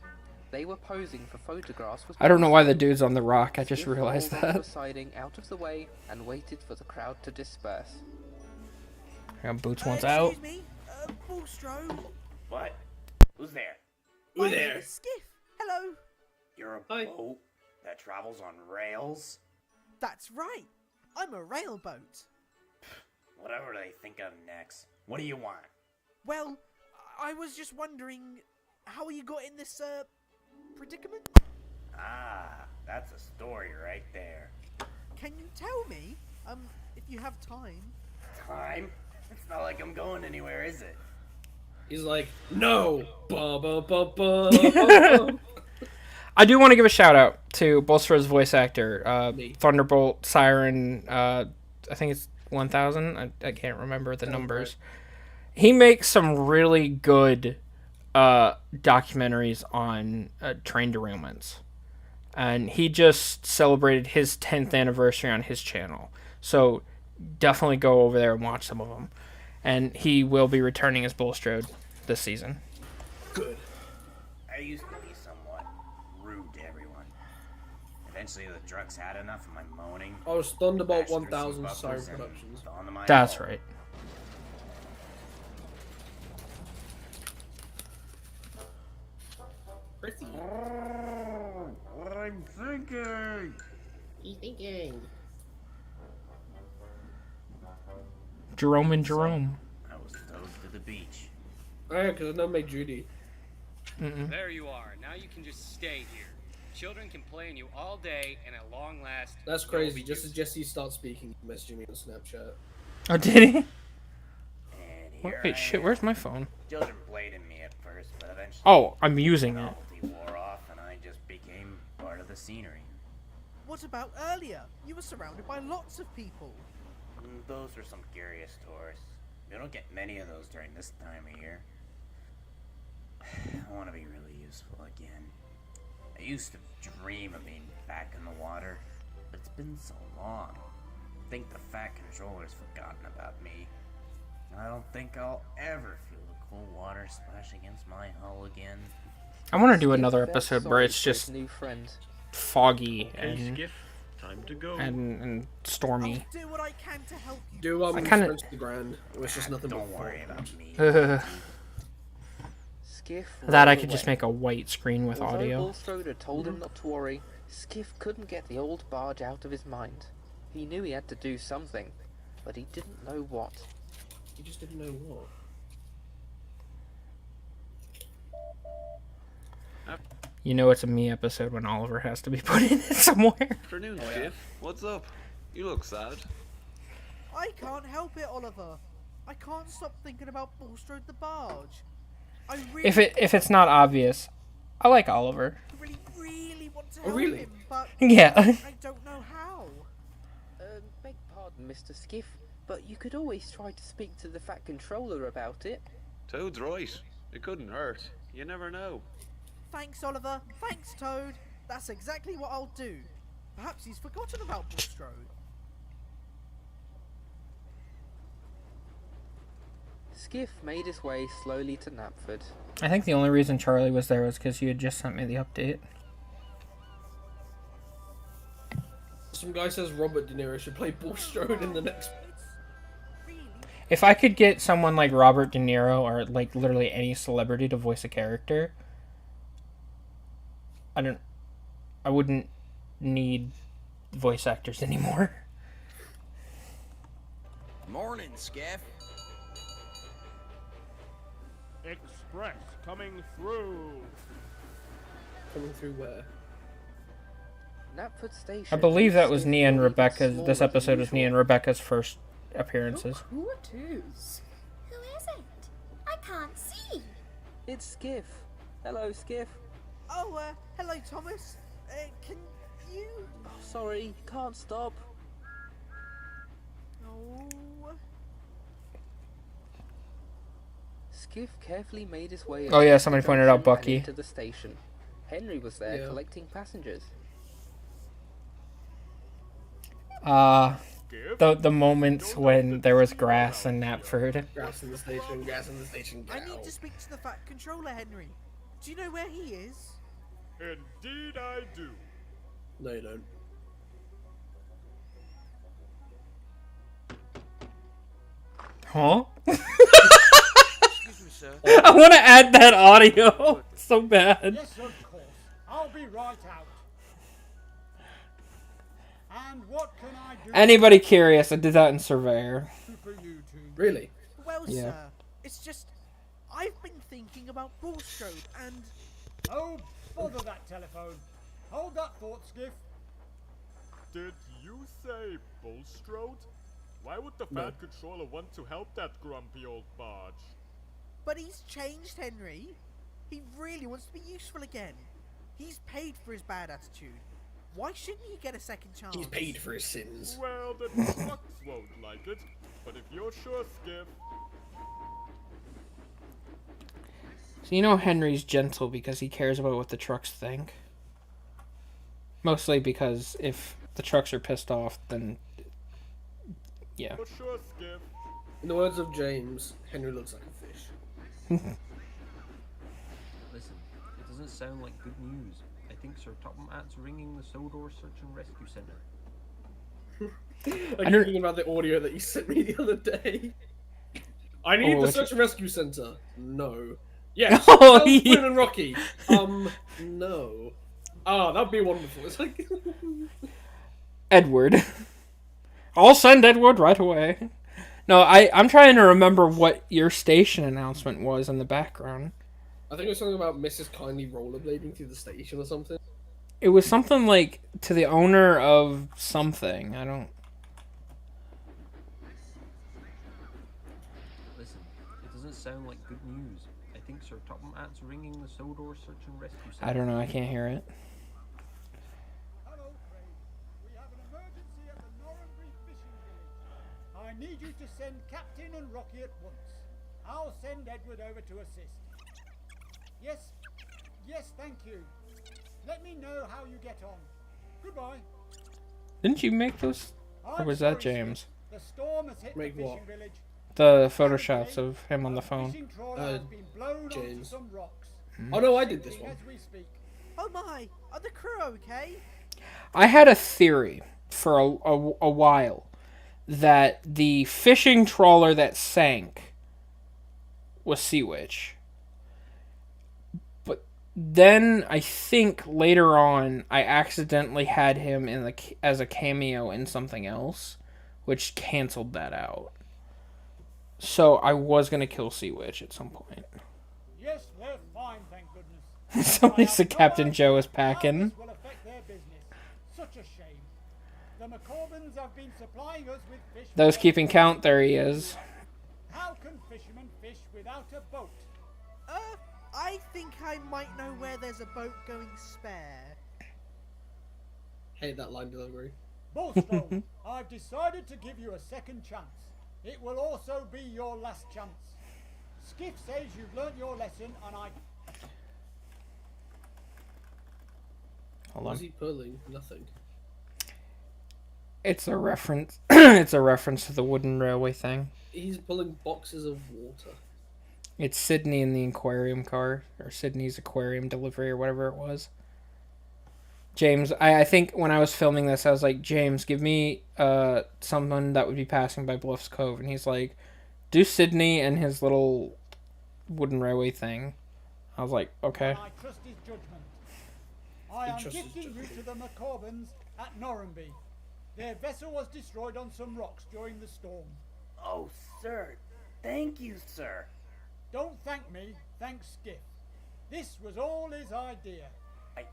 They were posing for photographs with... I don't know why the dude's on the rock. I just Skiff realized rolled onto that. the siding out of the way and waited for the crowd to disperse. Boots wants out. Excuse me, Bulstro. What? Who's there? Who My name there? is Skiff. Hello. You're a boat that travels on rails? That's right. I'm a railboat. Whatever they think of next. What do you want? Well, I was just wondering how you got in this, predicament? Ah, that's a story right there. Can you tell me, if you have time? Time? It's not like I'm going anywhere, is it? He's like, no! Ba-ba-ba-ba. I do want to give a shout out to Bolster's voice actor, Thunderbolt Siren. I think it's 1000. I can't remember the numbers. He makes some really good documentaries on train derailments, and he just celebrated his 10th anniversary on his channel. So definitely go over there and watch some of them. And he will be returning as Bulstrode this season. Good. I used to be somewhat rude to everyone. Eventually the drugs had enough of my moaning. I was Thunderbolt Bashed through 1000 some Siren buffers and Productions. gone to my That's home. right. What I'm thinking. He's thinking. Jerome and Jerome. I was towed to the beach. Oh, yeah, because I don't make Judy. There you are. Now you can just stay here. Children can play on you all day, and at long last... That's you'll crazy. be Just as used- Jesse starts speaking, he messaged me on Snapchat. Oh, did he? And here Wait, I shit, am. where's my phone? Children played in me at first, but eventually... Oh, I'm using it. novelty wore off, and I just became part of the scenery. What about earlier? You were surrounded by lots of people. Those were some curious tourists. We don't get many of those during this time of year. I want to be really useful again. I used to dream of being back in the water, but it's been so long. I think the fat controller's forgotten about me. I don't think I'll ever feel the cool water splash against my hull again. I want to do another Felt episode sorry where it's for his just new friend. foggy Hey, and Skiff, time to go. and stormy. Do what I can to help you. Do I kinda- Prince of the Grand. It was just nothing Don't but worry fun. about me. Skiff That I rolled could just away. make a white screen with Although audio. Bulstrode had told him not to worry, Skiff couldn't get the old barge out of his mind. He knew he had to do something, but he didn't know what. He just didn't know what. You know it's a me episode when Oliver has to be put in it somewhere. Afternoon, Skiff. What's up? You look sad. I can't help it, Oliver. I can't stop thinking about Bulstrode the Barge. I really, If it's not obvious, I like Oliver. really want to Oh, help really? him, but Yeah. I don't know how. Beg pardon, Mr. Skiff, but you could always try to speak to the Fat Controller about it. Toad's right. It couldn't hurt. You never know. Thanks, Oliver. Thanks, Toad. That's exactly what I'll do. Perhaps he's forgotten about Bulstrode. Skiff made his way slowly to Knapford. I think the only reason Charlie was there was because you had just sent me the update. Some guy says Robert De Niro should play Bulstrode in the next. If I could get someone like Robert De Niro or like literally any celebrity to voice a character, I wouldn't need voice actors anymore. Morning, Skiff. Express coming through. Coming through where? Knapford Station. I believe that was still Nia and even Rebecca's. smaller This than episode was Nia and Rebecca's first appearances. Who it is? Who is it? I can't see. It's Skiff. Hello, Skiff. Oh, hello, Thomas. Can you... Oh, sorry, can't stop. Oh... Skiff carefully made his way. Oh, yeah, across somebody the pointed out junction and Bucky. into the station. Henry was there Yeah. collecting passengers. The moments when there was grass in Knapford. Grass in the station, gas in the station, I gal. need to speak to the Fat Controller, Henry. Do you know where he is? Indeed I do. No, you don't. Huh? Excuse me, sir. I want to add that audio so bad. Yes, of course. I'll be right out. And what can I do? Anybody curious? I did that in Surveyor. for you two? Really? Well, Yeah. sir, it's just... I've been thinking about Bulstrode and... Oh, bother that telephone. Hold that thought, Skiff. Did you say Bulstrode? Why would the Fat Controller want to help that grumpy old barge? But he's changed, Henry. He really wants to be useful again. He's paid for his bad attitude. Why shouldn't he get a second chance? He's paid for his sins. Well, the trucks won't like it, but if you're sure, Skiff... So you know Henry's gentle because he cares about what the trucks think. Mostly because if the trucks are pissed off, then... yeah. You're sure, Skiff. In the words of James, Henry looks like a fish. Listen, it doesn't sound like good news. I think Sir Topham Hatt's ringing the Sodor Search and Rescue Centre. I'm thinking about the audio that you sent me the other day. I need the Search and Rescue Centre. No. Yes. Oh, Flynn and Rocky. No. Ah, that'd be wonderful. It's like Edward. I'll send Edward right away. No, I'm trying to remember what your station announcement was in the background. I think it was something about Mrs. Kindly rollerblading through the station or something. It was something like to the owner of something. I don't... Listen, it doesn't sound like good news. I think Sir Topham Hatt's ringing the Sodor Search and Rescue Centre. I don't know, I can't hear it. Hello, Craig. We have an emergency at the Norrenbury fishing village. I need you to send Captain and Rocky at once. I'll send Edward over to assist. Yes, thank you. Let me know how you get on. Goodbye. Didn't you make those? Or was that James? The storm has hit the fishing village. The photoshops of him on the phone. James. Oh no, I did this one. Oh my, are the crew okay? I had a theory for a while that the fishing trawler that sank was Sea Witch. But then I think later on I accidentally had him as a cameo in something else, which canceled that out. So I was going to kill Sea Witch at some point. Yes, they're fine, thank goodness. Somebody said Captain Joe is packing. Will affect their business. Such a shame. The McCorbins have been supplying us with fish. Those keeping count, there he is. How can fishermen fish without a boat? I think I might know where there's a boat going spare. Hate that line delivery. Bulstrode, I've decided to give you a second chance. It will also be your last chance. Skiff says you've learnt your lesson, and I... Hold on. What's he pulling? Nothing. It's a reference. It's a reference to the wooden railway thing. He's pulling boxes of water. It's Sydney in the aquarium car, or Sydney's aquarium delivery, or whatever it was. James, I think when I was filming this, I was like, James, give me someone that would be passing by Bluffs Cove. And he's like, do Sydney and his little wooden railway thing. I was like, okay. I trust his judgment. I am gifting you to the McCorbins at Norrenby. Their vessel was destroyed on some rocks during the storm. Oh, sir. Thank you, sir. Don't thank me, thank Skiff. This was all his idea. I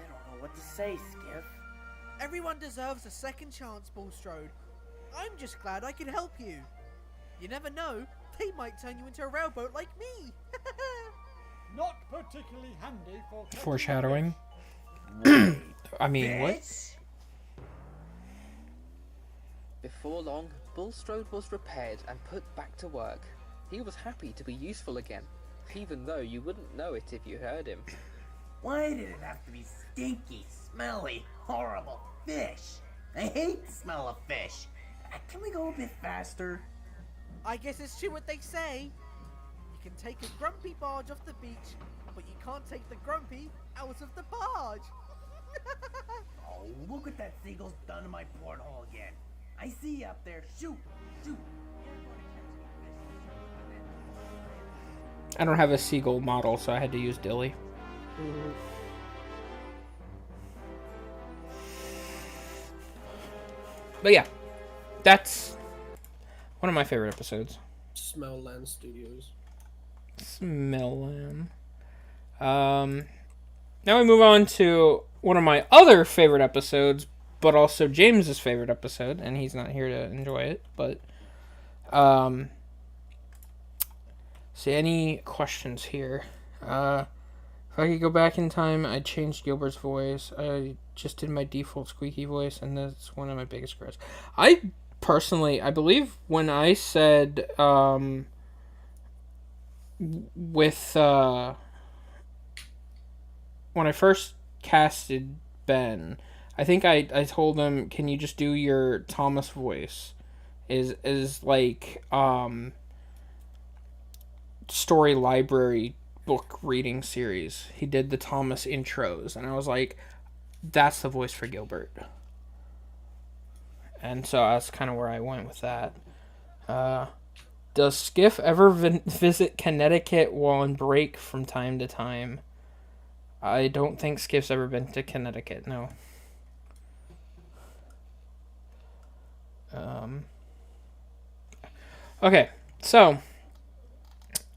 don't know what to say, Skiff. Everyone deserves a second chance, Bulstrode. I'm just glad I could help you. You never know, they might turn you into a railboat like me. Not particularly handy for... Foreshadowing. I mean, what? Before long, Bulstrode was repaired and put back to work. He was happy to be useful again, even though you wouldn't know it if you heard him. Why did it have to be stinky, smelly, horrible fish? I hate the smell of fish. Can we go a bit faster? I guess it's true what they say. You can take a grumpy barge off the beach, but you can't take the grumpy out of the barge. Oh, look at that seagull's done in my porthole again. I see you up there. Shoot, shoot. I don't have a seagull model, so I had to use Dilly. But yeah, that's one of my favorite episodes. Smell Land Studios. Millam. Now we move on to one of my other favorite episodes, but also James's favorite episode, and he's not here to enjoy it. But, see, any questions here? If I could go back in time, I'd change Gilbert's voice. I just did my default squeaky voice, and that's one of my biggest regrets. I believe when I said, when I first casted Ben, I think I told him, can you just do your Thomas voice? Is like, story library book reading series. He did the Thomas intros, and I was like, that's the voice for Gilbert. And so that's kind of where I went with that. Does Skiff ever visit Connecticut while on break from time to time? I don't think Skiff's ever been to Connecticut, no. Okay, so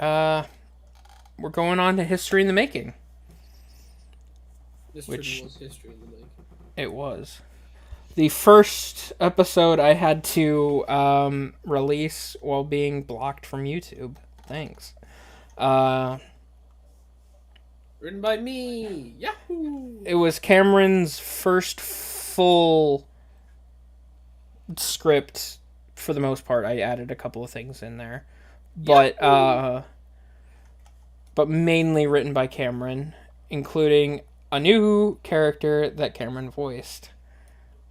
we're going on to History in the Making. This which was History in the Making. It was. The first episode I had to release while being blocked from YouTube. Thanks. Written by me. Yahoo! It was Cameron's first full script. For the most part, I added a couple of things in there, but mainly written by Cameron, including a new character that Cameron voiced,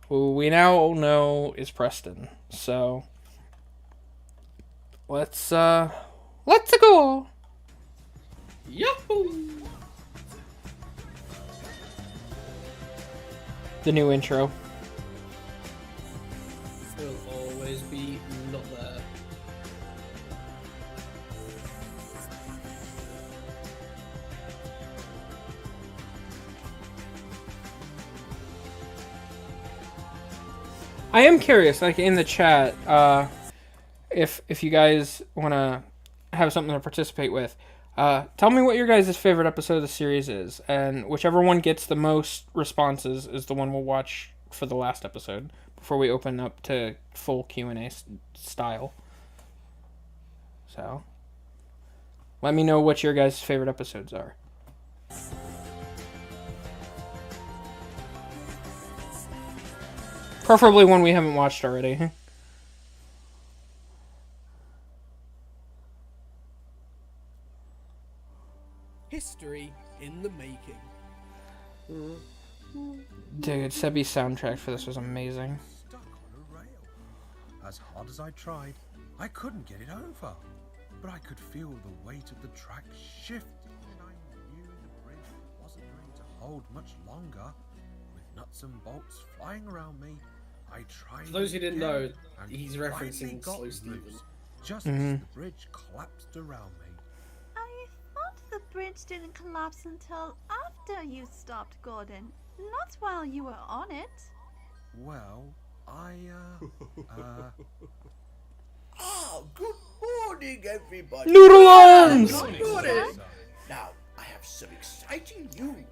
who we now know is Preston. So let's go. Yahoo! The new intro. Will always be not there. I am curious, like in the chat, if you guys want to have something to participate with, tell me what your guys' favorite episode of the series is, and whichever one gets the most responses is the one we'll watch for the last episode before we open up to full Q&A style. So, let me know what your guys' favorite episodes are. Preferably one we haven't watched already. History in the Making. Dude, Sebi's soundtrack for this was amazing. Stuck on a rail. As hard as I tried, I couldn't get it over. But I could feel the weight of the track shift, and I knew the bridge wasn't going to hold much longer. With nuts and bolts flying around me, I tried. For those who didn't know, and he's finally referencing got Slow Steven. loose, just as the bridge collapsed around me. I thought the bridge didn't collapse until after you stopped, Gordon. Not while you were on it. Well, Good morning, everybody. Noodle arms! Good morning. Now, I have some exciting news.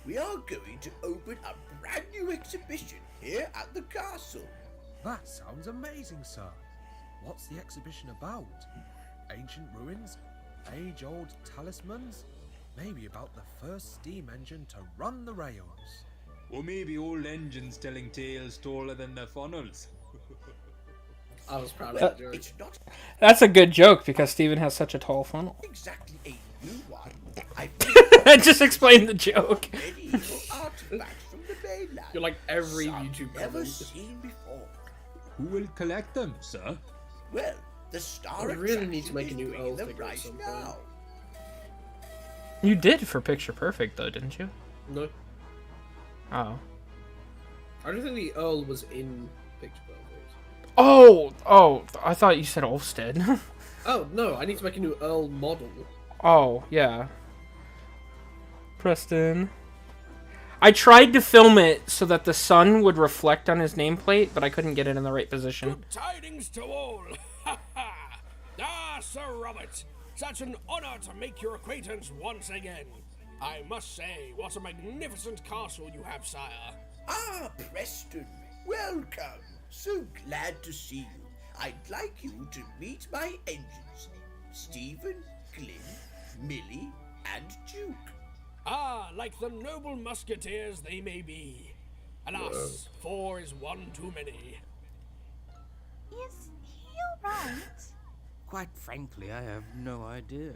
We are going to open a brand new exhibition here at the castle. That sounds amazing, sir. What's the exhibition about? Ancient ruins? Age-old talismans? Maybe about the first steam engine to run the rails. Or maybe old engines telling tales taller than their funnels. I was proud of that joke. It's not That's a good joke because Steven has such a tall funnel. exactly a new one. I just explained the joke. Artifacts from the mainland. You're like every Some YouTube never comment. seen before. Who will collect them, sir? Well, the star We really need to attraction make a is new bringing Earl them figure at right some now. point. You did for Picture Perfect though, didn't you? No. Oh. I don't think the Earl was in Picture Perfect. Oh, I thought you said Olfsted. Oh, no, I need to make a new Earl model. Oh, yeah. Preston. I tried to film it so that the sun would reflect on his nameplate, but I couldn't get it in the right position. Tidings to all! Ha ha! Ah, Sir Robert! Such an honor to make your acquaintance once again. I must say, what a magnificent castle you have, sire. Ah, Preston, welcome. So glad to see you. I'd like you to meet my engines, Stephen, Glyn, Millie, and Duke. Ah, like the noble musketeers they may be. Alas, 4 is one too many. Is he alright? Quite frankly, I have no idea.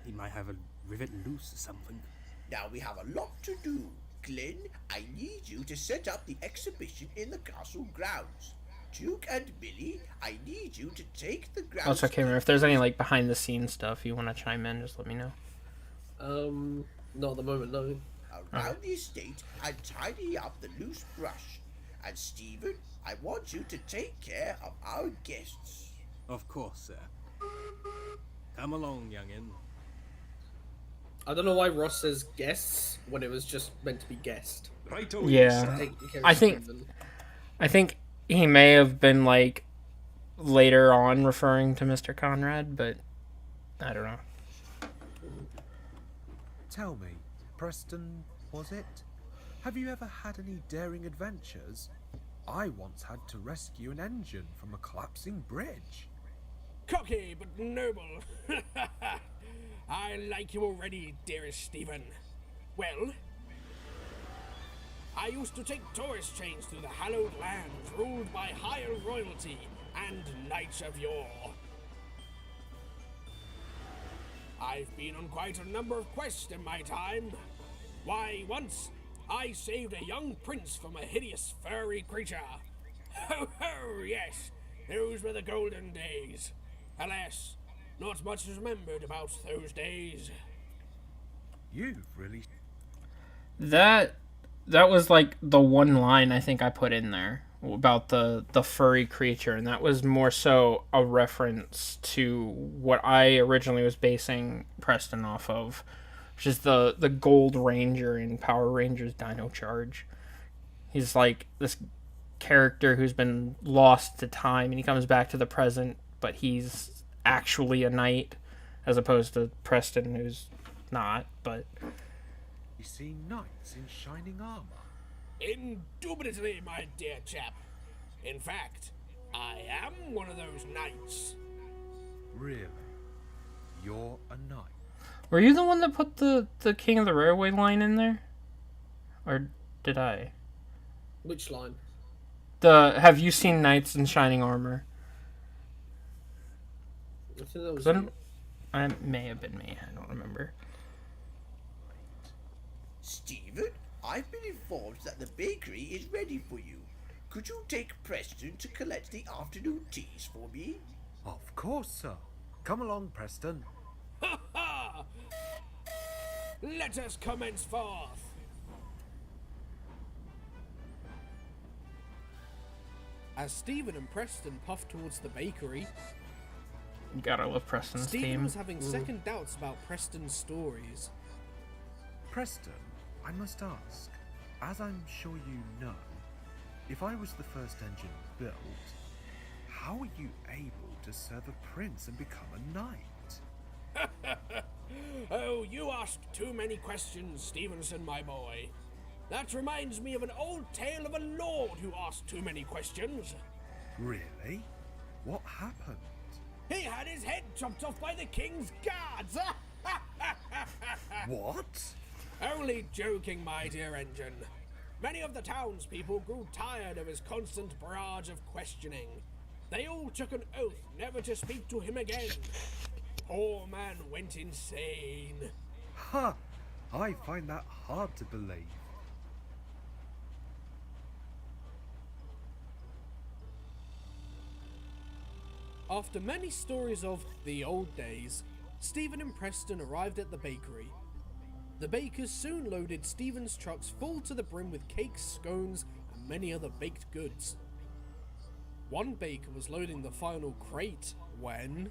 He might have a rivet loose or something. Now we have a lot to do. Glenn, I need you to set up the exhibition in the castle grounds. Duke and Millie, I need you to take the grounds. Also, Cameron, if there's any like behind the scenes stuff you want to chime in, just let me know. Not at the moment, no. Around the estate and tidy up the loose brush. And Stephen, I want you to take care of our guests. Of course, sir. Come along, youngin. I don't know why Ross says guests when it was just meant to be guest. Yeah, I think he may have been like later on referring to Mr. Conrad, but I don't know. Tell me, Preston, was it? Have you ever had any daring adventures? I once had to rescue an engine from a collapsing bridge. Cocky but noble. I like you already, dearest Stephen. Well, I used to take tourist trains through the hallowed lands ruled by higher royalty and knights of yore. I've been on quite a number of quests in my time. Why, once I saved a young prince from a hideous furry creature. Ho ho, yes, those were the golden days. Alas, not much is remembered about those days. You've really... That was like the one line I think I put in there about the furry creature, and that was more so a reference to what I originally was basing Preston off of, which is the Gold Ranger in Power Rangers Dino Charge. He's like this character who's been lost to time, and he comes back to the present, but he's actually a knight, as opposed to Preston, who's not, but... You see knights in shining armor. Indubitably, my dear chap. In fact, I am one of those knights. Really? You're a knight? Were you the one that put the King of the Railway line in there? Or did I? Which line? Have you seen knights in shining armor? I think that was It may have been me, I don't remember. Stephen, I've been informed that the bakery is ready for you. Could you take Preston to collect the afternoon teas for me? Of course, sir. Come along, Preston. Ha ha! Let us commence forth. As Stephen and Preston puffed towards the bakery, You gotta love Preston's Stephen team. was having second doubts about Preston's stories. Preston, I must ask, as I'm sure you know, if I was the first engine built, how are you able to serve a prince and become a knight? Oh, you ask too many questions, Stevenson, my boy. That reminds me of an old tale of a lord who asked too many questions. Really? What happened? He had his head chopped off by the king's guards. What? Only joking, my dear engine. Many of the townspeople grew tired of his constant barrage of questioning. They all took an oath never to speak to him again. Poor man went insane. Ha! I find that hard to believe. After many stories of the old days, Stephen and Preston arrived at the bakery. The bakers soon loaded Stephen's trucks full to the brim with cakes, scones, and many other baked goods. One baker was loading the final crate when...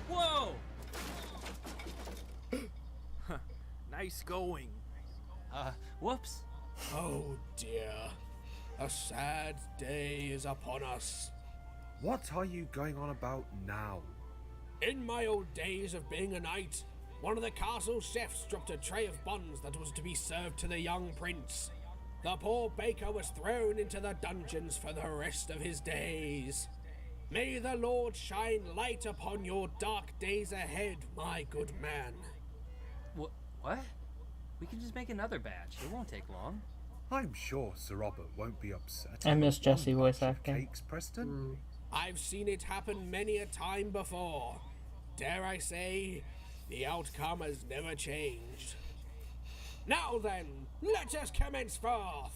Whoa! Nice going. Whoops. Oh dear. A sad day is upon us. What are you going on about now? In my old days of being a knight, one of the castle chefs dropped a tray of buns that was to be served to the young prince. The poor baker was thrown into the dungeons for the rest of his days. May the Lord shine light upon your dark days ahead, my good man. What? We can just make another batch. It won't take long. I'm sure Sir Robert won't be upset. I miss about one Jesse voice batch of acting. Cakes, Preston. I've seen it happen many a time before. Dare I say, the outcome has never changed. Now then, let us commence forth!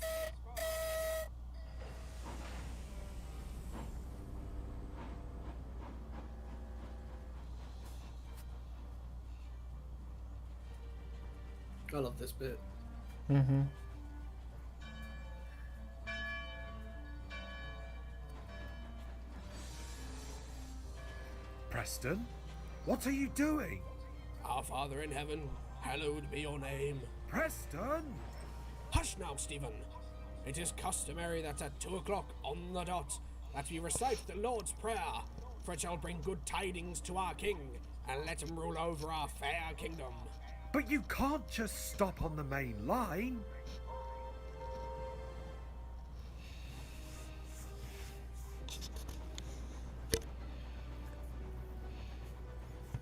I love this bit. Mm-hmm. Preston, what are you doing? Our Father in heaven, hallowed be your name. Preston! Hush now, Stephen. It is customary that at 2 o'clock on the dot that we recite the Lord's Prayer, for it shall bring good tidings to our King, and let him rule over our fair kingdom. But you can't just stop on the main line.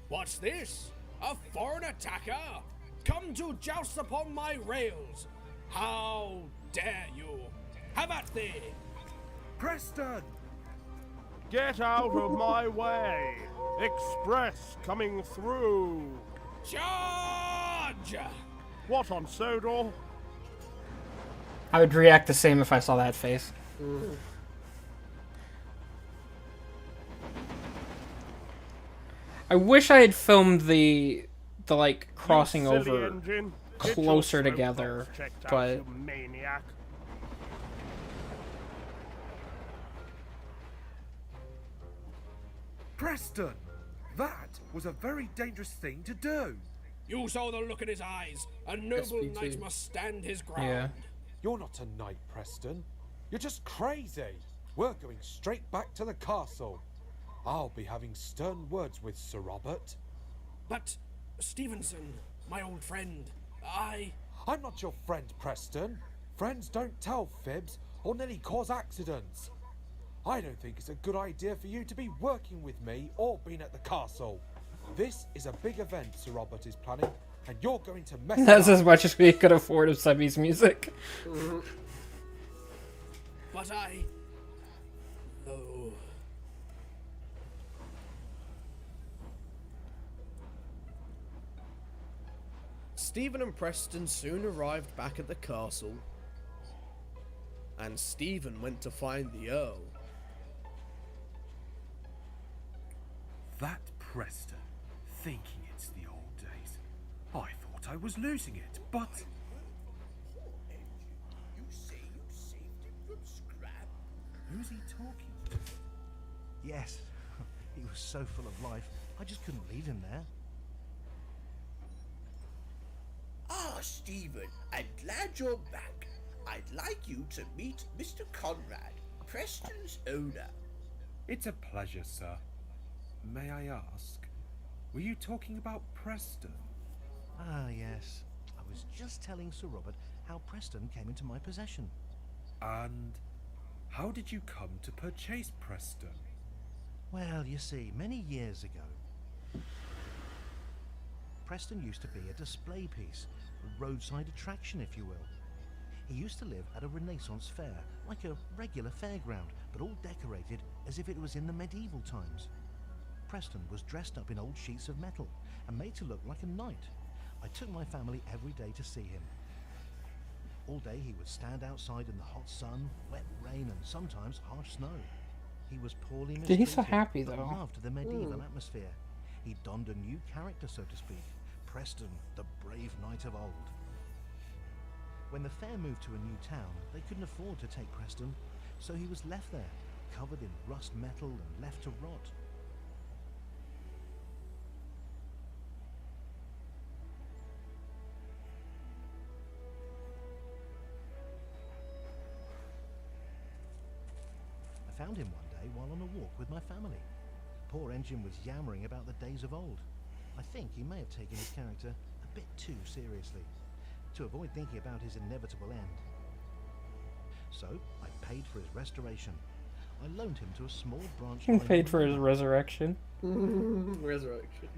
What's this? A foreign attacker? Come to joust upon my rails? How dare you? Have at thee! Preston! Get out of my way! Express coming through! Charge! What on Sodor? I would react the same if I saw that face. I wish I had filmed the like crossing over engine. closer together, but Maniac. Preston! That was a very dangerous thing to do. You saw the look in his eyes. A noble knight must stand his ground. yeah. You're not a knight, Preston. You're just crazy. We're going straight back to the castle. I'll be having stern words with Sir Robert. But, Stevenson, my old friend, I'm not your friend, Preston. Friends don't tell fibs or nearly cause accidents. I don't think it's a good idea for you to be working with me or being at the castle. This is a big event Sir Robert is planning, and you're going to mess it That's up. as much as we could afford of Sebby's music. But oh. Stephen and Preston soon arrived back at the castle, and Stephen went to find the Earl. That Preston, thinking it's the old days. I thought I was losing it, but... You say you saved him from scrap? Who's he talking to? Yes, he was so full of life, I just couldn't leave him there. Ah, Stephen, I'm glad you're back. I'd like you to meet Mr. Conrad, Preston's owner. It's a pleasure, sir. May I ask, were you talking about Preston? Ah, yes. I was just telling Sir Robert how Preston came into my possession. And how did you come to purchase Preston? Well, you see, many years ago, Preston used to be a display piece, a roadside attraction, if you will. He used to live at a Renaissance fair, like a regular fairground, but all decorated as if it was in the medieval times. Preston was dressed up in old sheets of metal and made to look like a knight. I took my family every day to see him. All day he would stand outside in the hot sun, wet rain, and sometimes harsh snow. He was poorly Dude, he's so mistreated, happy, but though. loved the medieval atmosphere. He donned a new character, so to speak. Preston, the brave knight of old. When the fair moved to a new town, they couldn't afford to take Preston, so he was left there, covered in rust metal and left to rot. I found him one day, day while on a walk with my family. Poor engine was yammering about the days of old. I think he may have taken his character a bit too seriously, to avoid thinking about his inevitable end. So, I paid for his restoration. I loaned him to a small branch He line paid for his resurrection. Resurrection.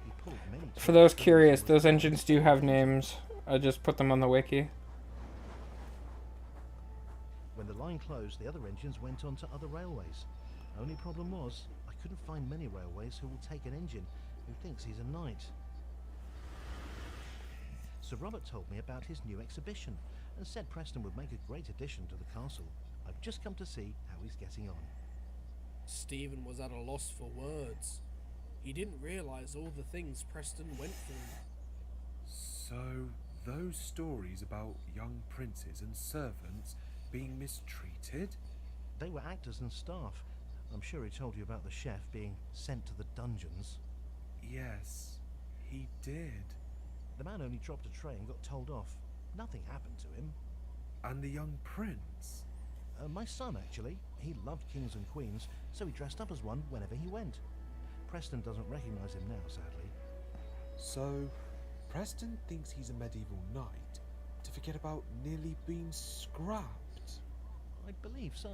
He pulled many For those curious, those engines do have names. I just put them on the wiki. When the line closed, the other engines went on to other railways. Only problem was, I couldn't find many railways who will take an engine who thinks he's a knight. Sir Robert told me about his new exhibition and said Preston would make a great addition to the castle. I've just come to see how he's getting on. Stephen was at a loss for words. He didn't realise all the things Preston went through. So, those stories about young princes and servants being mistreated? They were actors and staff. I'm sure he told you about the chef being sent to the dungeons. Yes, he did. The man only dropped a tray and got told off. Nothing happened to him. And the young prince? My son, actually. He loved kings and queens, so he dressed up as one whenever he went. Preston doesn't recognise him now, sadly. So, Preston thinks he's a medieval knight to forget about nearly being scrapped? I believe so.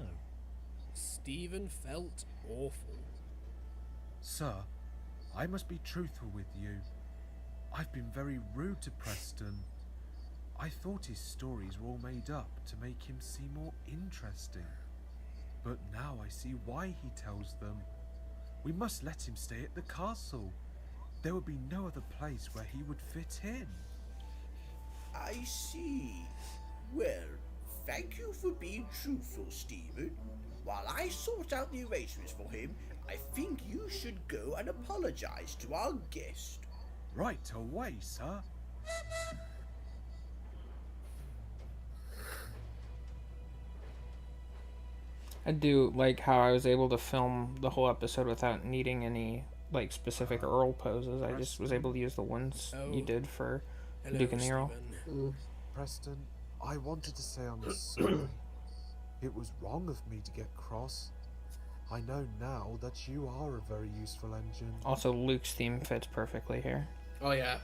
Stephen felt awful. Sir, I must be truthful with you. I've been very rude to Preston. I thought his stories were all made up to make him seem more interesting. But now I see why he tells them. We must let him stay at the castle. There would be no other place where he would fit in. I see. Well, thank you for being truthful, Stephen. While I sort out the arrangements for him, I think you should go and apologize to our guest. Right away, sir. I do like how I was able to film the whole episode without needing any like specific Earl poses. I just was able to use the ones you did for Duke and the Earl. Preston, I wanted to say I'm sorry. It was wrong of me to get cross. I know now that you are a very useful engine. Also, Luke's theme fits perfectly here. Oh yeah,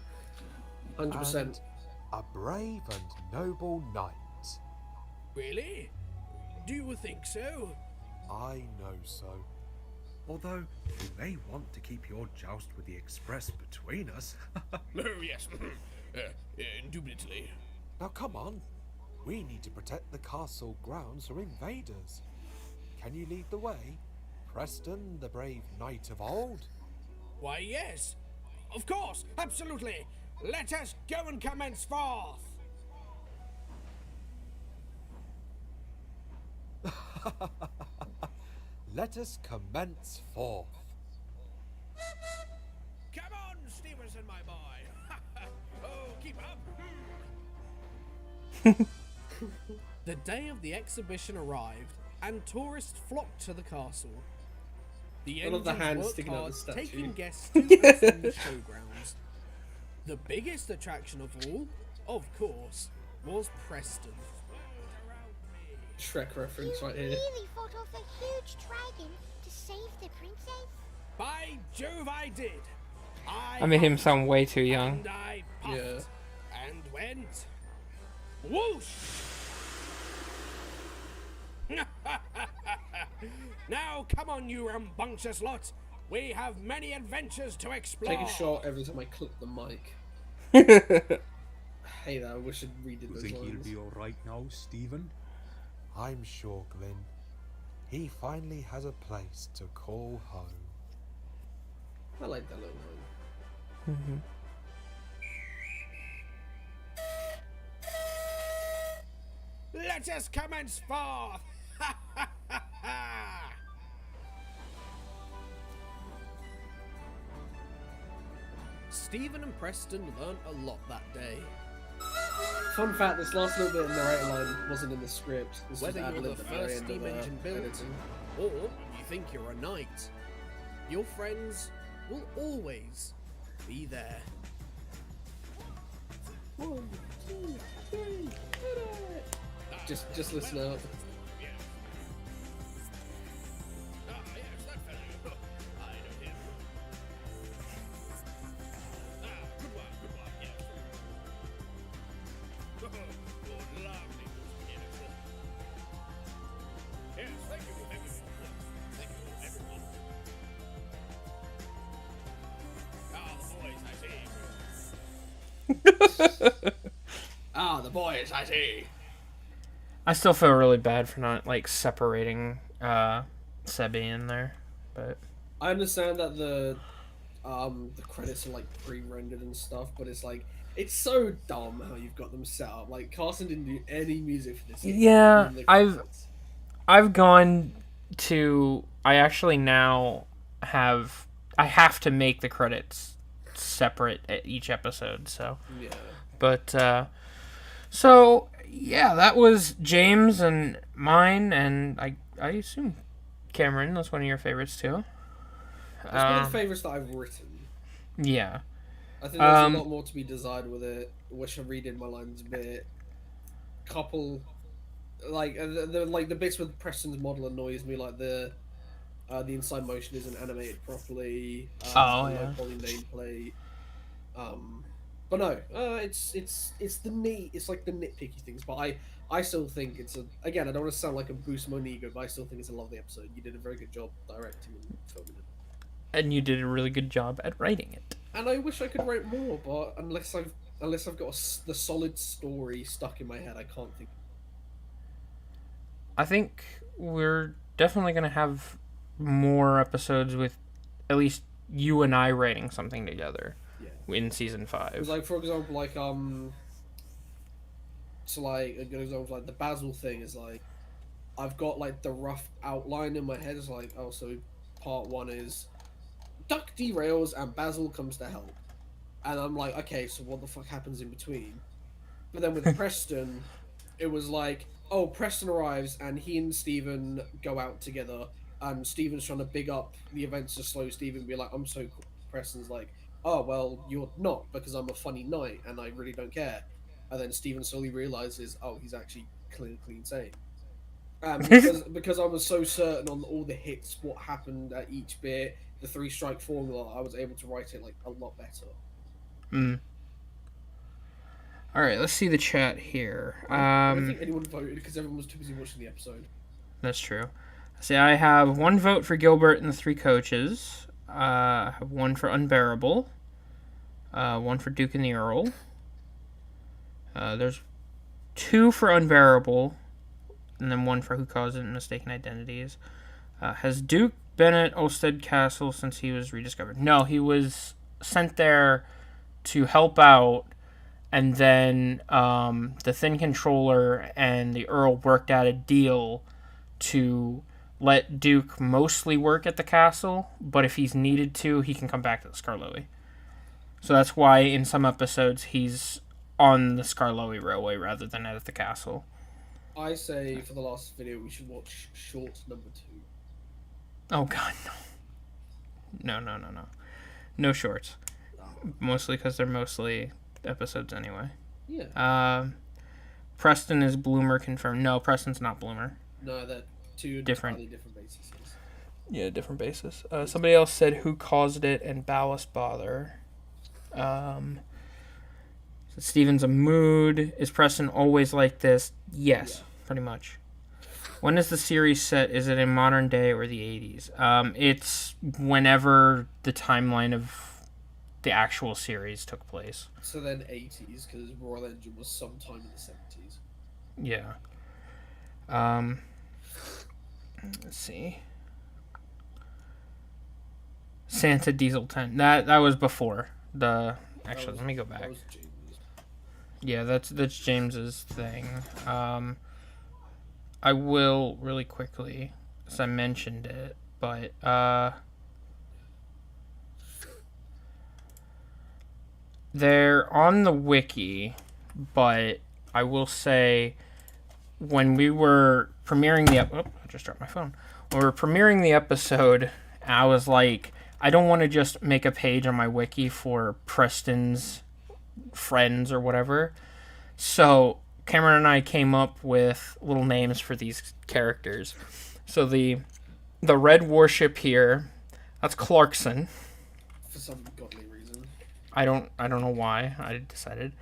100%. And a brave and noble knight. Really? Do you think so? I know so. Although, you may want to keep your joust with the Express between us. Oh, yes. Indubitably. Now come on. We need to protect the castle grounds from invaders. Can you lead the way? Preston, the brave knight of old? Why, yes. Of course, absolutely. Let us go and commence forth. Let us commence forth. Come on, Stevenson, my boy. Oh, keep up. The day of the exhibition arrived, and tourists flocked to the castle. The I love the engines hand worked sticking out hard, the statue. taking guests to and from the showgrounds. The biggest attraction of all, of course, was Preston. Shrek reference right here. Really fought off a huge dragon to save the princess? By Jove, I did. I made him sound way too young. And I puffed and went whoosh. Now, come on, you rambunctious lot. We have many adventures to explore. Take a shot every time I clip the mic. Hey, that I wish I'd redid You those think lines. he'll be alright now, Stephen? I'm sure, Glyn. He finally has a place to call home. I like that little line. Let us commence forth. Stephen and Preston learnt a lot that day. Fun fact, this last little bit of narrator line wasn't in the script. This was Whether you're ad-libbed the at the very first end steam of, engine built, editing. or you think you're a knight, your friends will always be there. 1, 2, 3, hit it! Just listen out. Ah, the boys, I see. I still feel really bad for not like separating Sebi in there, but I understand that the credits are like pre-rendered and stuff, but it's like it's so dumb how you've got them set up. Like Carson didn't do any music for this game. yeah, even the I've credits. gone to. I actually now have. I have to make the credits separate at each episode. So, Yeah. but so yeah, that was James and mine, and I assume Cameron. That's one of your favorites too. It's one of the favorites that I've written. Yeah. I think there's a lot more to be desired with it. Wish I redid my lines a bit. The bits with Preston's model annoys me, like the inside motion isn't animated properly. Low poly nameplate. But no, it's like the nitpicky things. But I still think it's again, I don't want to sound like a boost my ego, but I still think it's a lovely episode. You did a very good job directing and filming it. And you did a really good job at writing it. And I wish I could write more, but unless I've got the solid story stuck in my head, I can't think. I think we're definitely going to have more episodes with at least you and I writing something together in season 5. Like, for example, like a good example, like the Basil thing is like, I've got like the rough outline in my head. It's like, oh, so part 1 is Duck derails and Basil comes to help, and I'm like, okay, so what the fuck happens in between? But then with Preston, it was like, oh, Preston arrives and he and Steven go out together, and Steven's trying to big up the events to slow Steven, be like, I'm so cool. Preston's like, oh, well, you're not, because I'm a funny knight and I really don't care. And then Steven slowly realizes, oh, he's actually clean sane. Because I was so certain on all the hits, what happened at each bit, the 3-strike formula, I was able to write it like a lot better. Alright, let's see the chat here. I don't think anyone voted because everyone was too busy watching the episode. That's true. See, I have 1 vote for Gilbert and the 3 coaches. I have 1 for Unbearable. 1 for Duke and the Earl. There's 2 for Unbearable. And then 1 for Who Caused It and Mistaken Identities. Has Duke been at Olstead Castle since he was rediscovered? No, he was sent there to help out. And then the Thin Controller and the Earl worked out a deal to let Duke mostly work at the castle, but if he's needed to, he can come back to the Skarloey. So that's why in some episodes he's on the Skarloey Railway rather than at the castle. I say for the last video we should watch short number 2. Oh god, no. No. No shorts. Mostly because they're mostly episodes anyway. Yeah. Preston is Bloomer confirmed. No, Preston's not Bloomer. No, they're 2 different bases. Yeah, different bases. Somebody else said Who Caused It and Ballast Bother. So Steven's a mood. Is Preston always like this? Yes, pretty much. When is the series set? Is it in modern day or the 80s? It's whenever the timeline of the actual series took place. So then 80s, because Royal Engine was sometime in the 70s. Yeah. Let's see. Santa Diesel 10. That was before the. Actually, let me go back. Yeah, that's James's thing. I will really quickly, as I mentioned it, but they're on the wiki, but I will say when we were premiering the I just dropped my phone. When we were premiering the episode, I was like, I don't want to just make a page on my wiki for Preston's friends or whatever. So Cameron and I came up with little names for these characters. So the red warship here, that's Clarkson. For some godly reason. I don't know why I decided.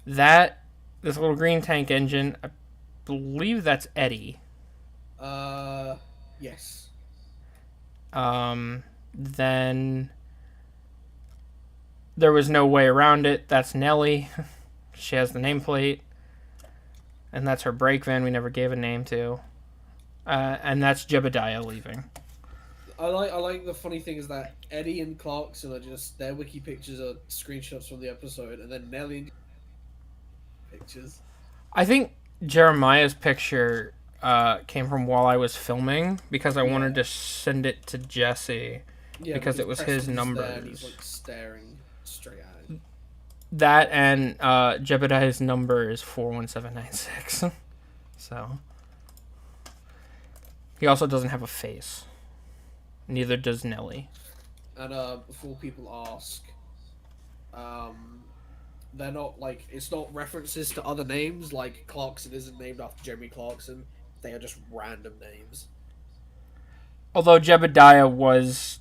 This little green tank engine, I believe that's Eddie. there was no way around it. That's Nellie. She has the nameplate. And that's her brake van we never gave a name to. And that's Jebediah leaving. I like the funny thing is that Eddie and Clarkson are just, their wiki pictures are screenshots from the episode, and then Nelly pictures. I think Jeremiah's picture came from while I was filming, because I wanted to send it to Jesse, because it was his numbers. There and he's like staring straight at him. That and Jebediah's number is 41796. So he also doesn't have a face. Neither does Nelly. And before people ask, they're not like, it's not references to other names. Like Clarkson isn't named after Jeremy Clarkson. They are just random names. Although Jebediah was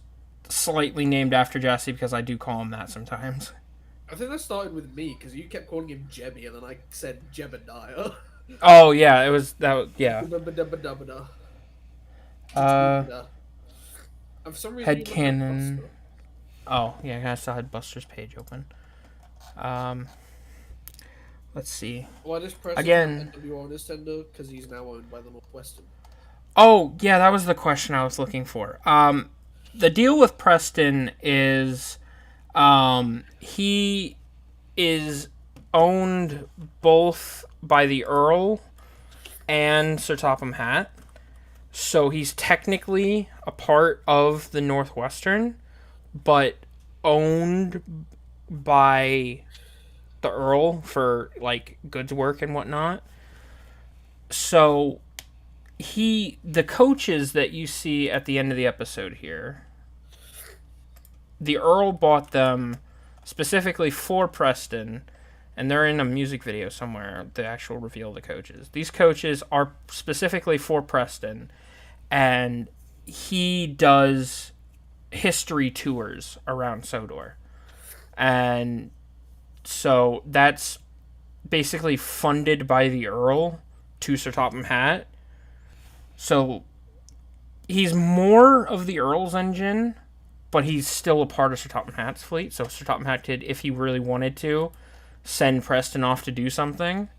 slightly named after Jesse, because I do call him that sometimes. I think that started with me because you kept calling him Jebby, and then I said Jebediah. Oh yeah, it was that. Yeah. For some reason, Headcanon. Oh yeah, I still had Buster's page open. Let's see. Why does Preston again? NWO on his tender? Because he's now owned by the Northwestern. Oh yeah, that was the question I was looking for. The deal with Preston is, he is owned both by the Earl and Sir Topham Hatt. So he's technically a part of the Northwestern, but owned by the Earl for like goods work and whatnot. So the coaches that you see at the end of the episode here, the Earl bought them specifically for Preston, and they're in a music video somewhere, the actual reveal of the coaches. These coaches are specifically for Preston, and he does history tours around Sodor. And so that's basically funded by the Earl to Sir Topham Hatt. So he's more of the Earl's engine, but he's still a part of Sir Topham Hatt's fleet. So Sir Topham Hatt could, if he really wanted to, send Preston off to do something,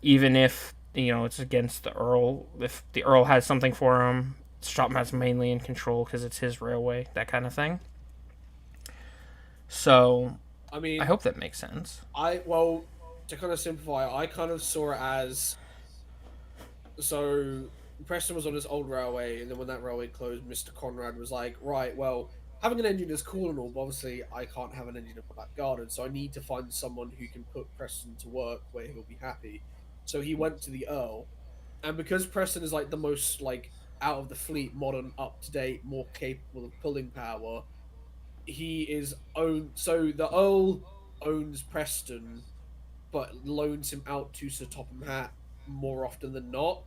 even if, you know, it's against the Earl. If the Earl has something for him, Sir Topham Hatt's mainly in control because it's his railway, that kind of thing. So, I mean, I hope that makes sense. Well, to kind of simplify, I kind of saw it as, so Preston was on his old railway, and then when that railway closed, Mr. Conrad was like, right, well, having an engine is cool and all, but obviously I can't have an engine in my back garden, so I need to find someone who can put Preston to work where he'll be happy. So he went to the Earl, and because Preston is like the most like out of the fleet, modern, up to date, more capable of pulling power, he is owned. So the Earl owns Preston, but loans him out to Sir Topham Hatt more often than not.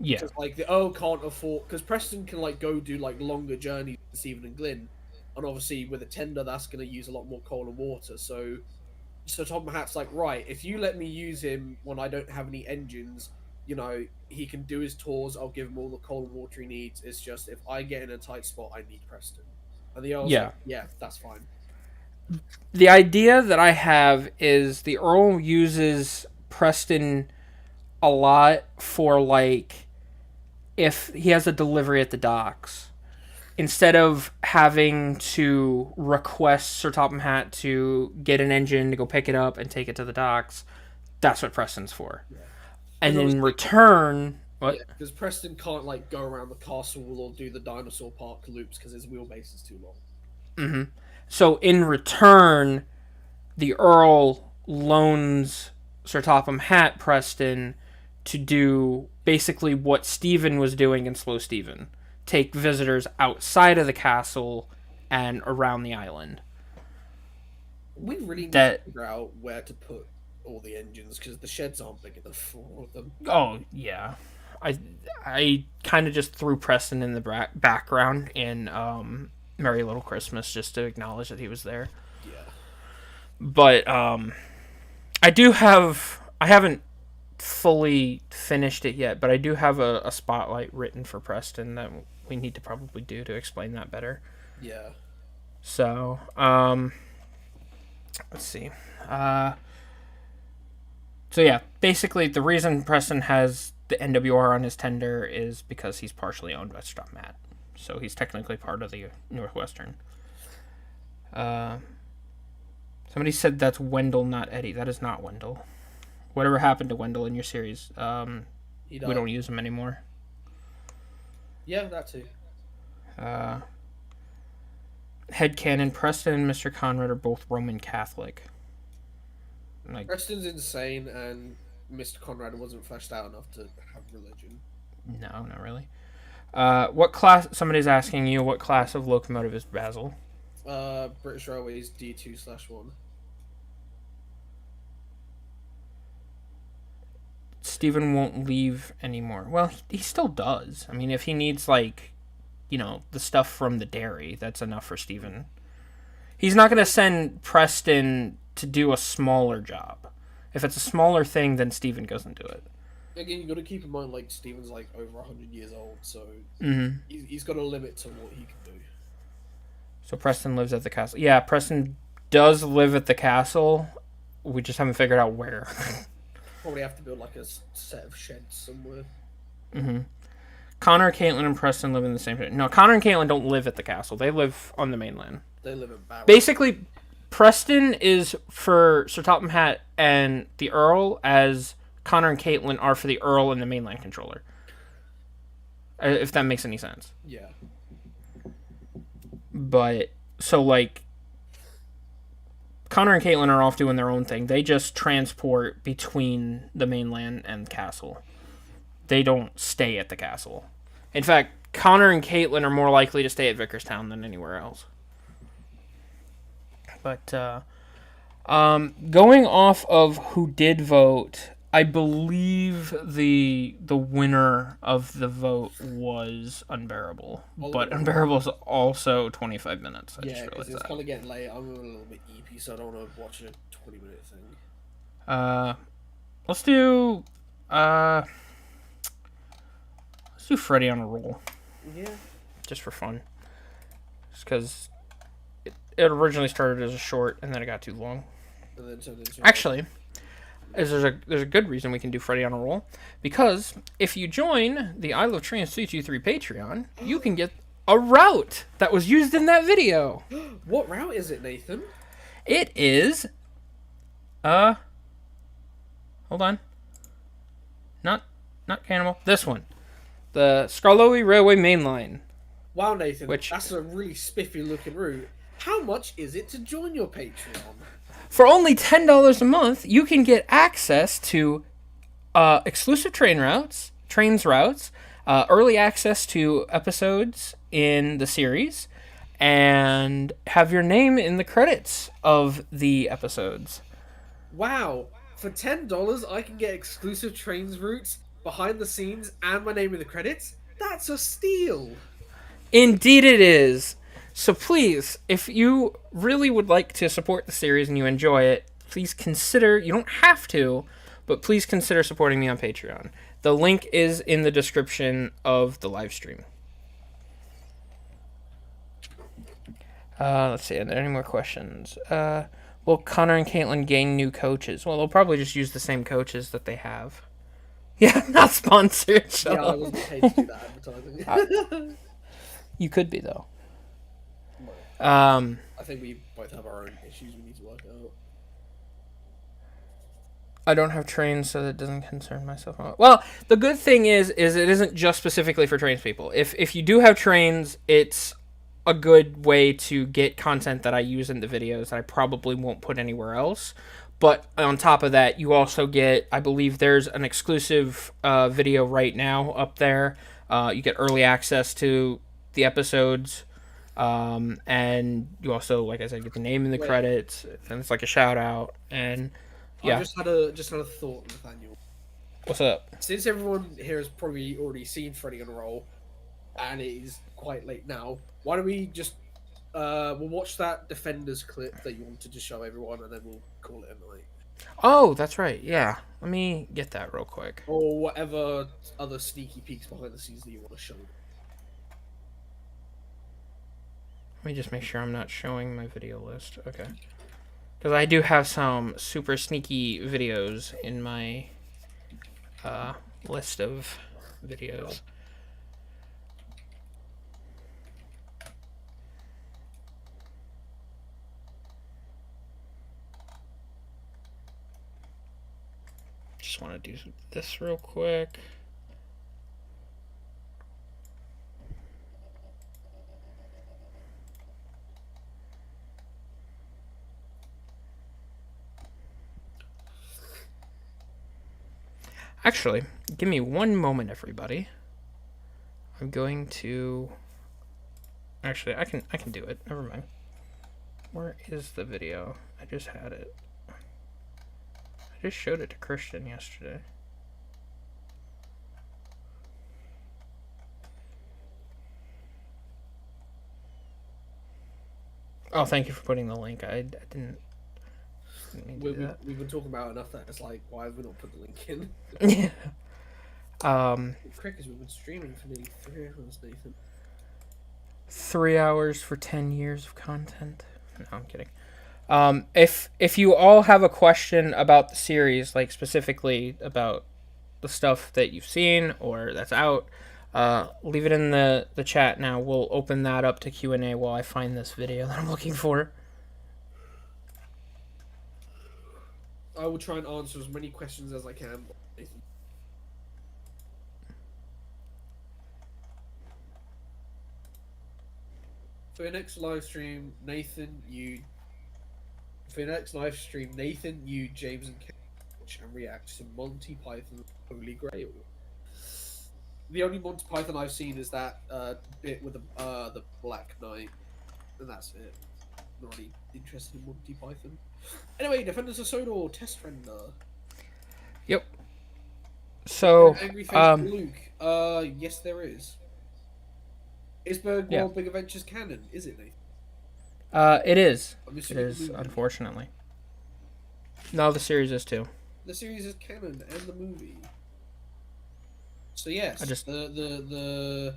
Yeah. Because, like, the Earl can't afford, because Preston can like go do like longer journeys to Stephen and Glyn, and obviously with a tender that's going to use a lot more coal and water. So Topham Hatt's like, right, if you let me use him when I don't have any engines, you know, he can do his tours. I'll give him all the coal and water he needs. It's just if I get in a tight spot, I need Preston. And the Earl's like, yeah, that's fine. The idea that I have is the Earl uses Preston a lot for, like, if he has a delivery at the docks, instead of having to request Sir Topham Hatt to get an engine to go pick it up and take it to the docks, that's what Preston's for. Yeah. And in return, what? Because Preston can't like go around the castle or do the dinosaur park loops because his wheelbase is too long. Mm-hmm. So in return, the Earl loans Sir Topham Hatt Preston to do basically what Stephen was doing in Slow Stephen. Take visitors outside of the castle and around the island. We really need to figure out where to put all the engines because the sheds aren't big enough for all of them. Oh, yeah. I kind of just threw Preston in the background in Merry Little Christmas just to acknowledge that he was there. Yeah. But I haven't fully finished it yet, but I do have a spotlight written for Preston that we need to probably do to explain that better. Yeah. So, let's see. So yeah, basically the reason Preston has the NWR on his tender is because he's partially owned by Stop Matt. So he's technically part of the Northwestern. Somebody said that's Wendell, not Eddie. That is not Wendell. Whatever happened to Wendell in your series? We don't use him anymore. Yeah, that too. Headcanon, Preston and Mr. Conrad are both Roman Catholic. Like, Preston's insane, and Mr. Conrad wasn't fleshed out enough to have religion. No, not really. What class? Somebody's asking you what class of locomotive is Basil? British Railways D2/1. Stephen won't leave anymore. Well, he still does. I mean, if he needs, like, you know, the stuff from the dairy, that's enough for Stephen. He's not going to send Preston to do a smaller job. If it's a smaller thing, then Stephen goes and do it. Again, you got to keep in mind, like, Stephen's like over 100 years old, so he's got a limit to what he can do. So Preston lives at the castle. Yeah, Preston does live at the castle. We just haven't figured out where. Probably have to build like a set of sheds somewhere. Connor, Caitlin, and Preston live in the same. No, Connor and Caitlin don't live at the castle. They live on the mainland. They live in Barrow. Basically, Preston is for Sir Topham Hatt and the Earl, as Connor and Caitlin are for the Earl and the mainland controller. If that makes any sense. Yeah. But, so, like, Connor and Caitlin are off doing their own thing. They just transport between the mainland and the castle. They don't stay at the castle. In fact, Connor and Caitlin are more likely to stay at Vickerstown than anywhere else. But, going off of who did vote, I believe the winner of the vote was Unbearable. But Unbearable is also 25 minutes. Yeah, because it's kind of getting late. I'm a little bit eepy, so I don't want to watch a 20-minute thing. Let's do Freddy on a roll. Yeah. Just for fun. Just because it originally started as a short, and then it got too long. And then turned into Actually, there's a good reason we can do Freddy on a roll, because if you join the I Love Trainz 323 Patreon, you can get a route that was used in that video. What route is it, Nathan? It is hold on. Not Cannibal. This one. The Skarloey Railway Mainline. Wow, Nathan, that's a really spiffy looking route. How much is it to join your Patreon? For only $10 a month, you can get access to exclusive trains routes, early access to episodes in the series, and have your name in the credits of the episodes. Wow, for $10 I can get exclusive trains routes, behind the scenes, and my name in the credits? That's a steal! Indeed it is! So please, if you really would like to support the series and you enjoy it, please consider, you don't have to, but please consider supporting me on Patreon. The link is in the description of the live stream. Let's see, are there any more questions? Will Connor and Caitlin gain new coaches? Well, they'll probably just use the same coaches that they have. Yeah, not sponsored. Yeah, I wasn't paid to do that advertising. You could be, though. I think we both have our own issues we need to work out. I don't have Trainz, so that doesn't concern myself. Well, the good thing is it isn't just specifically for Trainz people. If you do have Trainz, it's a good way to get content that I use in the videos that I probably won't put anywhere else. But on top of that, you also get, I believe there's an exclusive video right now up there. You get early access to the episodes. And you also, like I said, get the name in the credits, and it's like a shout out. And yeah, I just had a thought, Nathaniel. What's up? Since everyone here has probably already seen Freddy on a roll, and it is quite late now, why don't we just we'll watch that Defenders clip that you wanted to show everyone, and then we'll call it a night. Oh, that's right. Yeah, let me get that real quick. Or whatever other sneaky peeks behind the scenes that you want to show. Let me just make sure I'm not showing my video list. Okay. Because I do have some super sneaky videos in my list of videos. Just want to do this real quick. Actually, give me one moment, everybody. I'm going to... Actually, I can do it. Never mind. Where is the video? I just had it. I just showed it to Christian yesterday. Oh, thank you for putting the link. I didn't mean to do that. We've been talking about enough that it's like, why have we not put the link in? Crickets, we've been streaming for nearly 3 hours, Nathan. 3 hours for 10 years of content. No, I'm kidding. If you all have a question about the series, like specifically about the stuff that you've seen or that's out, leave it in the chat now. We'll open that up to Q&A while I find this video that I'm looking for. I will try and answer as many questions as I can, Nathan. For your next live stream, Nathan, you, James, and Ken watch and react to Monty Python's Holy Grail. The only Monty Python I've seen is that bit with the Black Knight, and that's it. Not really interested in Monty Python. Anyway, Defenders of Sodor test render. Yep. So, Angry Face Luke. Yes, there is. Is Berg World Big Adventures canon? Is it, Nathan? It is. It is, unfortunately. No, the series is too. The series is canon and the movie. So yes, the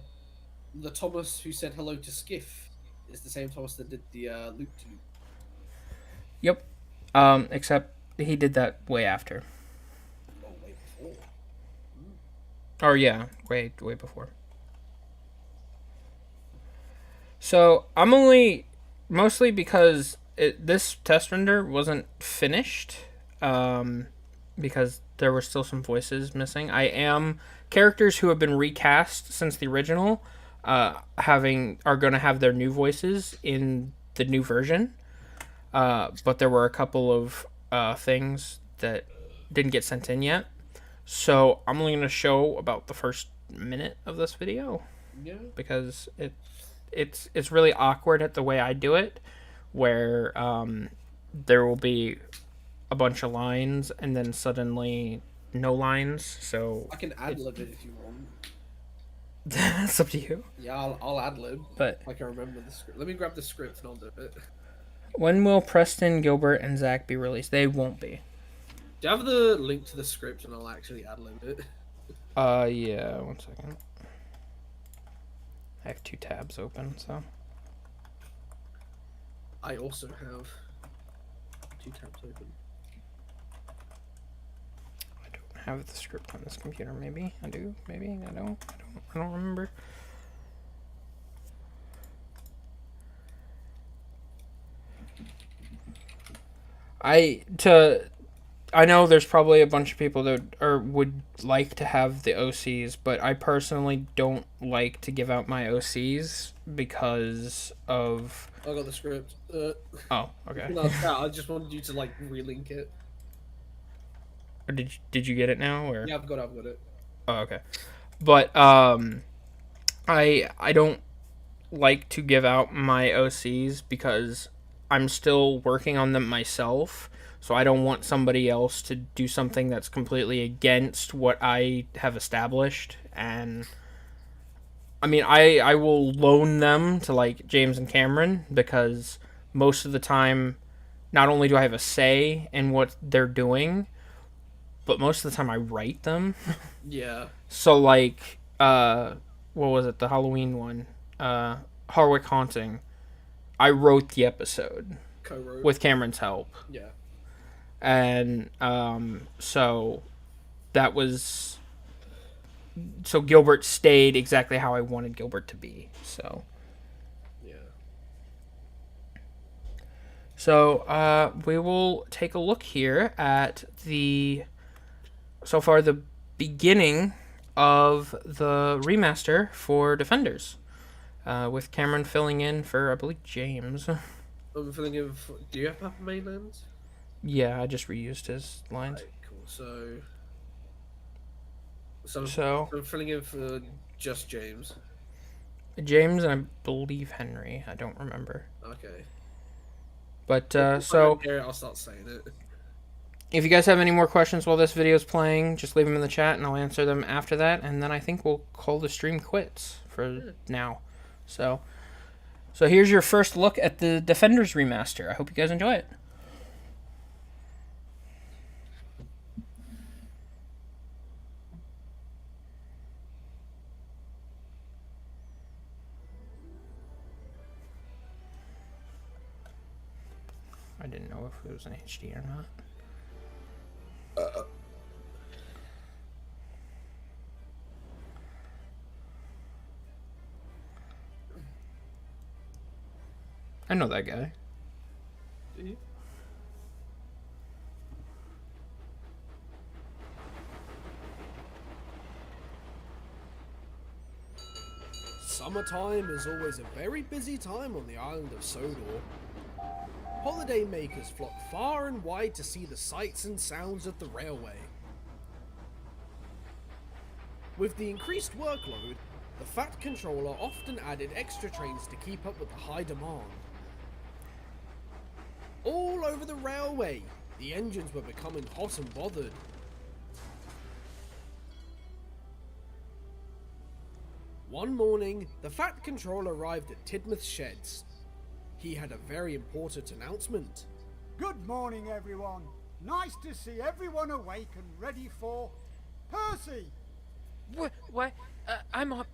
Thomas who said hello to Skiff is the same Thomas that did the Luke to Luke. Yep. Except he did that way after. Oh, way before. Or yeah, way before. So I'm only mostly because this test render wasn't finished, because there were still some voices missing. I am characters who have been recast since the original, are going to have their new voices in the new version. But there were a couple of things that didn't get sent in yet. So I'm only going to show about the first minute of this video. Yeah. Because it's really awkward at the way I do it, where there will be a bunch of lines and then suddenly no lines. So I can ad-lib it if you want. That's up to you. Yeah, I'll ad-lib. But like I remember the script. Let me grab the script and I'll do it. When will Preston, Gilbert, and Zach be released? They won't be. Do you have the link to the script and I'll actually ad-lib it? Yeah, 1 second. I have 2 tabs open, so. I also have 2 tabs open. I don't have the script on this computer. Maybe I do. Maybe I don't. I don't remember. I know there's probably a bunch of people that would like to have the OCs, but I personally don't like to give out my OCs because of... I got the script. Oh, okay. No, I just wanted you to like relink it. Or did you get it now? Or? Yeah, I've got it. Oh, okay. But I don't like to give out my OCs because I'm still working on them myself. So I don't want somebody else to do something that's completely against what I have established. And I mean, I will loan them to like James and Cameron because most of the time, not only do I have a say in what they're doing, but most of the time I write them. Yeah. So like, what was it? The Halloween one, Harwick Haunting. I wrote the episode. Co-wrote. with Cameron's help. Yeah. And so that was... So Gilbert stayed exactly how I wanted Gilbert to be. So... Yeah. So we will take a look here at so far the beginning of the remaster for Defenders, with Cameron filling in for, I believe, James. I'm filling in for... Do you have Papa Mainlands? Yeah, I just reused his lines. Right, cool. So I'm filling in for just James. James and I believe Henry. I don't remember. Okay. But If I don't hear it, I'll start saying it. if you guys have any more questions while this video is playing, just leave them in the chat and I'll answer them after that. And then I think we'll call the stream quits for now. So here's your first look at the Defenders remaster. I hope you guys enjoy it. I didn't know if it was an HD or not. I know that guy. Do you? Summertime is always a very busy time on the island of Sodor. Holiday makers flock far and wide to see the sights and sounds of the railway. With the increased workload, the Fat Controller often added extra trains to keep up with the high demand. All over the railway, the engines were becoming hot and bothered. One morning, the Fat Controller arrived at Tidmouth's sheds. He had a very important announcement. Good morning, everyone. Nice to see everyone awake and ready for... Percy! What? I'm up.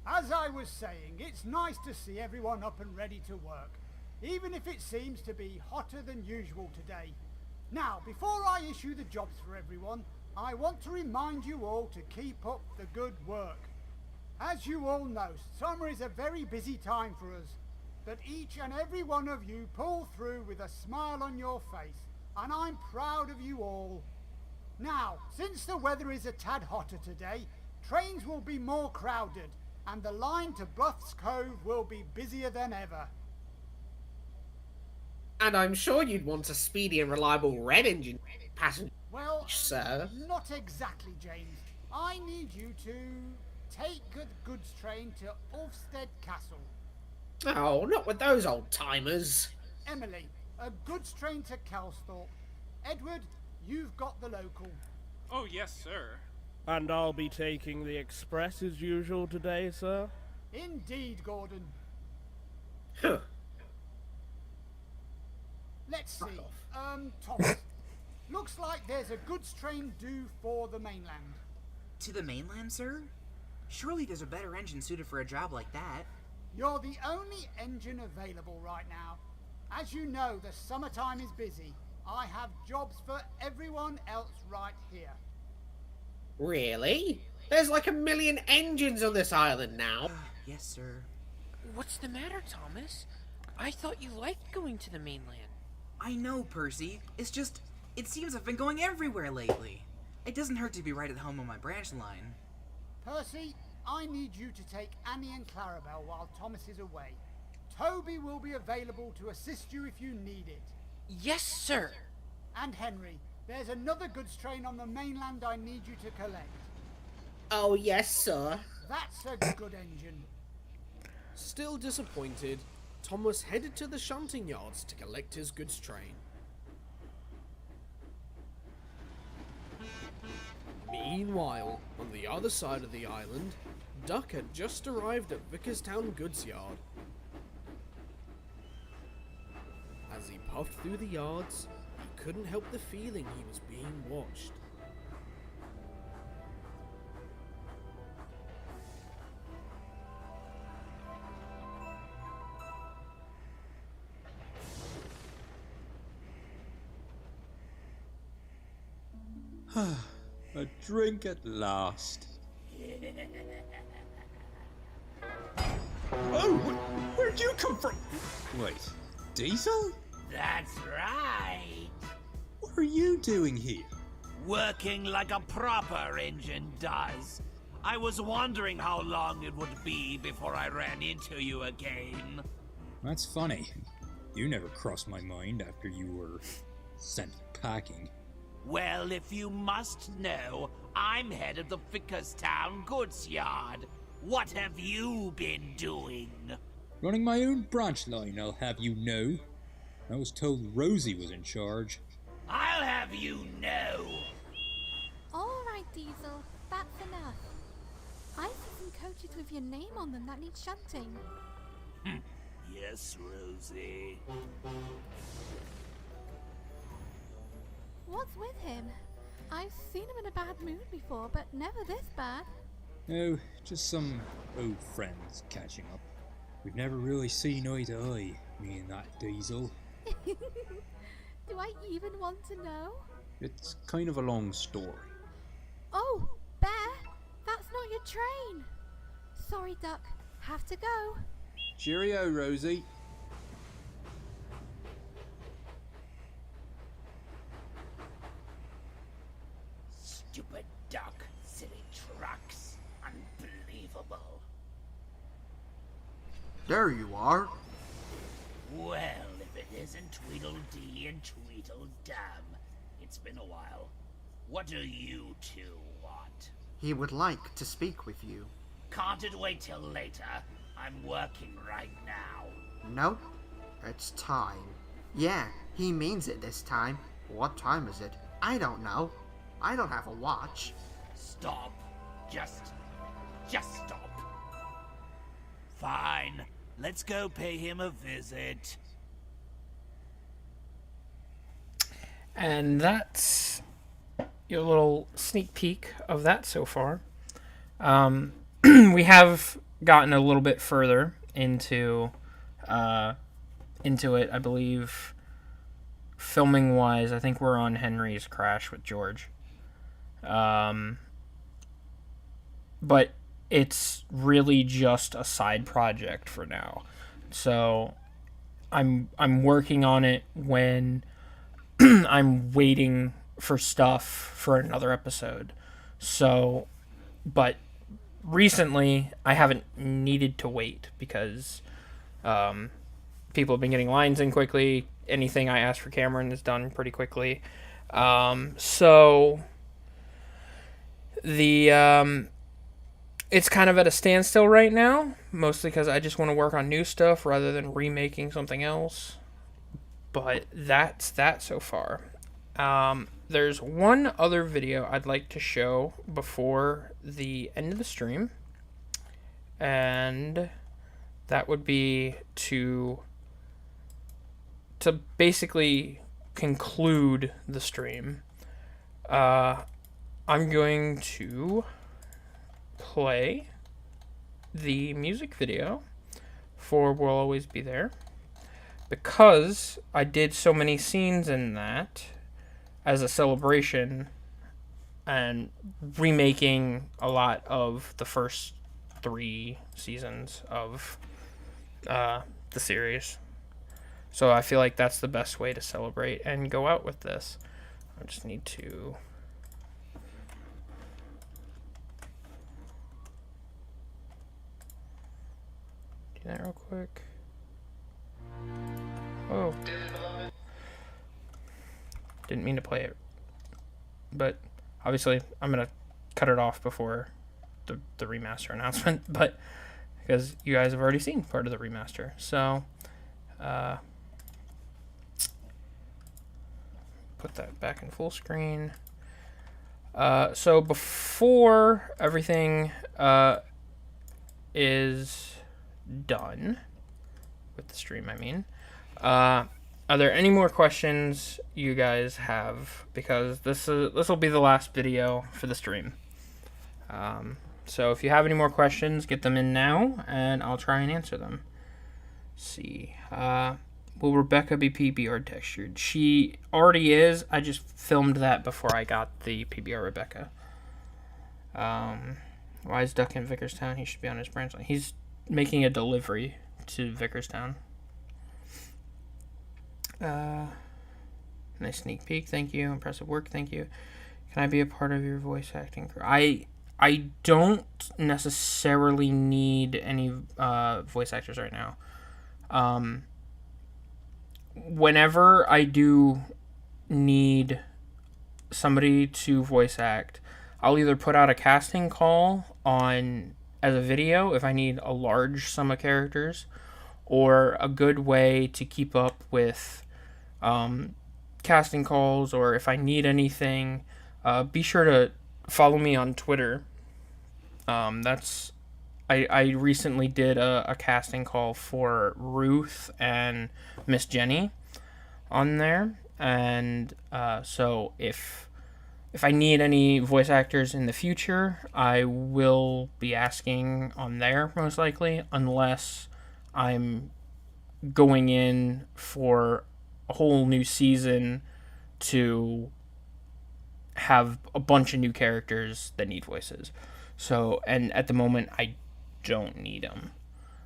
As I was saying, it's nice to see everyone up and ready to work, even if it seems to be hotter than usual today. Now, before I issue the jobs for everyone, I want to remind you all to keep up the good work. As you all know, summer is a very busy time for us, but each and every one of you pull through with a smile on your face, and I'm proud of you all. Now, since the weather is a tad hotter today, trains will be more crowded, and the line to Bluffs Cove will be busier than ever. And I'm sure you'd want a speedy and reliable red engine passenger, Well, sir. not exactly, James. I need you to take the goods train to Ulfstead Castle. Oh, not with those old timers. Emily, a goods train to Kelsthorpe. Edward, you've got the local. Oh, yes, sir. And I'll be taking the express as usual today, sir? Indeed, Gordon. Huh. Let's see. Thomas. Looks like there's a goods train due for the mainland. To the mainland, sir? Surely there's a better engine suited for a job like that. You're the only engine available right now. As you know, the summertime is busy. I have jobs for everyone else right here. Really? There's like 1 million engines on this island now. Yes, sir. What's the matter, Thomas? I thought you liked going to the mainland. I know, Percy. It's just, it seems I've been going everywhere lately. It doesn't hurt to be right at home on my branch line. Percy, I need you to take Annie and Clarabelle while Thomas is away. Toby will be available to assist you if you need it. Yes, sir. And Henry, there's another goods train on the mainland I need you to collect. Oh, yes, sir. That's a good engine. Still disappointed, Thomas headed to the shunting yards to collect his goods train. Meanwhile, on the other side of the island, Duck had just arrived at Vickerstown Goods Yard. As he puffed through the yards, he couldn't help the feeling he was being watched. A drink at last. Oh, where'd you come from? Wait, Diesel? That's right. What are you doing here? Working like a proper engine does. I was wondering how long it would be before I ran into you again. That's funny. You never crossed my mind after you were sent packing. Well, if you must know, I'm head of the Vickerstown goods yard. What have you been doing? Running my own branch line, I'll have you know. I was told Rosie was in charge. I'll have you know. All right, Diesel. That's enough. I see some coaches with your name on them that need shunting. Yes, Rosie. What's with him? I've seen him in a bad mood before, but never this bad. Oh, just some old friends catching up. We've never really seen eye to eye, me and that Diesel. Do I even want to know? It's kind of a long story. Oh, Bear! That's not your train! Sorry, Duck. Have to go. Cheerio, Rosie. Stupid duck, silly trucks. Unbelievable. There you are. Well, if it isn't Tweedledee and Tweedledum. It's been a while. What do you two want? He would like to speak with you. Can't it wait till later? I'm working right now. Nope. It's time. Yeah, he means it this time. What time is it? I don't know. I don't have a watch. Stop. Just stop. Fine. Let's go pay him a visit. And that's your little sneak peek of that so far. We have gotten a little bit further into it, I believe. Filming wise, I think we're on Henry's crash with George. But it's really just a side project for now. So I'm working on it when I'm waiting for stuff for another episode. So, but recently I haven't needed to wait because people have been getting lines in quickly. Anything I ask for Cameron is done pretty quickly. So the it's kind of at a standstill right now, mostly because I just want to work on new stuff rather than remaking something else. But that's that so far. There's one other video I'd like to show before the end of the stream, and that would be to basically conclude the stream. I'm going to play the music video for We'll Always Be There, because I did so many scenes in that as a celebration and remaking a lot of the first 3 seasons of the series. So I feel like that's the best way to celebrate and go out with this. I just need to do that real quick. Oh. Didn't mean to play it. But obviously I'm going to cut it off before the remaster announcement, but because you guys have already seen part of the remaster. So put that back in full screen. So before everything is done with the stream, I mean, are there any more questions you guys have? Because this will be the last video for the stream. So if you have any more questions, get them in now, and I'll try and answer them. Let's see. will Rebecca be PBR textured? She already is. I just filmed that before I got the PBR Rebecca. Why is Duck in Vickerstown? He should be on his branch line. He's making a delivery to Vickerstown. Nice sneak peek, thank you. Impressive work, thank you. Can I be a part of your voice acting crew? I don't necessarily need any voice actors right now. Whenever I do need somebody to voice act, I'll either put out a casting call on as a video if I need a large sum of characters, or a good way to keep up with casting calls, or if I need anything, be sure to follow me on Twitter. I recently did a casting call for Ruth and Miss Jenny on there, and so if I need any voice actors in the future, I will be asking on there most likely, unless I'm going in for a whole new season to have a bunch of new characters that need voices. So, and at the moment, I don't need them.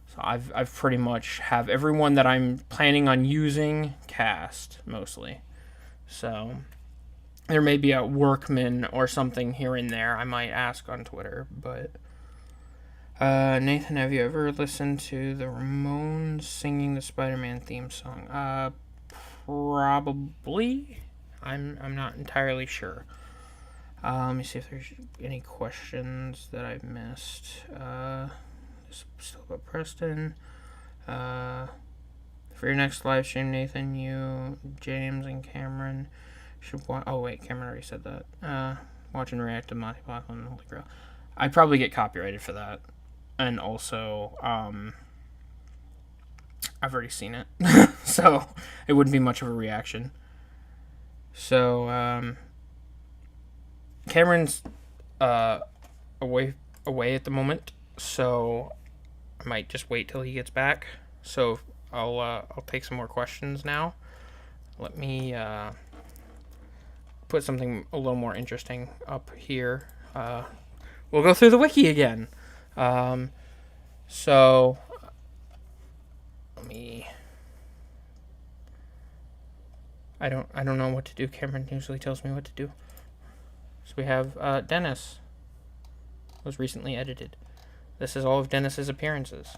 So I've pretty much have everyone that I'm planning on using cast, mostly. So there may be a workman or something here and there I might ask on Twitter, but Nathan, have you ever listened to the Ramones singing the Spider-Man theme song? Probably. I'm not entirely sure. Let me see if there's any questions that I've missed. Still about Preston. For your next live stream, Nathan, you, James, and Cameron should watch. Oh wait, Cameron already said that. Watch and react to Monty Python and Holy Grail. I'd probably get copyrighted for that, and also I've already seen it, so it wouldn't be much of a reaction. So Cameron's away at the moment, so I might just wait till he gets back. So I'll take some more questions now. Let me put something a little more interesting up here. We'll go through the wiki again. So let me. I don't know what to do. Cameron usually tells me what to do. So we have Dennis. Was recently edited. This is all of Dennis's appearances.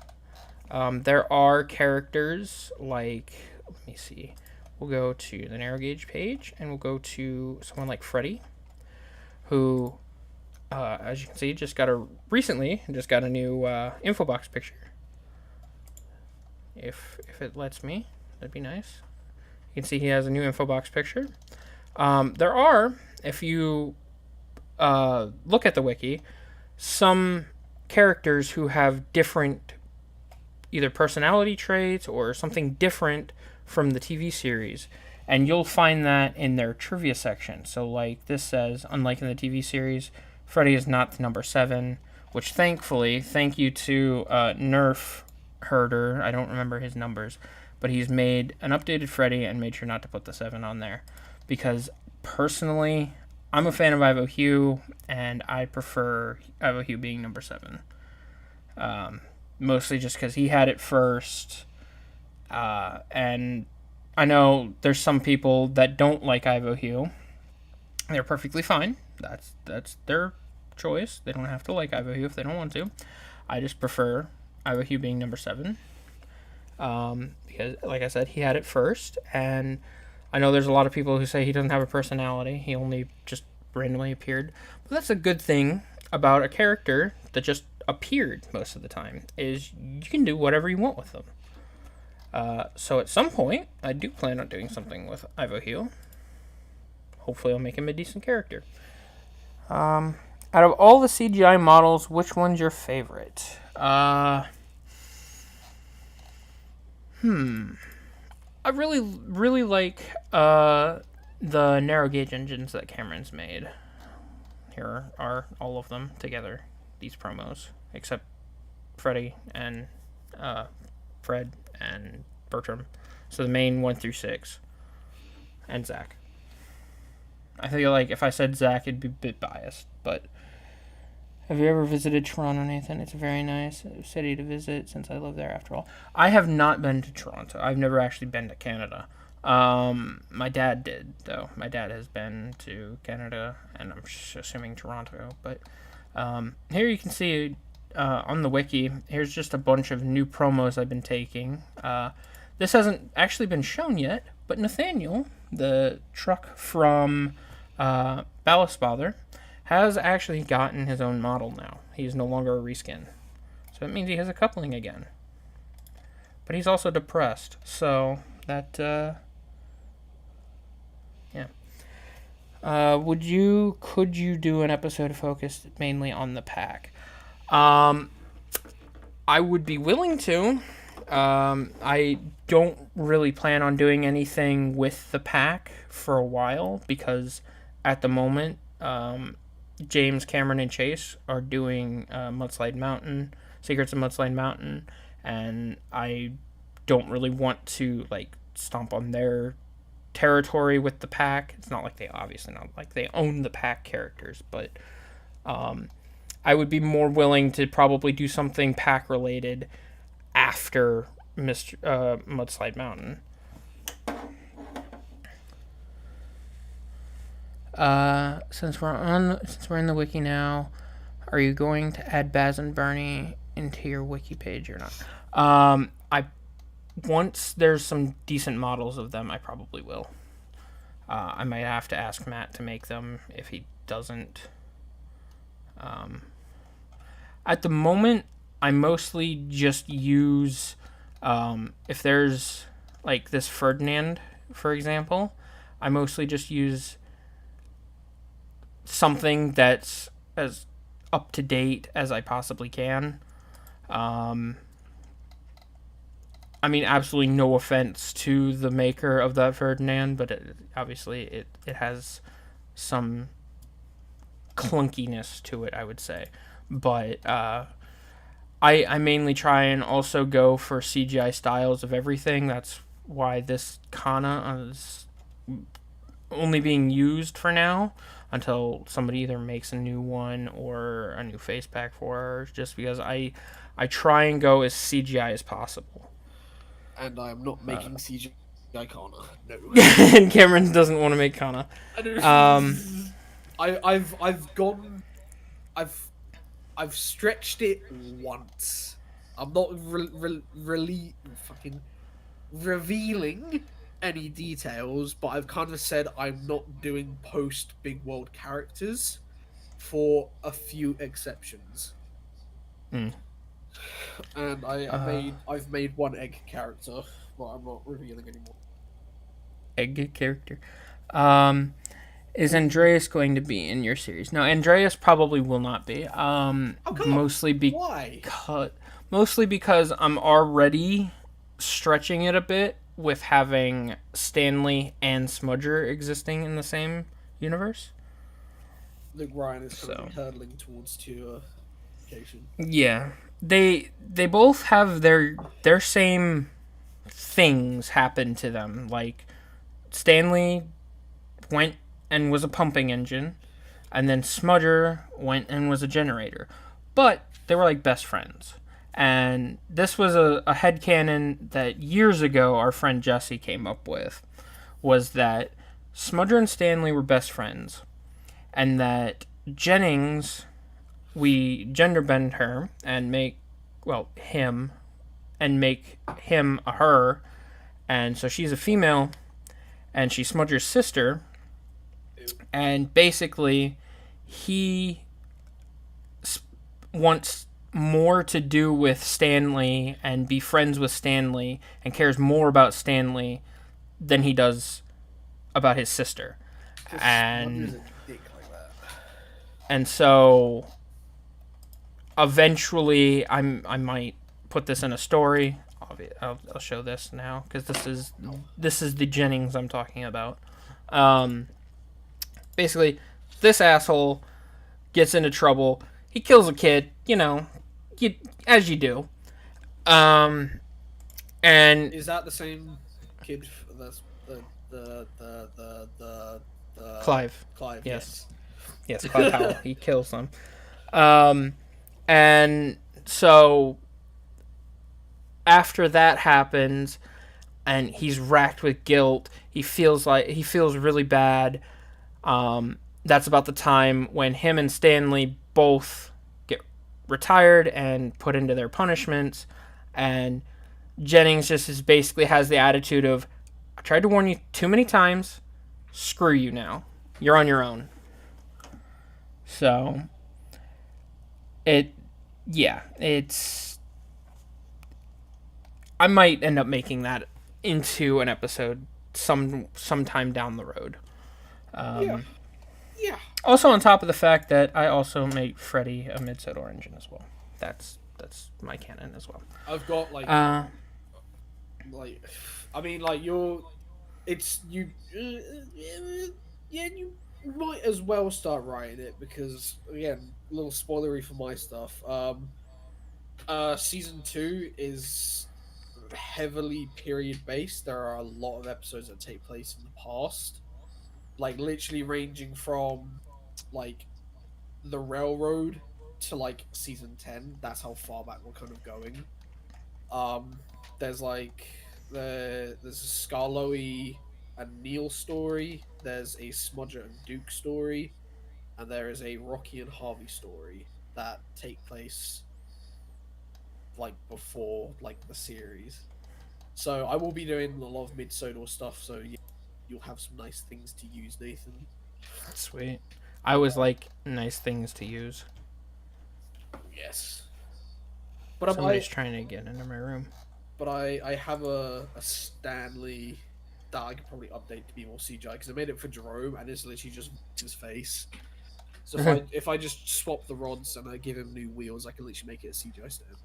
There are characters like, let me see. We'll go to the narrow gauge page, and we'll go to someone like Freddy, who, as you can see, recently just got a new info box picture. If it lets me, that'd be nice. You can see he has a new info box picture. There are, if you look at the wiki, some characters who have different either personality traits or something different from the TV series, and you'll find that in their trivia section. So like this says, unlike in the TV series, Freddy is not the number 7, which thankfully, thank you to Nerf Herder, I don't remember his numbers, but he's made an updated Freddy and made sure not to put the 7 on there, because personally, I'm a fan of Ivo Hugh, and I prefer Ivo Hugh being number 7. Mostly just because he had it first, and I know there's some people that don't like Ivo Hugh. They're perfectly fine. That's their choice. They don't have to like Ivo Hugh if they don't want to. I just prefer Ivo Hugh being number 7. Because, like I said, he had it first, and I know there's a lot of people who say he doesn't have a personality. He only just randomly appeared. But that's a good thing about a character that just appeared most of the time, is you can do whatever you want with them. So at some point, I do plan on doing something with Ivo Hugh. Hopefully I'll make him a decent character. Out of all the CGI models, which one's your favorite? I really like the narrow gauge engines that Cameron's made. Here are all of them together, these promos, except Freddy and Fred and Bertram. So the main 1 through 6. And Zach. I feel like if I said Zach, it'd be a bit biased, but... Have you ever visited Toronto, Nathan? It's a very nice city to visit since I live there, after all. I have not been to Toronto. I've never actually been to Canada. My dad did, though. My dad has been to Canada, and I'm assuming Toronto. But here you can see on the wiki, here's just a bunch of new promos I've been taking. This hasn't actually been shown yet, but Nathaniel, the truck from Ballast Bother, has actually gotten his own model now. He's no longer a reskin. So it means he has a coupling again. But he's also depressed, so that, yeah. Could you do an episode focused mainly on the pack? I would be willing to. I don't really plan on doing anything with the pack for a while, because at the moment, James, Cameron, and Chase are doing Mudslide Mountain, Secrets of Mudslide Mountain, and I don't really want to stomp on their territory with the pack. It's not like they own the pack characters, but I would be more willing to probably do something pack related after Mudslide Mountain. Since we're in the wiki now, are you going to add Baz and Bernie into your wiki page or not? Once there's some decent models of them, I probably will. I might have to ask Matt to make them if he doesn't. At the moment, I mostly just use, if there's this Ferdinand, for example, I mostly just use something that's as up to date as I possibly can. I mean, absolutely no offense to the maker of that Ferdinand, but obviously it has some clunkiness to it, I would say. But I mainly try and also go for CGI styles of everything. That's why this Kana is only being used for now, until somebody either makes a new one or a new face pack for her, just because I try and go as CGI as possible. And I am not making CGI Kana. No. And Cameron doesn't want to make Kana. I've stretched it once. I'm not really fucking revealing any details, but I've kind of said I'm not doing post Big World characters, for a few exceptions. And I've made one egg character, but I'm not revealing anymore. Egg character. Is Andreas going to be in your series? No, Andreas probably will not be. Mostly because I'm already stretching it a bit with having Stanley and Smudger existing in the same universe. The Ryan is currently hurtling towards to occasion. Yeah, they both have their same things happen to them. Like Stanley went and was a pumping engine, and then Smudger went and was a generator. But they were like best friends. And this was a headcanon that years ago our friend Jesse came up with, was that Smudger and Stanley were best friends, and that Jennings, we gender bend her and make him a her, and so she's a female, and she's Smudger's sister, and basically he wants more to do with Stanley and be friends with Stanley and cares more about Stanley than he does about his sister. And so eventually I might put this in a story. I'll show this now, because this is the Jennings I'm talking about. Basically, this asshole gets into trouble. He kills a kid, as you do. And is that the same kid. That's the Clive. Clive. Yes. Yes, Clive Howell. He kills them. And so after that happens, and he's racked with guilt, he feels really bad. That's about the time when him and Stanley both get retired and put into their punishments, and Jennings just basically has the attitude of, I tried to warn you too many times, screw you now. You're on your own. So, it's... I might end up making that into an episode sometime down the road. Yeah. Also, on top of the fact that I also make Freddy a mid-Sodor engine as well. That's my canon as well. I've got you might as well start writing it because, again, a little spoilery for my stuff. Season 2 is heavily period based. There are a lot of episodes that take place in the past, like literally ranging from like the railroad to like season 10. That's how far back we're kind of going. There's a Scarloey and Neil story, there's a Smudger and Duke story, and there is a Rocky and Harvey story that take place like before like the series. So I will be doing a lot of mid-Sodor stuff, so you'll have some nice things to use, Nathan. Sweet. I always like nice things to use. Yes. But somebody's trying to get into my room. But I have a Stanley that I could probably update to be more CGI, because I made it for Jerome and it's literally just his face. So if I just swap the rods and I give him new wheels, I can literally make it a CGI stand.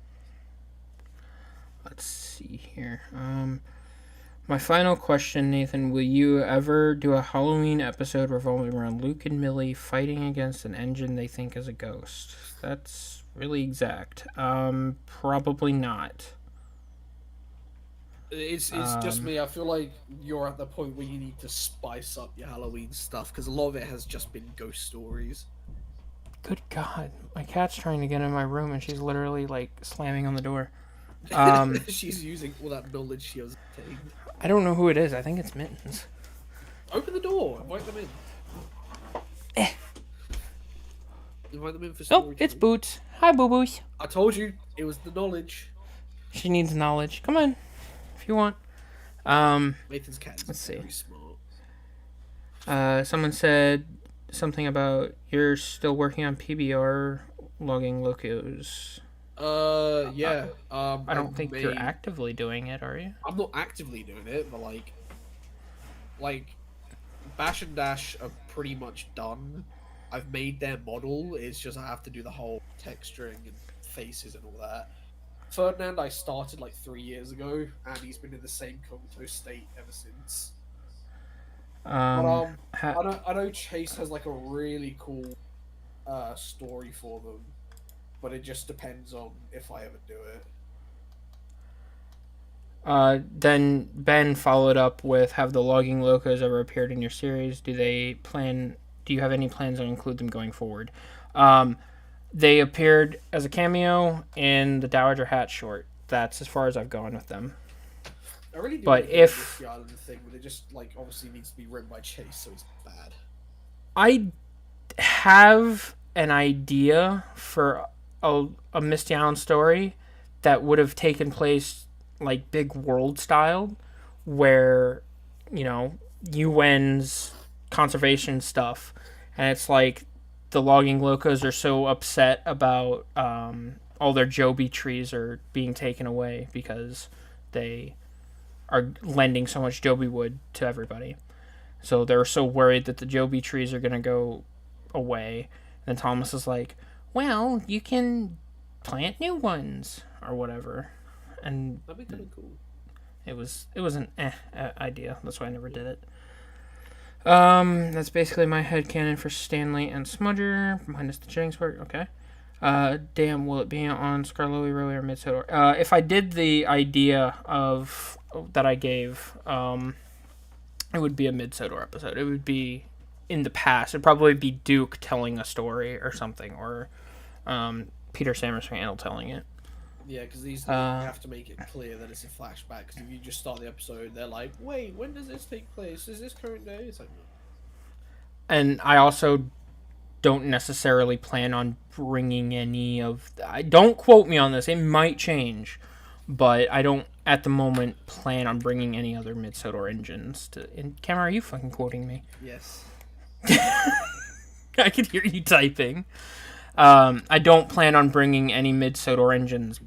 Let's see here. My final question, Nathan, will you ever do a Halloween episode revolving around Luke and Millie fighting against an engine they think is a ghost? That's really exact. Probably not. It's just me. I feel like you're at the point where you need to spice up your Halloween stuff, because a lot of it has just been ghost stories. Good God. My cat's trying to get in my room and she's literally like slamming on the door. She's using all that knowledge she has obtained. I don't know who it is. I think it's Mittens. Open the door. Invite them in. Invite them in for story. Oh, it's Boots. Hi, Boo Boos. I told you it was the knowledge. She needs knowledge. Come on, if you want. Nathan's cat is very smart. Someone said something about you're still working on PBR logging locos. Yeah. I don't think you're actively doing it, are you? I'm not actively doing it, but like Bash and Dash are pretty much done. I've made their model. It's just I have to do the whole texturing and faces and all that. Ferdinand I started like 3 years ago, and he's been in the same comatose state ever since. I know Chase has like a really cool story for them, but it just depends on if I ever do it. Then Ben followed up with, have the logging locos ever appeared in your series? Do you have any plans to include them going forward? They appeared as a cameo in the Dowager Hat short. That's as far as I've gone with them. I really do but like if the island thing, but it just like obviously needs to be written by Chase, so it's bad. I have an idea for a Misty Island story that would have taken place like big world style, where UN's conservation stuff, and it's like the logging locos are so upset about all their Joby trees are being taken away because they are lending so much Joby wood to everybody. So they're so worried that the Joby trees are going to go away. And Thomas is like, well, you can plant new ones or whatever. And that'd be kind of cool. It was an idea. That's why I never did it. That's basically my headcanon for Stanley and Smudger, minus the Jennings part. Okay. Damn, will it be on Scarlet Lily or Mid-Sodor? If I did the idea of that I gave, it would be a Mid-Sodor episode. It would be in the past. It'd probably be Duke telling a story or something, or Peter Samus Randall telling it. Yeah, because these you have to make it clear that it's a flashback. Because if you just start the episode, they're like, "Wait, when does this take place? Is this current day?" It's like, no. And I also don't necessarily plan on bringing any of... don't quote me on this. It might change. But I don't, at the moment, plan on bringing any other Mid-Sodor engines to... Cameron, are you fucking quoting me? Yes. I could hear you typing. I don't plan on bringing any Mid-Sodor engines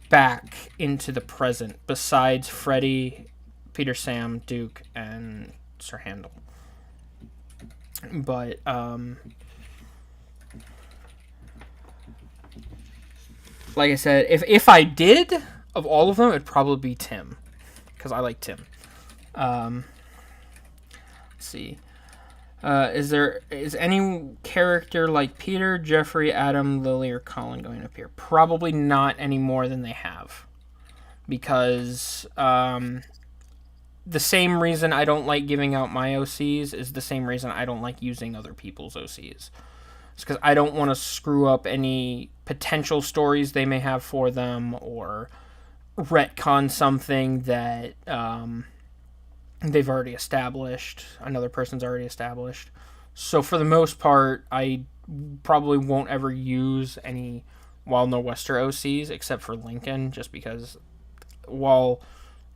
back into the present, besides Freddy, Peter Sam, Duke, and Sir Handel. But, like I said, if I did, of all of them, it'd probably be Tim. Because I like Tim. Let's see. Is any character like Peter, Jeffrey, Adam, Lily, or Colin going to appear? Probably not any more than they have. Because the same reason I don't like giving out my OCs is the same reason I don't like using other people's OCs. It's because I don't want to screw up any potential stories they may have for them, or retcon something that they've already established, another person's already established. So for the most part, I probably won't ever use any Wild Nor'Wester OCs except for Lincoln, just because while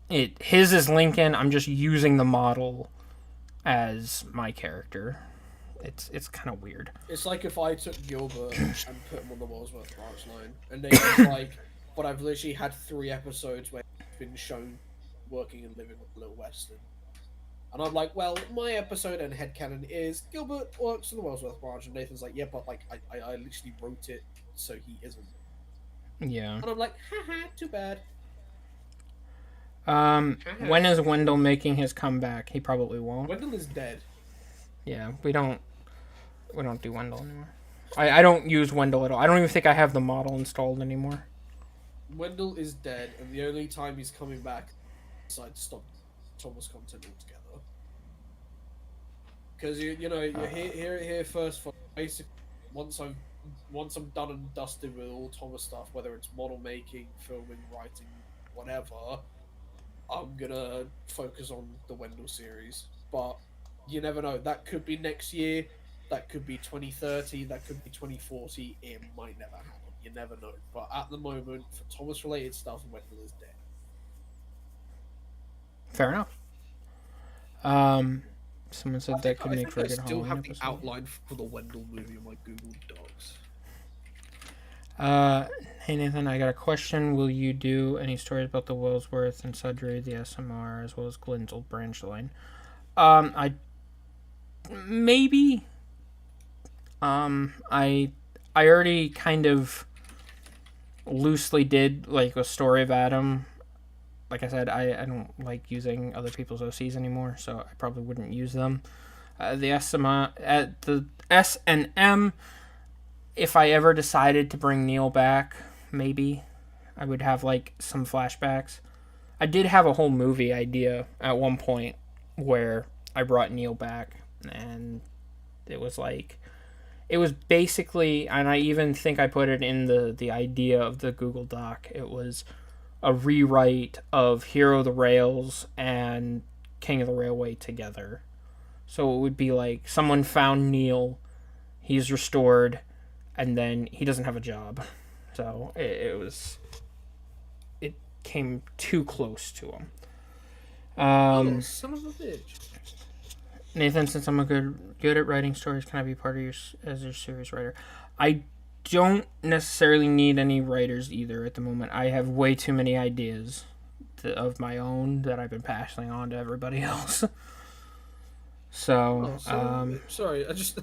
his is Lincoln, I'm just using the model as my character. It's kind of weird. It's like if I took Gilbert and put him on the Walsworth branch line, and they was like, but I've literally had 3 episodes where he's been shown working and living with Little Western. And I'm like, well, my episode and headcanon is Gilbert works in the Walsworth branch, and Nathan's like, yeah, but like I literally wrote it so he isn't. Yeah. And I'm like, haha, too bad. When is Wendell making his comeback? He probably won't. Wendell is dead. Yeah, we don't do Wendell anymore. I don't use Wendell at all. I don't even think I have the model installed anymore. Wendell is dead, and the only time he's coming back, decide to stop Thomas content altogether. Because you know you're here first for basically once I'm done and dusted with all Thomas stuff, whether it's model making, filming, writing, whatever, I'm gonna focus on the Wendell series. But you never know. That could be next year. That could be 2030. That could be 2040. It might never happen. You never know. But at the moment, for Thomas-related stuff, Wendell is dead. Fair enough. Someone said that could make for a good Halloween episode. I still have the outline for the Wendell movie on my Google Docs. Hey Nathan, I got a question. Will you do any stories about the Wellsworth and Sudbury, the SMR, as well as Glenn's old branch line? I maybe. I already kind of loosely did like a story of Adam. Like I said, I don't like using other people's OCs anymore, so I probably wouldn't use them. The S&M, if I ever decided to bring Neil back, maybe I would have like some flashbacks. I did have a whole movie idea at one point where I brought Neil back, and it was basically, and I even think I put it in the idea of the Google Doc, it was a rewrite of Hero of the Rails and King of the Railway together. So it would be like someone found Neil, he's restored, and then he doesn't have a job. So it came too close to him. Son of a bitch. Nathan, since I'm good at writing stories, can I be part of your series writer? I don't necessarily need any writers either at the moment. I have way too many ideas of my own that I've been passing on to everybody else. So, sorry, I just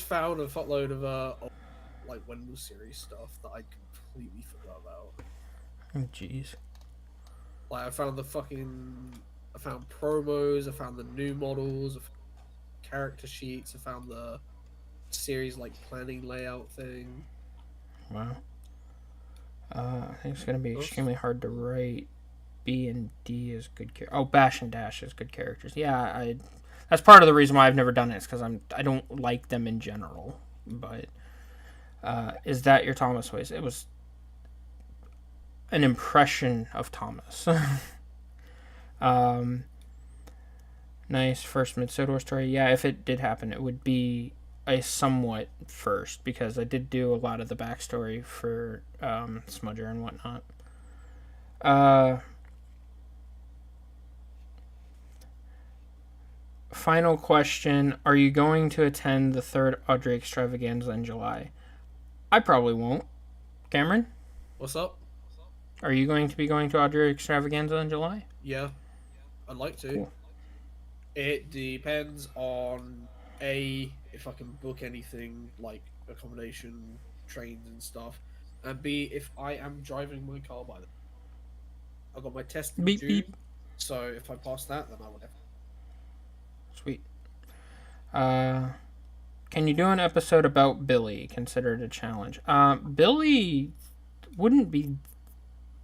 found a fuckload of like Wendell series stuff that I completely forgot about. Oh jeez. Like I found promos, I found the new models, I found character sheets, I found the series like planning layout thing. Wow. I think it's going to be extremely hard to write. B and D is good characters. Oh, Bash and Dash is good characters. Yeah, that's part of the reason why I've never done it, is because I don't like them in general. But is that your Thomas voice? It was an impression of Thomas. Nice first mid-Sodor story. Yeah, if it did happen, it would be a somewhat first, because I did do a lot of the backstory for Smudger and whatnot. Final question. Are you going to attend the third Audrey extravaganza in July? I probably won't. Cameron? What's up? Are you going to be going to Audrey extravaganza in July? Yeah, I'd like to. Cool. It depends on if I can book anything like accommodation, trains and stuff, and B, if I am driving my car by then. I got my test in Beep, June, beep. so if I pass that, then I will. Sweet. Can you do an episode about Billy? Considered a challenge. Billy wouldn't be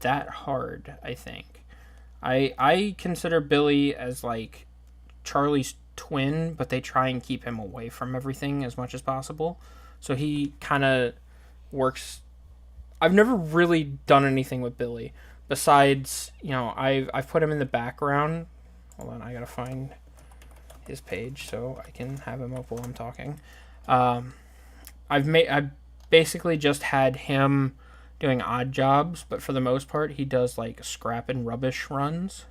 that hard, I think. I consider Billy as like Charlie's twin, but they try and keep him away from everything as much as possible. So he kind of works. I've never really done anything with Billy besides, I've put him in the background. Hold on, I gotta find his page so I can have him up while I'm talking. I've basically just had him doing odd jobs, but for the most part he does like scrap and rubbish runs.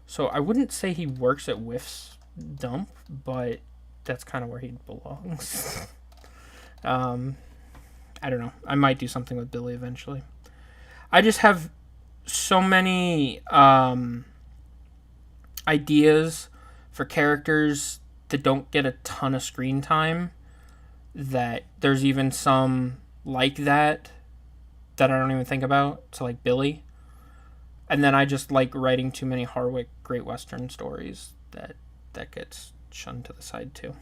So I wouldn't say he works at Whiff's dump, but that's kind of where he belongs. I don't know. I might do something with Billy eventually. I just have so many ideas for characters that don't get a ton of screen time, that there's even some like that I don't even think about. So like Billy. And then I just like writing too many Harwick Great Western stories that gets shunned to the side too.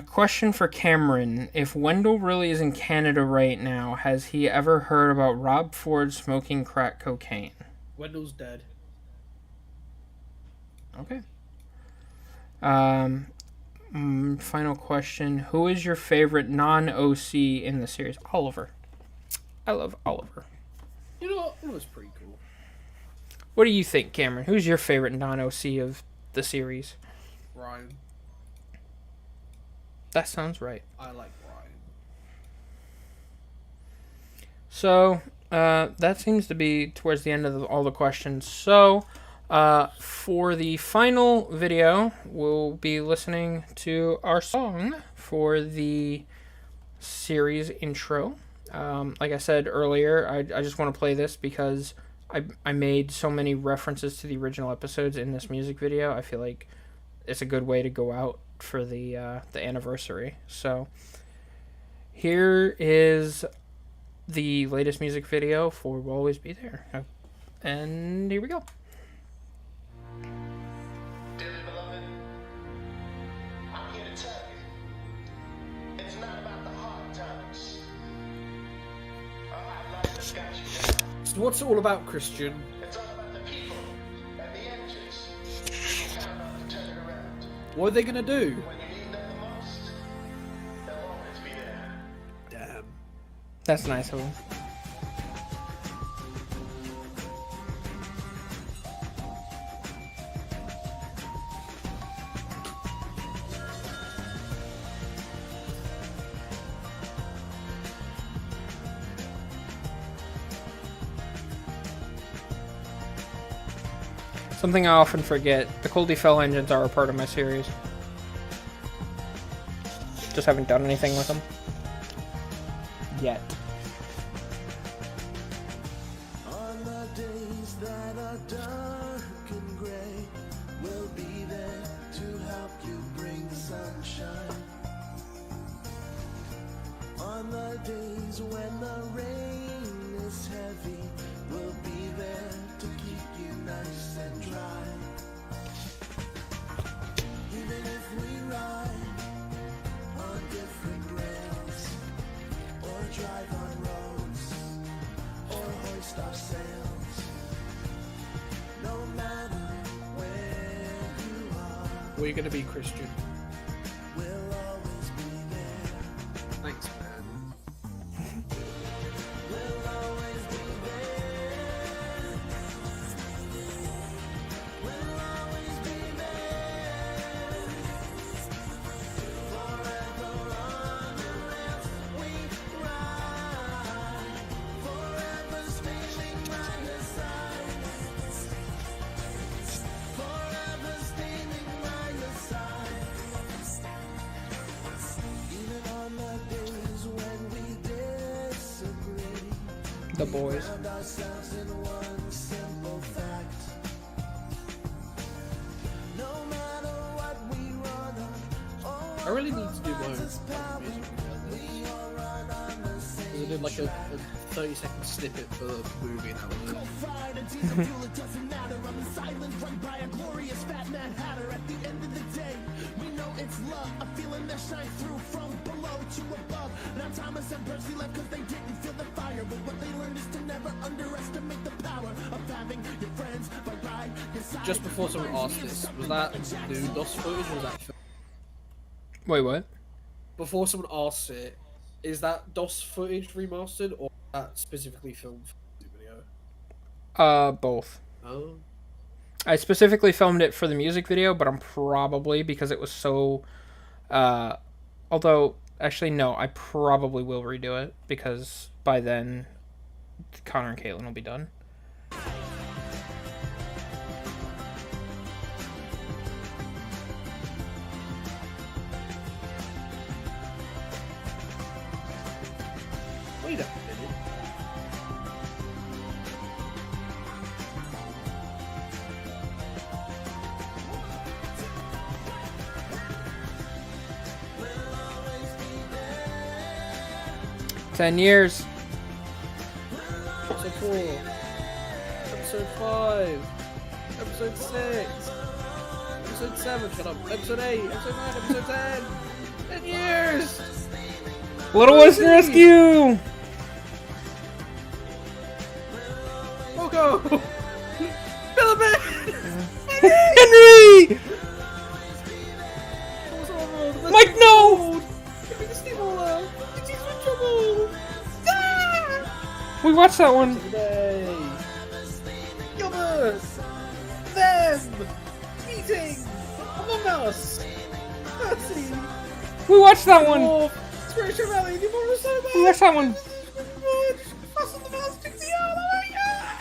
Question for Cameron. If Wendell really is in Canada right now, has he ever heard about Rob Ford smoking crack cocaine? Wendell's dead. Okay. Final question. Who is your favorite non-OC in the series? Oliver. I love Oliver. You know, it was pretty cool. What do you think, Cameron? Who's your favorite non-OC of the series? Ryan. That sounds right. I like Ryan. So, that seems to be towards the end of all the questions. So, for the final video, we'll be listening to our song for the series intro. Like I said earlier, I just want to play this because I made so many references to the original episodes in this music video. I feel like it's a good way to go out for the anniversary. So here is the latest music video for We'll Always Be There. And here we go. So what's it all about, Christian? What are they gonna do? Damn. That's nice of them. Something I often forget, the Coldie Fell engines are a part of my series. Just haven't done anything with them yet. On the days that are dark and gray, we'll be there to help you bring sunshine. On the days when the rain is heavy, we'll be there to keep you nice and dry. Even if we ride on different We're gonna be Christian. Thanks, man. The boys. I really need to do my own music video. I did like a 30-second snippet for the movie and that Just before someone asked this, was that new DOS footage or was that film? Wait, what? Before someone asks it, is that DOS footage remastered or that specifically filmed for the video? Both. Oh. I specifically filmed it for the music video, but I'm probably, because it was so... although, actually, no, I probably will redo it, because by then, Connor and Caitlin will be done. Wait a minute. Ten years. Episode 4. Episode 5. Episode 6. Episode 7. Shut up. Episode 8. Episode 9. Episode 10. 10 years! Little West Rescue! Oh go! Philip! Henry! Mike, no! We watched that one. Gilbert! Them! Eating! Among Us! Percy! We watched that one. Wharf! Spiritual Valley! You want to so bad! We watched that one. Fast and the Fast 60 oh my god!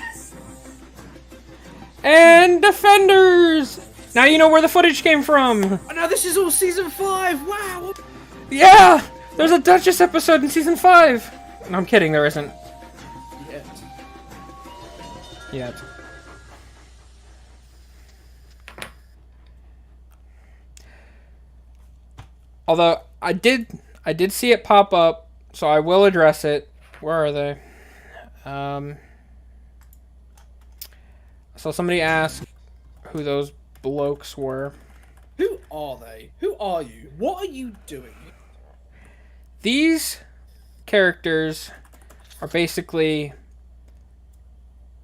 And Defenders! Now you know where the footage came from. Oh, now this is all season 5! Wow! Yeah! There's a Duchess episode in season 5. No, I'm kidding, there isn't. Yet. Although I did see it pop up, so I will address it. Where are they? So somebody asked who those blokes were. Who are they? Who are you? What are you doing? These characters are basically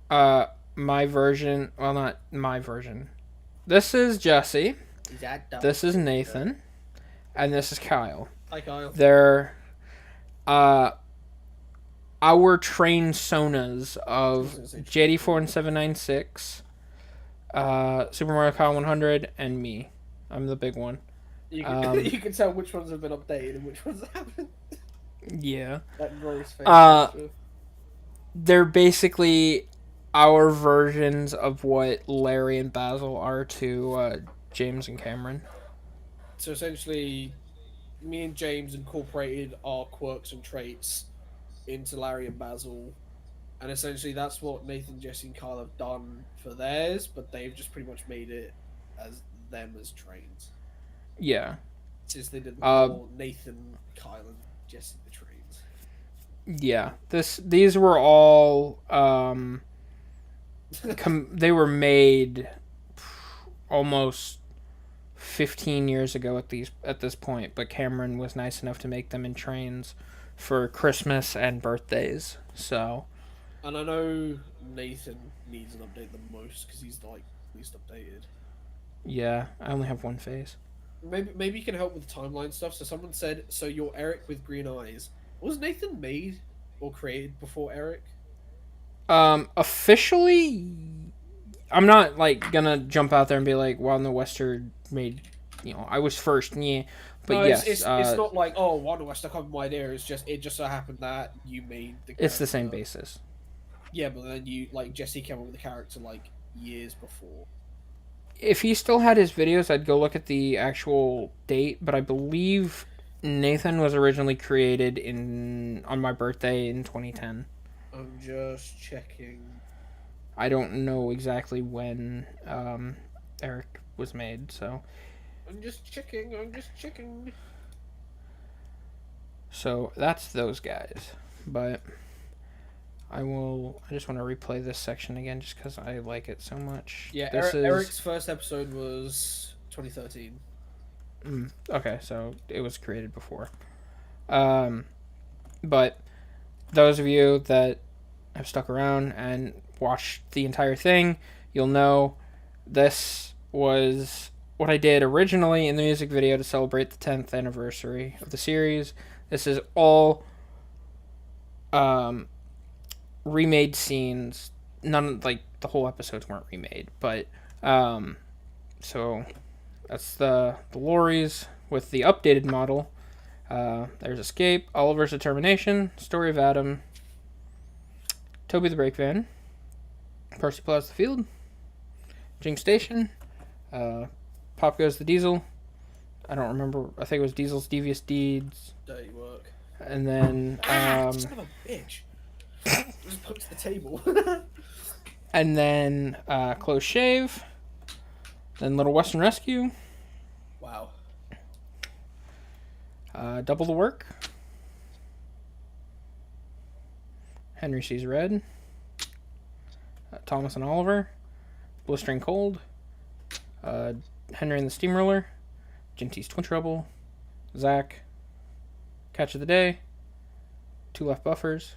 my version. Well, not my version. This is Jesse. This is Nathan. And this is Kyle. Hi, Kyle. They're our trained sonas of JD4 and 796, Super Mario Kart 100, and me. I'm the big one. You can, you can tell which ones have been updated and which ones haven't. Yeah. That Rory's face. They're basically our versions of what Larry and Basil are to James and Cameron. So essentially, me and James incorporated our quirks and traits into Larry and Basil, and essentially that's what Nathan, Jesse, and Kyle have done for theirs, but they've just pretty much made it as them as Trainz. Yeah. Since they did the whole Nathan, Kyle, and Jesse the Trainz. Yeah. These were all they were made almost 15 years ago at this point, but Cameron was nice enough to make them in Trainz for Christmas and birthdays. So, and I know Nathan needs an update the most because he's like least updated. Yeah, I only have one face. Maybe you can help with timeline stuff. So someone said, so you're Eric with green eyes. Was Nathan made or created before Eric? Officially, I'm not like gonna jump out there and be like, "Wild No Wester made," I was first, yeah. But No, yes, it's not like, oh, Wild West, I come my idea. It's just it just so happened that you made the. It's the same character. basis. Yeah, but then Jesse came up with the character like years before. If he still had his videos, I'd go look at the actual date. But I believe Nathan was originally created on my birthday in 2010. I'm just checking. I don't know exactly when Eric was made, so. I'm just checking. So that's those guys. But I just want to replay this section again just because I like it so much. Yeah, this Eric's first episode was 2013. Okay, so it was created before. But those of you that have stuck around and watched the entire thing, you'll know this was what I did originally in the music video to celebrate the 10th anniversary of the series. This is all remade scenes. None, like, the whole episodes weren't remade, but so that's the Lorries with the updated model. There's Escape, Oliver's Determination, Story of Adam, Toby the Brake Van, Percy Plows the Field, Jinx Station, Pop Goes the Diesel. I don't remember. I think it was Diesel's Devious Deeds. Dirty work. And then son of a bitch. Just put it to the table. And then Close Shave. Then Little Western Rescue. Wow. Double the Work. Henry Sees Red. Thomas and Oliver. Blistering Cold. Henry and the Steamroller. Jinty's Twin Trouble. Zach. Catch of the Day. Two Left Buffers.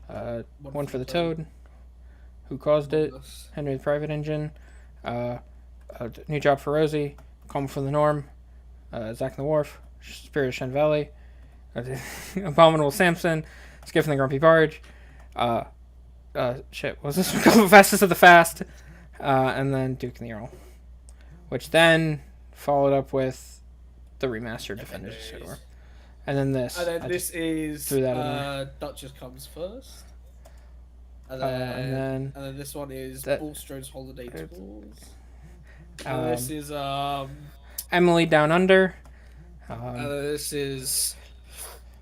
One for the Toad. Who Caused It? Henry the Private Engine. New Job for Rosie. Calm for the Norm. Zach and the Wharf. Spirit of Shen Valley. Abominable Samson. Skiff and the Grumpy Barge. What was this? Fastest of the Fast. And then Duke and the Earl. Which then followed up with the remastered Defenders of Sodor. And then this. And then this is threw that in there. Duchess Comes First. And then this one is Bulstrode's Holiday Tours. And this is Emily Down Under. and this is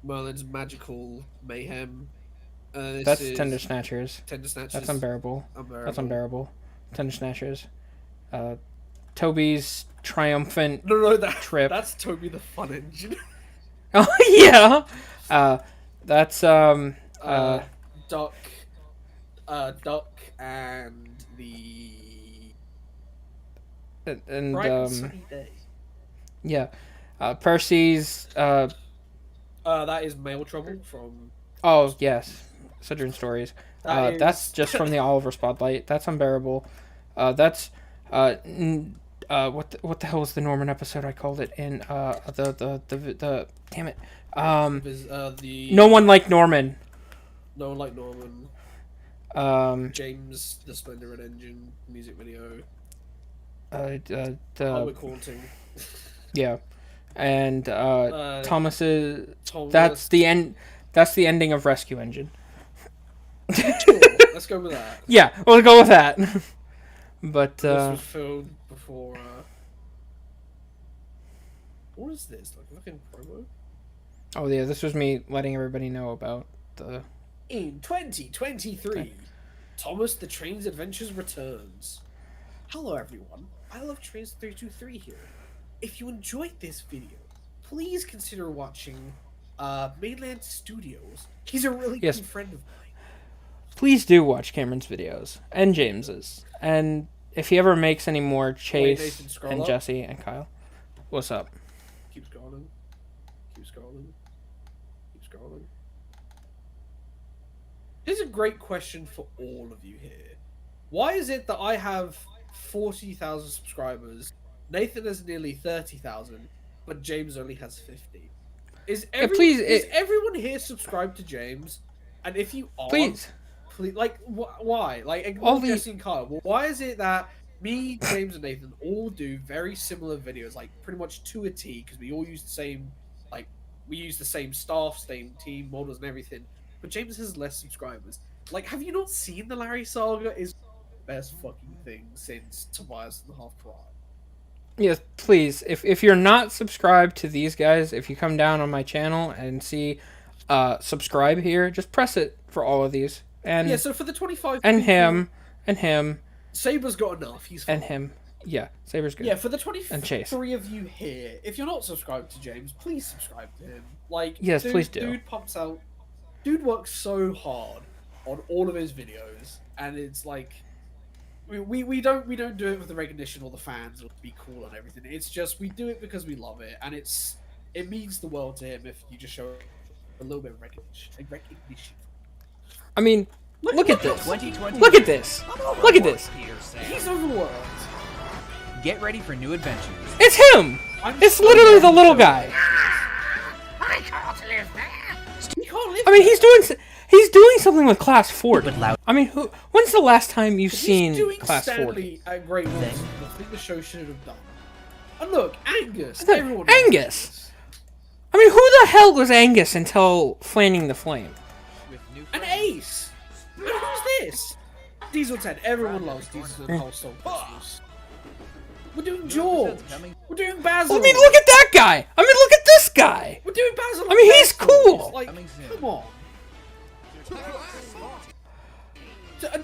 Merlin's Magical Mayhem. That's Tender Snatchers. Tender Snatchers. That's unbearable. That's unbearable. Tender Snatchers. Toby's Triumphant Trip. That's Toby the Fun Engine. Oh yeah. That's Duck and the and Sunny Day. Yeah. Percy's that is Mail Trouble from. Oh yes, Sojourn Stories. That's is- just from the Oliver Spotlight. That's unbearable. That's what the hell was the Norman episode I called it in the damn it The No One Like Norman. No One Like Norman. James the Splendor Red Engine music video. Hardwick Haunting. Yeah, and Thomas's. Thomas. That's the end. That's the ending of Rescue Engine. Sure, let's go with that. Yeah, we'll go with that. But this was filmed before. What is this? Like a fucking promo? Oh yeah, this was me letting everybody know about the. In 2023, Thomas the Trainz Adventures returns. Hello everyone, I love Trainz 323 here. If you enjoyed this video, please consider watching Mainland Studios. He's a really good friend of mine. Please do watch Cameron's videos and James's, and if he ever makes any more, Chase Nathan, scroll and up. Jesse and Kyle. What's up? Keep scrolling. Keep scrolling. Keep scrolling. Here's a great question for all of you here. Why is it that I have 40,000 subscribers. Nathan has nearly 30,000, but James only has 50. Is everyone here subscribed to James? And if you aren't, Please. like, why? Like, ignore Jesse and Kyle. Well, why is it that me, James, and Nathan all do very similar videos, like pretty much to a T, because we all use the same, like, we use the same staff, same team, models, and everything. But James has less subscribers. Like, have you not seen the Larry saga? Is the best fucking thing since Tobias and the Half Cry. Yes, please. If you're not subscribed to these guys, if you come down on my channel and see subscribe here, just press it for all of these. And yeah, so for the 25 and people, him. Saber's got enough. He's fine. And him. Yeah, Saber's good. Yeah, for the 23 and Chase. of you here, if you're not subscribed to James, please subscribe to him. Like, yes, please do. Dude pumps out. Dude works so hard on all of his videos, and it's like we don't do it with the recognition or the fans or to be cool and everything. It's just we do it because we love it, and it means the world to him if you just show a little bit of recognition. I mean, look at this. Look at this. Look at this. He's overworked. Get ready for new adventures. It's him. It's literally the little guy. I can't live there. I mean, he's doing something with Class 40. I mean, when's the last time you've seen Class 40? At Great Wars, I think the show should have done. And look, Angus. Angus. I mean, who the hell was Angus until Fanning the Flame? An Ace. And who's this? Diesel 10. Everyone loves Diesel 10 Wholesale Christmas. We're doing George. We're doing Basil. I mean, look at that guy. I mean, look at this guy. We're doing Basil. I mean, he's cool. Like, come on.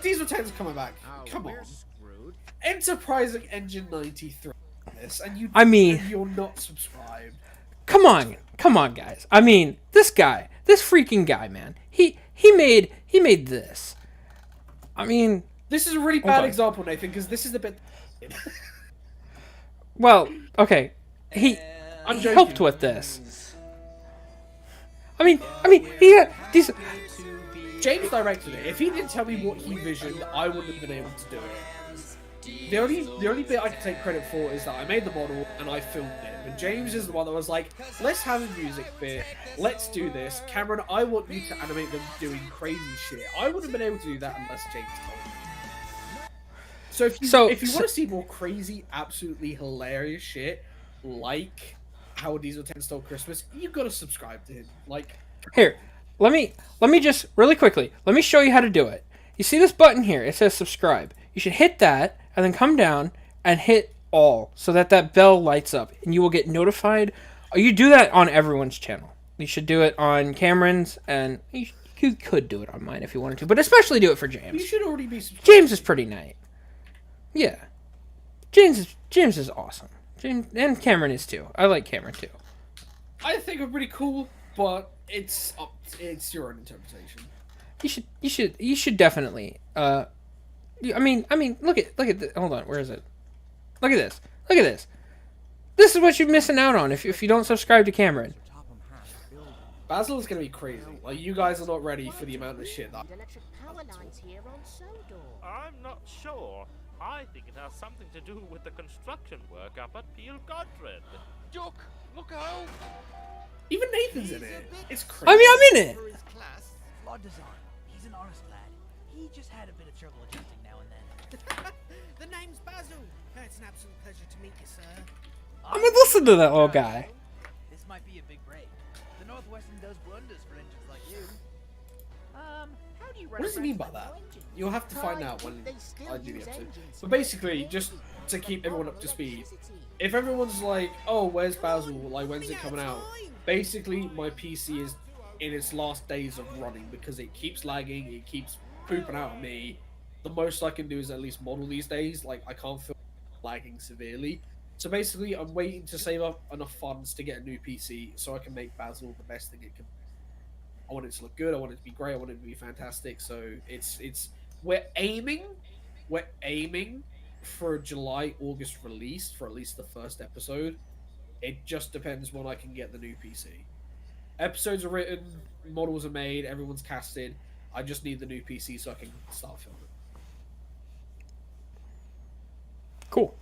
Diesel 10's coming back. Come on. Enterprising Engine 93. And you're not subscribed. Come on, guys. I mean, this freaking guy, man. He made this. I mean, this is a really bad example, Nathan, because this is the bit. Well, okay, he helped with this. I mean, he had these. James directed it. If he didn't tell me what he visioned, I wouldn't have been able to do it. The only bit I can take credit for is that I made the model and I filmed it. But James is the one that was like, let's have a music bit, let's do this. Cameron, I want you to animate them doing crazy shit. I wouldn't have been able to do that unless James told me. So if you want to see more crazy, absolutely hilarious shit, like how Diesel 10 Stole Christmas, you've got to subscribe to him. Like, here, let me just really quickly, let me show you how to do it. You see this button here? It says subscribe. You should hit that and then come down and hit all so that bell lights up and you will get notified. You do that on everyone's channel. You should do it on Cameron's, and you could do it on mine if you wanted to, but especially do it for James. You should already be subscribed. James is pretty nice. Yeah, James is awesome. James and Cameron is too. I like Cameron too. I think I'm pretty cool, but it's your own interpretation. You should definitely. I mean, look at this. Hold on, where is it? Look at this. Look at this. This is what you're missing out on if you don't subscribe to Cameron. Basil is gonna be crazy. Like, you guys are not ready for the amount of shit that. I'm not sure. I think it has something to do with the construction work up at Peel Godred. Duck, look out! Even Nathan's in it. It's crazy. I mean, I'm in it. For his class, Lord Design. He's an honest lad. He just had a bit of trouble adjusting now and then. The name's Basil. It's an absolute pleasure to meet you, sir. I mean, listen to that little guy. This might be a big break. The Northwestern does wonders for engines like you. How do you run What does he mean by that? You'll have to find out when I do the episode. But basically, just to keep everyone up to speed, if everyone's like, oh, where's Basil? Like, when's it coming out? Basically, my PC is in its last days of running because it keeps lagging, it keeps pooping out on me. The most I can do is at least model these days. Like, I can't feel lagging severely. So basically, I'm waiting to save up enough funds to get a new PC so I can make Basil the best thing it can. I want it to look good, I want it to be great, I want it to be fantastic. So we're aiming for a July, August release for at least the first episode. It just depends when I can get the new PC. Episodes are written, models are made, everyone's casted. I just need the new PC so I can start filming. Cool.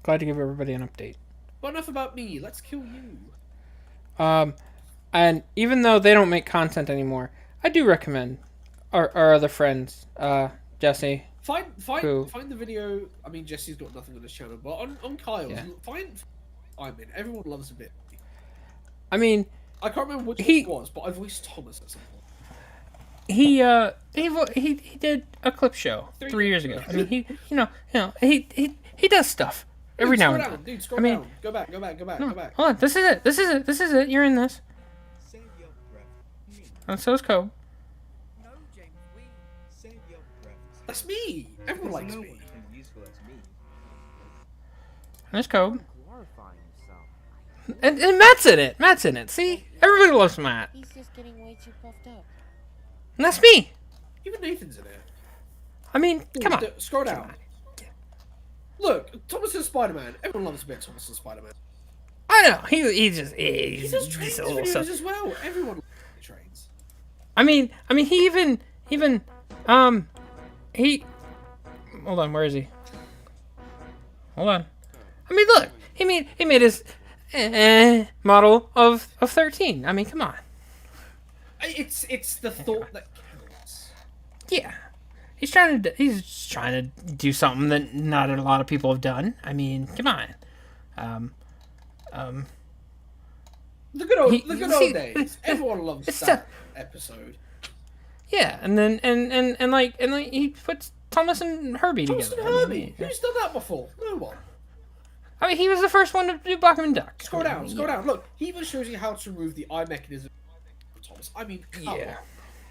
Glad to give everybody an update. But enough about me. Let's kill you. And even though they don't make content anymore, I do recommend our other friends, Jesse. Find the video. I mean, Jesse's got nothing on his channel, but on Kyle's, find. I mean, everyone loves a bit. I mean, I can't remember which it was, but I voiced Thomas at some point. He did a clip show 3 years ago. I mean, he does stuff every now and then. Dude, scroll down. Go back. Go back. Hold on. This is it. You're in this. And so is Cobb. That's me. Everyone likes me. There's Cobb. And Matt's in it. See? Everybody loves Matt. He's just getting way too puffed up. And that's me. Even Nathan's in it. I mean, come on. Scroll down. Look, Thomas and Spider-Man. Everyone loves a bit of Thomas and Spider-Man. I know. He does Trainz videos as well. Everyone loves Trainz. I mean, he even he. Hold on, where is he? Hold on. I mean, look, he made his model of 13. I mean, come on. It's the thought that counts. Yeah, he's trying to do something that not a lot of people have done. I mean, come on. The good old days. Everyone loves that episode. Yeah, and then and like he puts Thomas and Herbie together. Herbie. Who's done that before? No one. I mean, he was the first one to do Bachman Duck. Scroll down. Look, he even shows you how to remove the eye mechanism of Thomas. I mean, come on.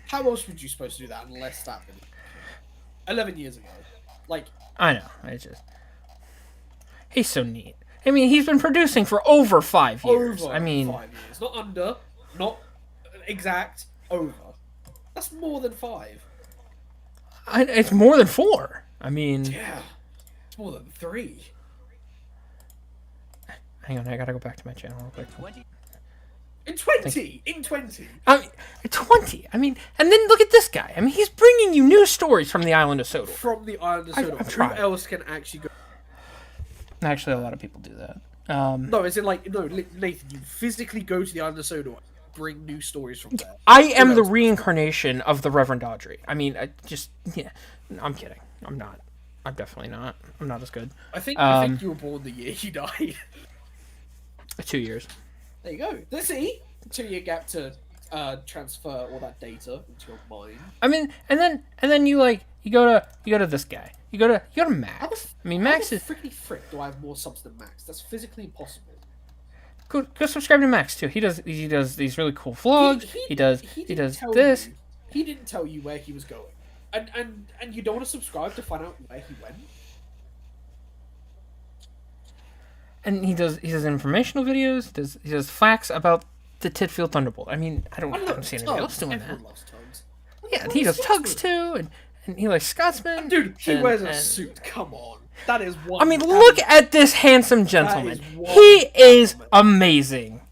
How else would you supposed to do that unless that video? 11 years ago. Like, I know. He's so neat. I mean, he's been producing for over 5 years. Over 5 years. Not under, not exact, over. That's more than 5. It's more than 4. I mean... Yeah. It's more than 3. Hang on, I gotta go back to my channel real quick. In 20! In 20! I mean, 20! I mean, and then look at this guy. I mean, he's bringing you new stories from the island of Sodor. From the island of Sodor. Who else can actually go... Actually, a lot of people do that. No, is it like... No, Nathan, you physically go to the island of Sodor and bring new stories from there. I am the reincarnation of the Reverend Audrey. I mean, yeah. I'm kidding. I'm not. I'm definitely not. I'm not as good. I think you were born the year you died. 2 years. There you go. Let's see. 2-year gap to transfer all that data into your mind. I mean, and then you go to this guy. You go to Max. I mean, Max is freaking frick. Do I have more subs than Max? That's physically impossible. Go subscribe to Max too. He does these really cool vlogs. He does this. He didn't tell you where he was going, and you don't want to subscribe to find out where he went. And he does informational videos. He does facts about the Titfield Thunderbolt. I mean, I don't see anybody else doing that. Loves tugs. Yeah, he does tugs too, and he likes Scotsman. Dude, he wears a suit. Come on, that is one. I mean, look at this handsome gentleman. He is amazing.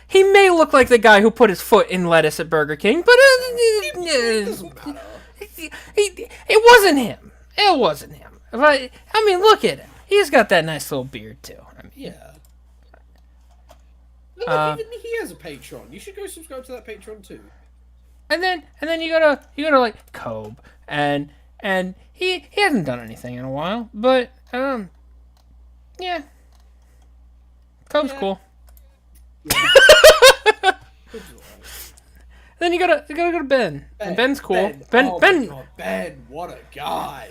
He may look like the guy who put his foot in lettuce at Burger King, but it wasn't him. It wasn't him. I mean, look at him. He's got that nice little beard too. I mean, yeah. Look, even he has a Patreon. You should go subscribe to that Patreon too. And then you go to like Cobb, and he hasn't done anything in a while, but yeah, Cobb's cool. Yeah. Then you gotta go to Ben. And Ben's cool. Ben. Oh my God, Ben, what a guy.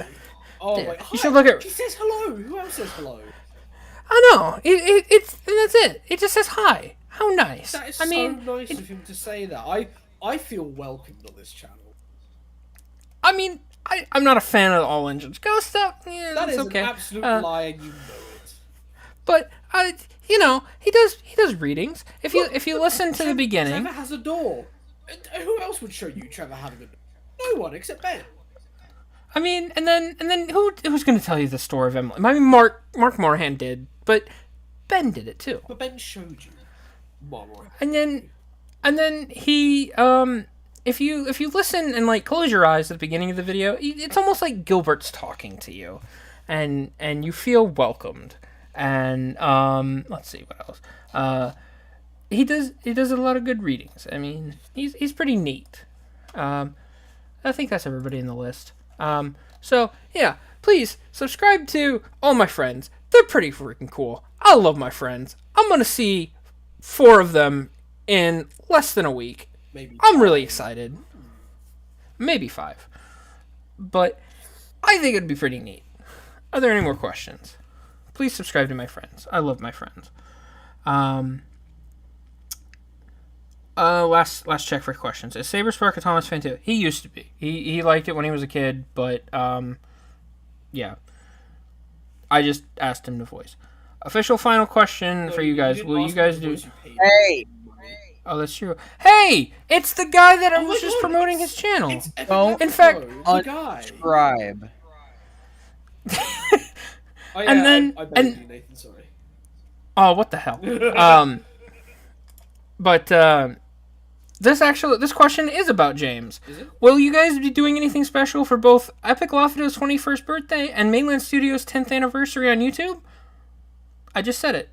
Oh my! You should look at. He says hello. Who else says hello? I know. It's and that's it. It just says hi. How nice. That is so nice of him to say that. I feel welcomed on this channel. I mean, I'm not a fan of the all engines go stuff. Yeah, that is okay. an absolute lie, and you know it. But he does readings. If you listen to the beginning, Trevor has a door. Who else would show you Trevor having a door? No one except Ben. I mean, and then who's going to tell you the story of Emily? I mean, Mark Morahan did, but Ben did it too. But Ben showed you. And then he if you listen and like close your eyes at the beginning of the video, it's almost like Gilbert's talking to you, and you feel welcomed. And let's see what else. He does a lot of good readings. I mean, he's pretty neat. I think that's everybody in the list. So yeah, please subscribe to all my friends. They're pretty freaking cool. I love my friends. I'm gonna see 4 of them in less than a week. Maybe I'm really excited. Maybe 5. But I think it'd be pretty neat. Are there any more questions? Please subscribe to my friends. I love my friends. Last check for questions. Is Saber Spark a Thomas fan too? He used to be. He liked it when he was a kid, but yeah. I just asked him to voice. Official final question for you guys. Will you guys do? Hey. Oh, that's true. Hey, it's the guy that I was just promoting his channel. Don't in fact, unsubscribe. And then you, Nathan, sorry. Oh, what the hell? But this question is about James. Is it? Will you guys be doing anything special for both Epic Lofido's 21st birthday and Mainland Studios' 10th anniversary on YouTube? I just said it.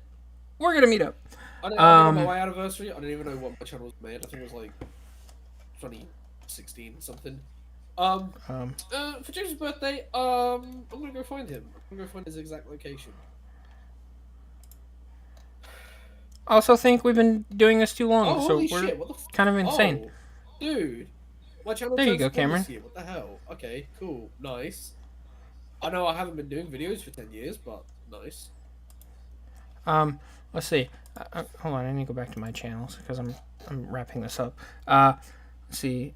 We're gonna meet up. I don't know my anniversary. I don't even know what my channel was made. I think it was like 2016 something. For James' birthday, I'm gonna go find him. I'm gonna go find his exact location. I also think we've been doing this too long, Oh, so holy we're shit, what the kind of insane. Oh, dude, my channel. There you turns go, 10 Cameron. this year. What the hell? Okay, cool, nice. I know I haven't been doing videos for 10 years, but nice. Let's see. Hold on, I need to go back to my channels because I'm wrapping this up. Let's see.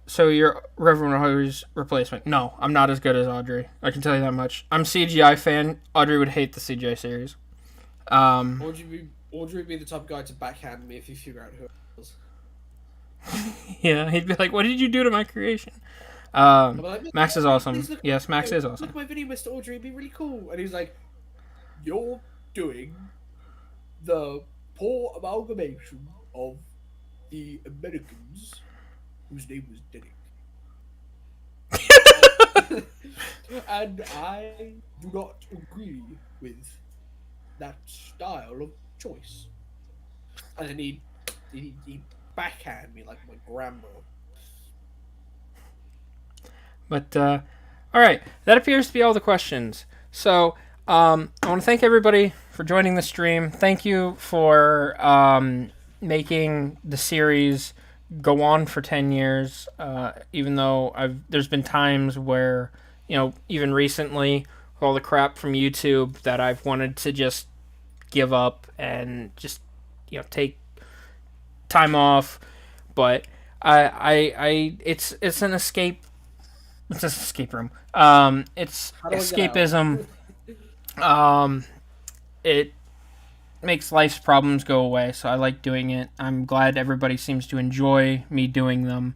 So you're Reverend Audrey's replacement? No, I'm not as good as Audrey. I can tell you that much. I'm CGI fan. Audrey would hate the CGI series. Audrey would be the type of guy to backhand me if you figure out who it was. Yeah, he'd be like, "What did you do to my creation?" Like, Max is awesome. Look, Yes, Max is awesome. Look at my video, Mr. Audrey. It'd be really cool. And he was like, "You're doing the poor amalgamation of the Americans whose name was Derek." And I do not agree with that style of choice. And then he backhand me like my grandma. But all right, that appears to be all the questions. So I want to thank everybody for joining the stream. Thank you for making the series go on for 10 years. Even though there's been times where, even recently, with all the crap from YouTube, that I've wanted to just give up and just take time off. But it's an escape. It's an escape room. It's escapism. It makes life's problems go away, so I like doing it. I'm glad everybody seems to enjoy me doing them.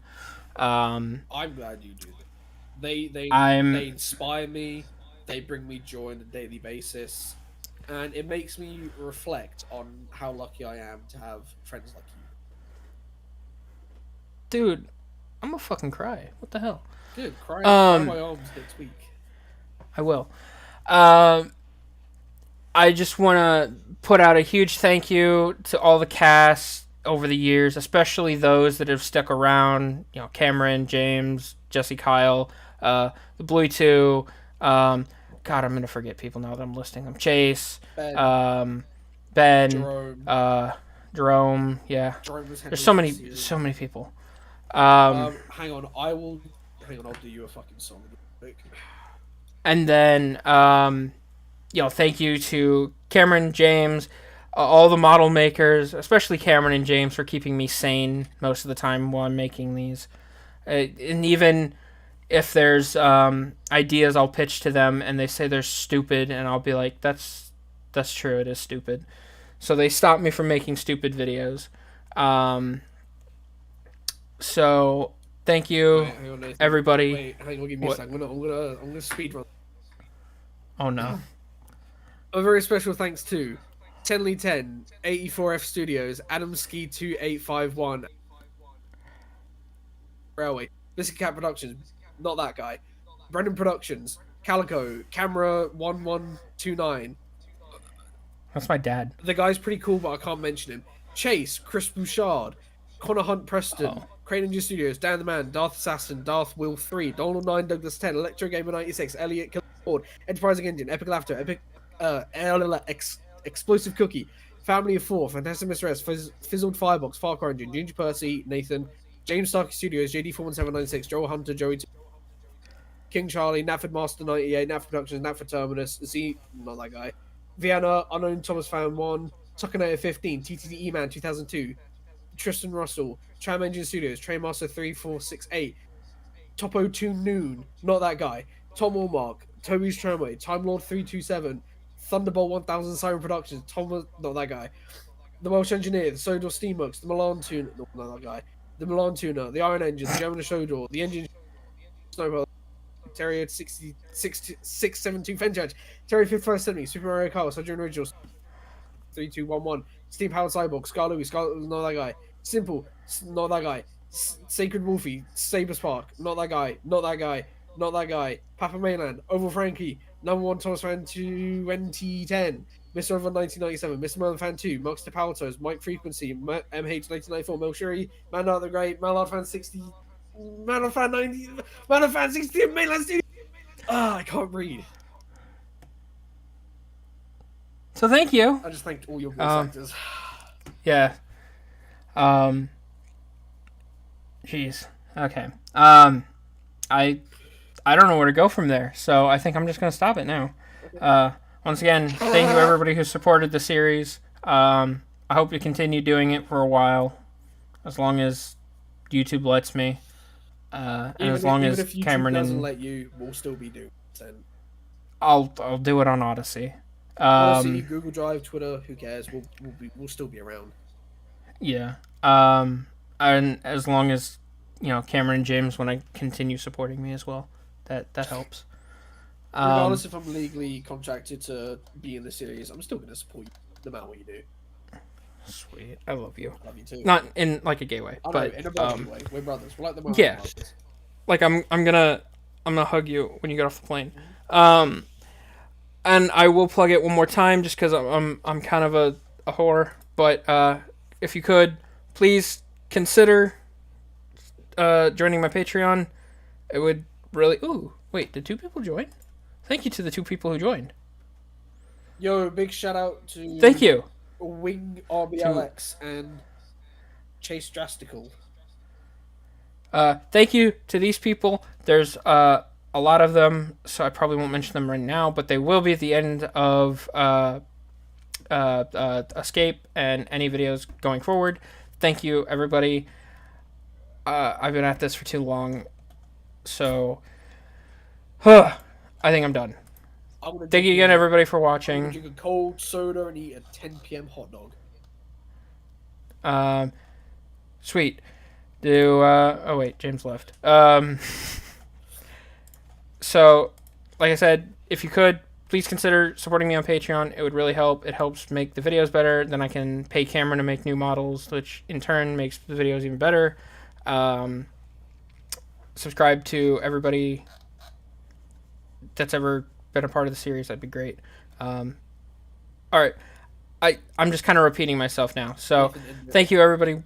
I'm glad you do them. They inspire me. They bring me joy on a daily basis, and it makes me reflect on how lucky I am to have friends like you. Dude, I'm gonna fucking cry. What the hell? Good, cry my arms next week. I will. I just want to put out a huge thank you to all the cast over the years, especially those that have stuck around. Cameron, James, Jesse, Kyle, the Blue 2. God, I'm gonna forget people now that I'm listing them. Chase, Ben, Jerome. Yeah, there's so many people. Hang on, I'll do you a fucking song real quick. And then, thank you to Cameron, James, all the model makers, especially Cameron and James, for keeping me sane most of the time while I'm making these. And even if there's ideas I'll pitch to them and they say they're stupid, and I'll be like, that's true, it is stupid. So they stop me from making stupid videos. So thank you, everybody. Wait, hang on, give me a second. I'm gonna speed run. Oh no. A very special thanks to Tenley10, 84F Studios, Adam Ski 2851, Railway, Biscuit Cat Productions, not that guy, Brendan Productions, Calico, Camera 1129. That's my dad. The guy's pretty cool, but I can't mention him. Chase, Chris Bouchard, Connor Hunt Preston, Crane Ninja Studios, Dan the Man, Darth Assassin, Darth Will 3, Donald 9, Douglas 10, Electro Gamer 96, Elliot Killboard, Enterprising Engine, Epic Laughter, Explosive Cookie, Family of 4, Fantastic Mr. S, Fizzled Firebox, Far Cry Engine, Ginger Percy, Nathan, James Starkey Studios, JD41796, Joel Hunter, Joey King Charlie, Natford Master 98, Natford Productions, Natford Terminus, Z, not that guy, Vienna, Unknown Thomas Fan 1, Tuckinator 15, TTT E-Man 2002, Tristan Russell, Tram Engine Studios, Trainmaster 3468, Topo 2 Noon, not that guy, Tom Allmark, Toby's Tramway, Time Lord 327, Thunderbolt 1000 Siren Productions, Tom, not that guy, The Welsh Engineer, The Sodor Steamworks, The Milan Tuner, not that guy, The Milan Tuner, The Iron Engine, The German Shodor, The Engine Snowball, Terrier 672 Fenchurch, Terry 5570, Super Mario Kart, Sojourn Originals 3211, Steam Powered Cyborg, Scar Louis, not that guy, Simple, not that guy, Sacred Wolfie, Saber Spark, not that guy, not that guy, not that guy, Papa Mainland, Oval Frankie, Number 1 Thomas Fan 2010, Mr. Over 1997, Mr. Merlin Fan 2, Moxter Power Toes, Mike Frequency, MH 1994, Mel Shuri, Mandar the Great, Mallard Fan 60, Mallard Fan 90, Mallard Fan 60, Mainland Studio. I can't read. So thank you. I just thanked all your voice actors. Yeah. Jeez. Okay. I don't know where to go from there, so I think I'm just gonna stop it now. Once again, thank you everybody who supported the series. I hope you continue doing it for a while, as long as YouTube lets me, and as long as if YouTube Cameron doesn't and let you, we'll still be doing it. Then I'll do it on Odyssey. Odyssey, Google Drive, Twitter, who cares? We'll still be around. Yeah. And as long as Cameron and James want to continue supporting me as well, that helps. Regardless if I'm legally contracted to be in the series, I'm still going to support you no matter what you do. Sweet, I love you. Love you too. Not in like a gay way, I know, but in a brotherly way. We're brothers. We're like the Marvel yeah. brothers. Like I'm gonna hug you when you get off the plane. And I will plug it one more time just because I'm kind of a whore. But if you could, please consider joining my Patreon. It would really... Ooh, wait, did 2 people join? Thank you to the 2 people who joined. Yo, big shout out to... Thank you. Wing RBLX and Chase Drastical. Thank you to these people. There's a lot of them, so I probably won't mention them right now, but they will be at the end of Escape and any videos going forward. Thank you, everybody. I've been at this for too long, so I think I'm done. Thank you again, everybody, for watching. Drink a cold soda and eat a 10 p.m. hot dog. Sweet. Oh wait, James left. So, like I said, if you could, please consider supporting me on Patreon. It would really help. It helps make the videos better. Then I can pay Cameron to make new models, which in turn makes the videos even better. Subscribe to everybody that's ever been a part of the series. That'd be great. All right. I'm just kind of repeating myself now. So, thank you, everybody.